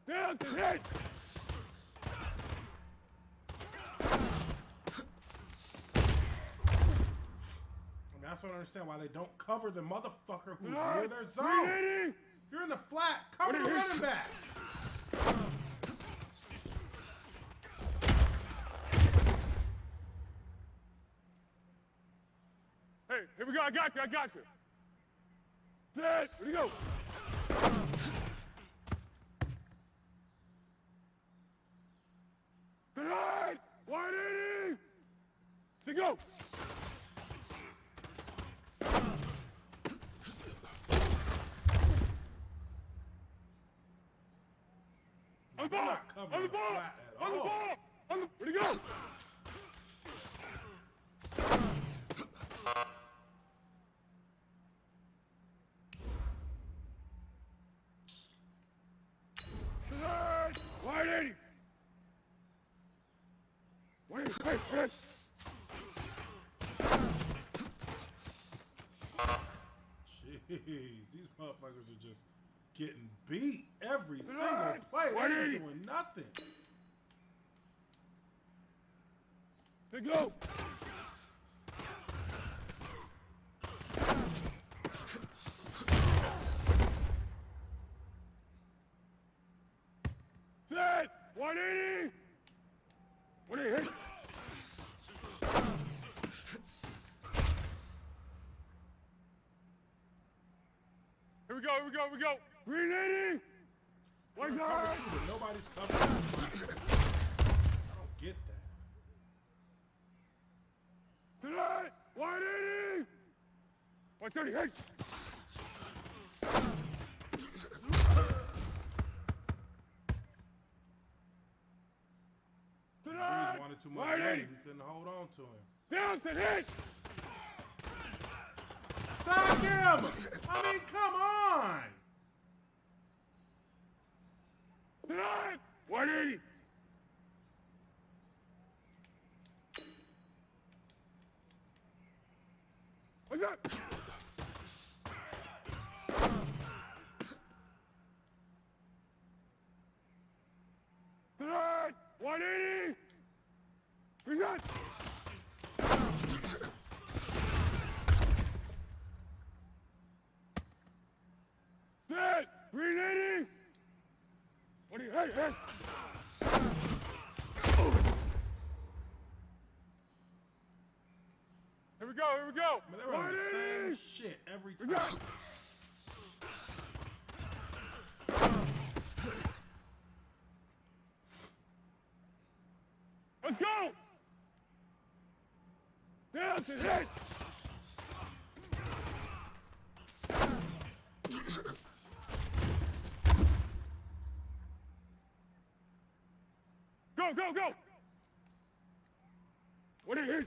[SPEAKER 7] Down to hit!
[SPEAKER 1] That's what I don't understand why they don't cover the motherfucker who's
[SPEAKER 7] Tonight,
[SPEAKER 1] near their zone.
[SPEAKER 7] 380!
[SPEAKER 1] If you're in the flat, cover the running back.
[SPEAKER 7] Hey, here we go, I got you, I got you. Set, here we go. Tonight, 180! To go! On the ball!
[SPEAKER 1] Not covering
[SPEAKER 7] On the
[SPEAKER 1] the
[SPEAKER 7] ball!
[SPEAKER 1] flat at
[SPEAKER 7] On the
[SPEAKER 1] all.
[SPEAKER 7] ball! On the, where'd he go?
[SPEAKER 1] getting beat every single play. They ain't doing nothing.
[SPEAKER 10] To go. Set. 180. 180. Here we go. Here we go. Here we go. 380. One guard.
[SPEAKER 1] Nobody's covering. I don't get that.
[SPEAKER 10] Tonight, 180! 138! Tonight,
[SPEAKER 1] Breeze wanted too much money. We couldn't hold on to him.
[SPEAKER 10] Down to hit!
[SPEAKER 1] Sack him! I mean, come on!
[SPEAKER 10] Tonight, 180! What's up? Tonight, 180! Present! Set! 380! What do you, hey, hey! Here we go, here we go!
[SPEAKER 1] Man, they're running the same shit every time.
[SPEAKER 10] Let's go! Down to hit! Go, go, go! What do you hit?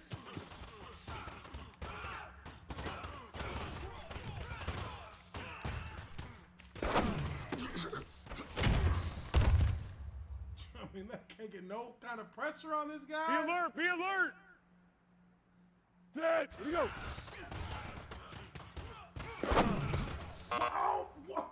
[SPEAKER 1] I mean, that can't get no kind of pressure on this guy.
[SPEAKER 10] Be alert! Be alert! Set! Here we go!
[SPEAKER 1] Oh, what?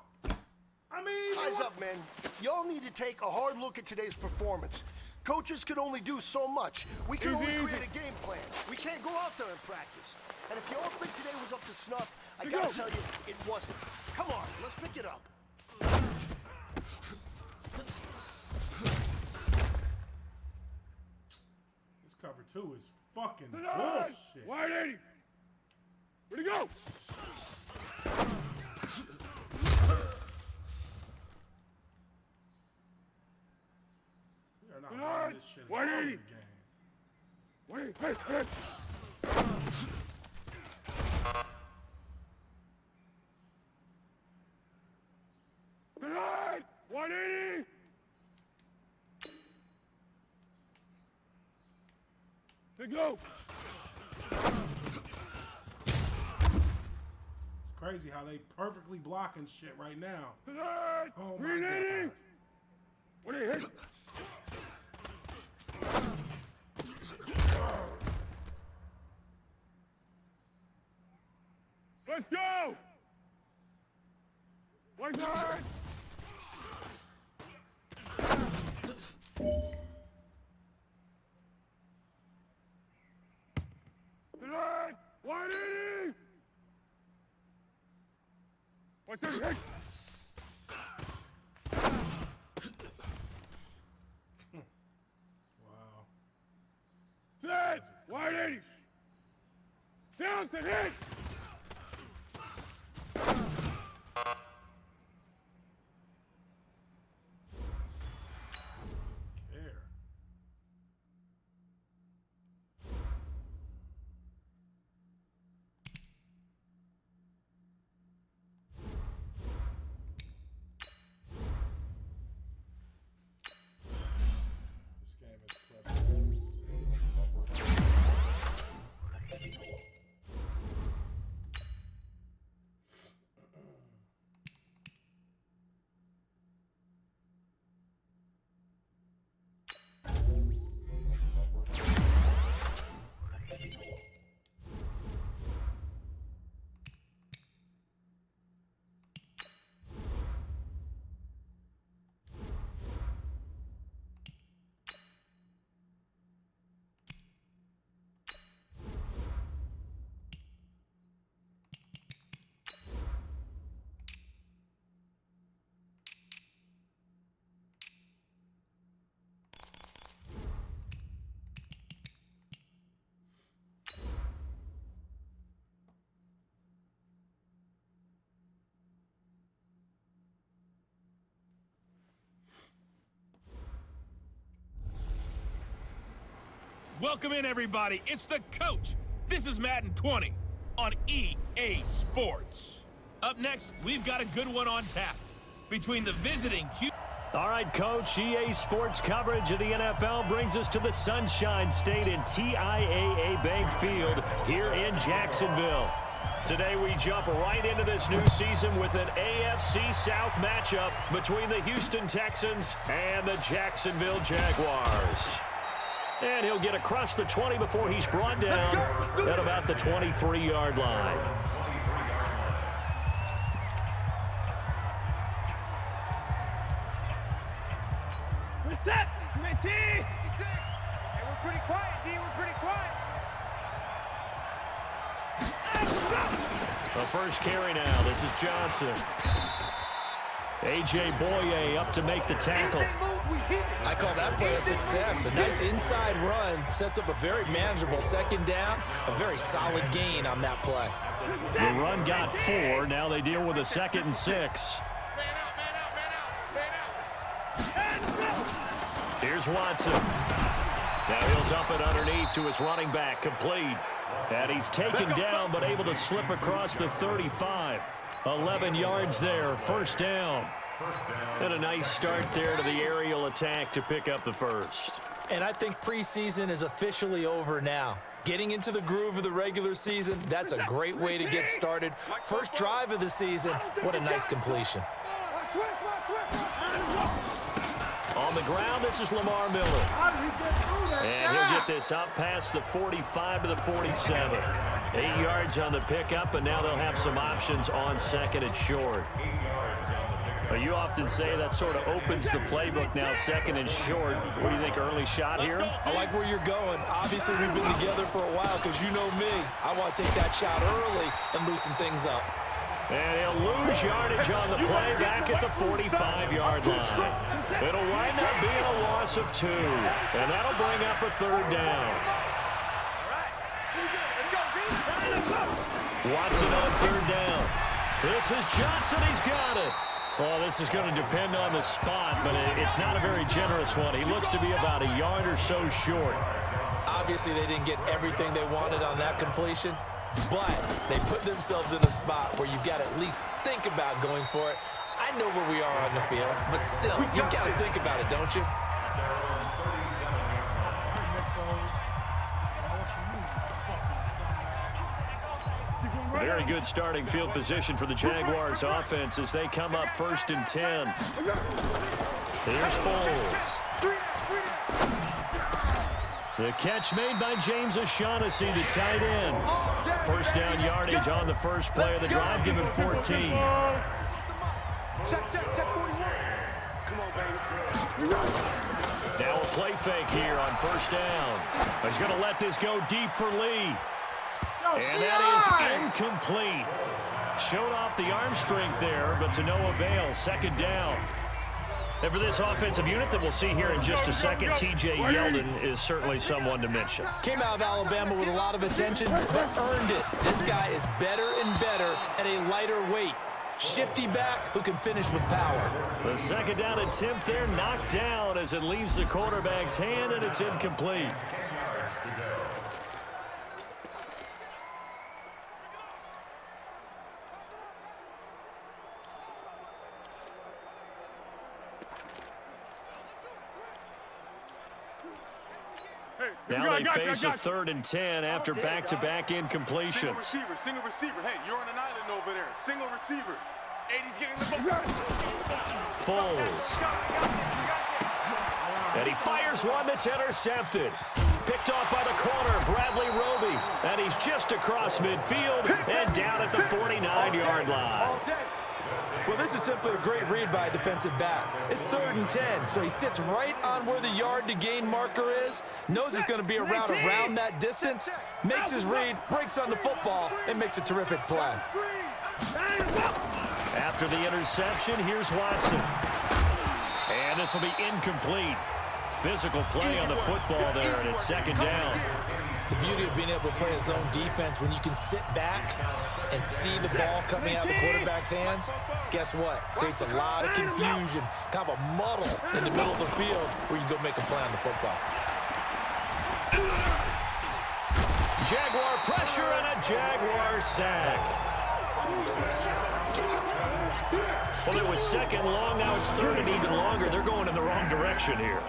[SPEAKER 1] I mean...
[SPEAKER 3] Eyes up, men. Y'all need to take a hard look at today's performance. Coaches can only do so much. We can only create a game plan. We can't go out there and practice. And if y'all think today was up to snuff, I gotta tell you, it wasn't. Come on, let's pick it up.
[SPEAKER 1] This cover two is fucking
[SPEAKER 10] Tonight,
[SPEAKER 1] bullshit.
[SPEAKER 10] 180! Where'd he go?
[SPEAKER 1] We are not running this shit in
[SPEAKER 10] 180.
[SPEAKER 1] the game.
[SPEAKER 10] 180, hey, hey! Tonight, 180! To go!
[SPEAKER 1] It's crazy how they perfectly blocking shit right now.
[SPEAKER 10] Tonight,
[SPEAKER 1] Oh my
[SPEAKER 10] 380!
[SPEAKER 1] God.
[SPEAKER 10] What do you hit? Let's go! One guard! Tonight, 180! 138!
[SPEAKER 1] Wow.
[SPEAKER 10] Set! 180! Down to hit!
[SPEAKER 1] Care.
[SPEAKER 4] Welcome in, everybody. It's the coach. This is Madden 20 on EA Sports. Up next, we've got a good one on tap between the visiting
[SPEAKER 2] All right, Coach, EA Sports coverage of the NFL brings us to the Sunshine State in TIAA Bank Field here in Jacksonville. Today we jump right into this new season with an AFC South matchup between the Houston Texans and the Jacksonville Jaguars. And he'll get across the 20 before he's brought down at about the 23-yard line.
[SPEAKER 7] We're set. T. 56. Hey, we're pretty quiet, D. We're pretty quiet.
[SPEAKER 2] The first carry now. This is Johnson. A.J. Boye up to make the tackle.
[SPEAKER 5] I call that play a success. A nice inside run sets up a very manageable second down. A very solid gain on that play.
[SPEAKER 2] The run got 4. Now they deal with a 2nd and 6. Here's Watson. Now he'll dump it underneath to his running back. Complete. And he's taken down but able to slip across the 35. 11 yards there. First down. And a nice start there to the aerial attack to pick up the first.
[SPEAKER 5] And I think preseason is officially over now. Getting into the groove of the regular season, that's a great way to get started. First drive of the season, what a nice completion.
[SPEAKER 2] On the ground, this is Lamar Miller. And he'll get this up past the 45 to the 47. 8 yards on the pickup, and now they'll have some options on 2nd and short. You often say that sort of opens the playbook now, 2nd and short. What do you think, early shot here?
[SPEAKER 5] I like where you're going. Obviously, we've been together for a while because you know me. I want to take that shot early and loosen things up.
[SPEAKER 2] And he'll lose yardage on the play back at the 45-yard line. It'll wind up being a loss of 2. And that'll bring up a 3rd down. Watson on 3rd down. This is Johnson. He's got it. Well, this is going to depend on the spot, but it's not a very generous one. He looks to be about a yard or so short.
[SPEAKER 5] Obviously, they didn't get everything they wanted on that completion. But they put themselves in a spot where you've got to at least think about going for it. I know where we are on the field, but still, you've got to think about it, don't you?
[SPEAKER 2] Very good starting field position for the Jaguars offense as they come up 1st and 10. Here's Foles. The catch made by James O'Shaughnessy, the tight end. First down yardage on the first play of the drive, give him 14.
[SPEAKER 7] Check 41. Come on, baby.
[SPEAKER 2] Now a play fake here on 1st down. He's going to let this go deep for Lee. And that is incomplete. Showed off the arm strength there, but to no avail. 2nd down. And for this offensive unit that we'll see here in just a second, T.J. Yeldon is certainly someone to mention.
[SPEAKER 5] Came out of Alabama with a lot of attention, but earned it. This guy is better and better at a lighter weight. Shifty back who can finish with power.
[SPEAKER 2] The 2nd down attempt there knocked down as it leaves the quarterback's hand, and it's incomplete. Now they face a 3rd and 10 after back-to-back incompletions.
[SPEAKER 10] Single receiver. Hey, you're on an island over there. Single receiver. 80's getting the ball.
[SPEAKER 2] Foles. And he fires one that's intercepted. Picked off by the corner, Bradley Roby. And he's just across midfield and down at the 49-yard line.
[SPEAKER 5] Well, this is simply a great read by a defensive back. It's 3rd and 10, so he sits right on where the yard-to-gain marker is, knows it's going to be around that distance, makes his read, breaks on the football, and makes a terrific play.
[SPEAKER 2] After the interception, here's Watson. And this will be incomplete. Physical play on the football there, and it's 2nd down.
[SPEAKER 5] The beauty of being able to play a zone defense when you can sit back and see the ball coming out of the quarterback's hands, guess what? Creates a lot of confusion, kind of a muddle in the middle of the field where you can go make a play on the football.
[SPEAKER 2] Jaguar pressure and a Jaguar sack. Well, it was second long. Now it's third and even longer. They're going in the wrong direction here.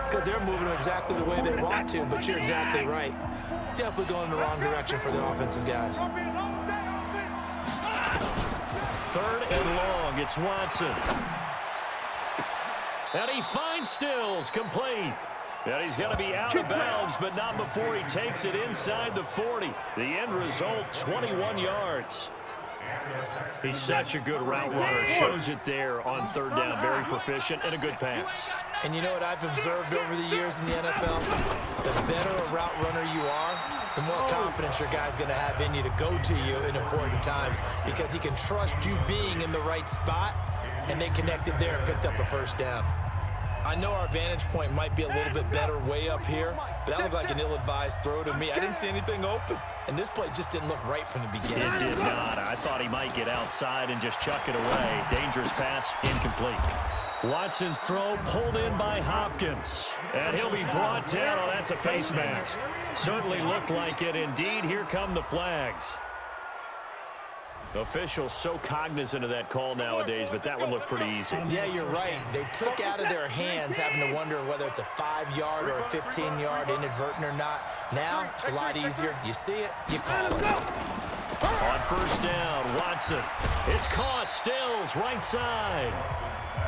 [SPEAKER 5] Because they're moving exactly the way they want to, but you're exactly right. Definitely going in the wrong direction for the offensive guys.
[SPEAKER 2] Third and long. It's Watson. And he finds Stills, complete. And he's going to be out of bounds, but not before he takes it inside the 40. The end result, 21 yards. He's such a good route runner. Shows it there on third down. Very proficient and a good pass.
[SPEAKER 5] And you know what I've observed over the years in the NFL? The better a route runner you are, the more confidence your guy's going to have in you to go to you in important times because he can trust you being in the right spot, and they connected there and picked up a first down. I know our vantage point might be a little bit better way up here, but that looked like an ill-advised throw to me. I didn't see anything open, and this play just didn't look right from the beginning.
[SPEAKER 2] It did not. I thought he might get outside and just chuck it away. Dangerous pass, incomplete. Watson's throw pulled in by Hopkins, and he'll be brought down. Oh, that's a face mask. Certainly looked like it. Indeed, here come the flags. Officials so cognizant of that call nowadays, but that one looked pretty easy.
[SPEAKER 5] Yeah, you're right. They took out of their hands having to wonder whether it's a 5-yard or a 15-yard inadvertent or not. Now, it's a lot easier. You see it, you call it.
[SPEAKER 2] On first down, Watson. It's caught. Stills, right side.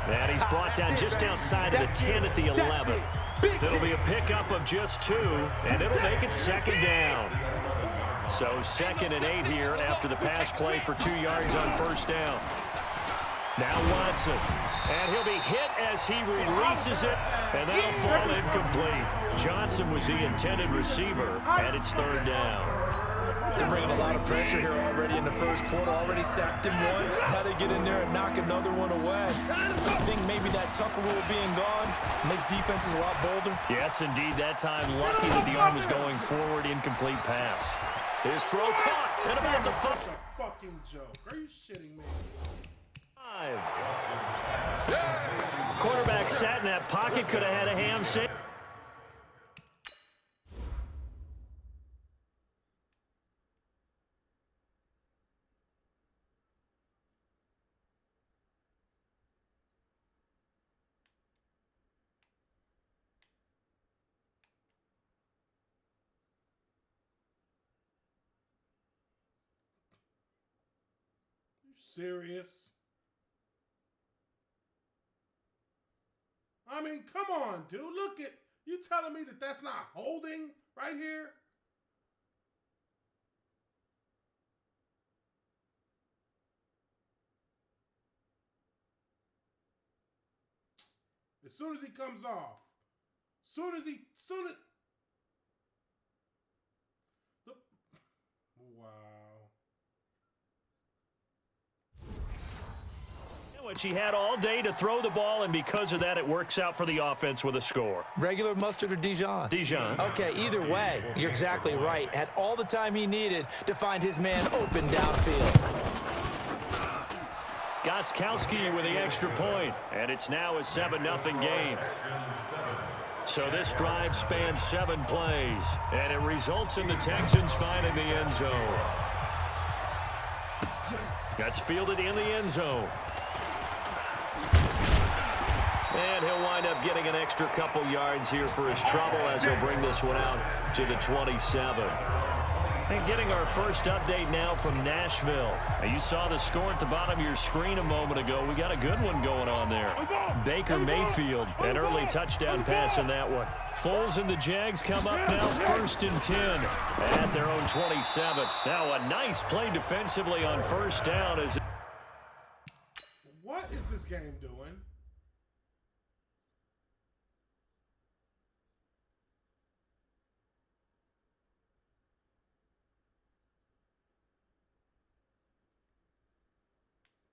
[SPEAKER 2] And he's brought down just outside of the 10 at the 11. It'll be a pickup of just 2, and it'll make it second down. So 2nd and 8 here after the pass play for 2 yards on first down. Now Watson. And he'll be hit as he releases it, and that'll fall incomplete. Johnson was the intended receiver, and it's third down.
[SPEAKER 5] They're bringing a lot of pressure here already in the first quarter. Already sacked him once. How they get in there and knock another one away. I think maybe that Tucker rule being gone makes defenses a lot bolder.
[SPEAKER 2] Yes, indeed. That time, lucky that the arm was going forward. Incomplete pass. His throw caught and about the foot.
[SPEAKER 1] That's a fucking joke. Are you shitting me?
[SPEAKER 2] 5. Quarterback sat in that pocket. Could have had a ham sandwich.
[SPEAKER 1] Serious? I mean, come on, dude. Look at you telling me that that's not holding right here? As soon as he comes off, wow.
[SPEAKER 2] Which he had all day to throw the ball, and because of that, it works out for the offense with a score.
[SPEAKER 5] Regular mustard or Dijon?
[SPEAKER 2] Dijon.
[SPEAKER 5] Okay, either way, you're exactly right. Had all the time he needed to find his man open downfield.
[SPEAKER 2] Gostkowski with the extra point, and it's now a 7-0 game. So this drive spans 7 plays, and it results in the Texans finding the end zone. That's fielded in the end zone. And he'll wind up getting an extra couple yards here for his trouble as he'll bring this one out to the 27. And getting our first update now from Nashville. Now you saw the score at the bottom of your screen a moment ago. We got a good one going on there. Baker Mayfield, an early touchdown pass in that one. Foles and the Jags come up now 1st and 10 at their own 27. Now a nice play defensively on first down.
[SPEAKER 1] What is this game doing?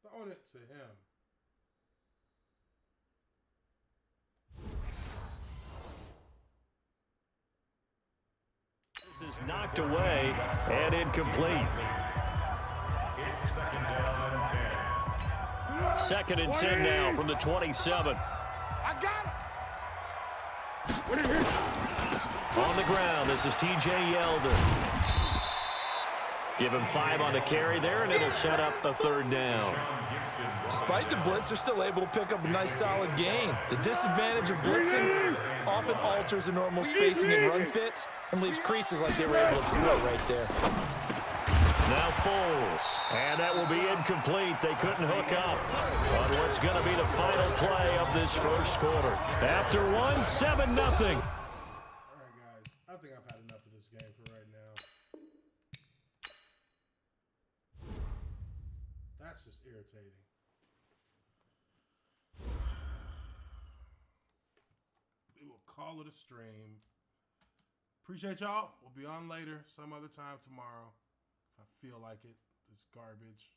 [SPEAKER 1] Throwing it to him.
[SPEAKER 2] This is knocked away and incomplete. 2nd and 10 now from the 27.
[SPEAKER 7] I got it.
[SPEAKER 2] On the ground, this is T.J. Yeldon. Give him 5 on the carry there, and it'll set up the 3rd down.
[SPEAKER 5] Despite the blitz, they're still able to pick up a nice solid gain. The disadvantage of blitzing often alters the normal spacing and run fits and leaves creases like they were able to exploit right there.
[SPEAKER 2] Now Foles, and that will be incomplete. They couldn't hook up on what's going to be the final play of this first quarter. After 1, 7-0.
[SPEAKER 1] All right, guys. I think I've had enough of this game for right now. That's just irritating. We will call it a stream. Appreciate y'all. We'll be on later, some other time tomorrow. If I feel like it. This garbage.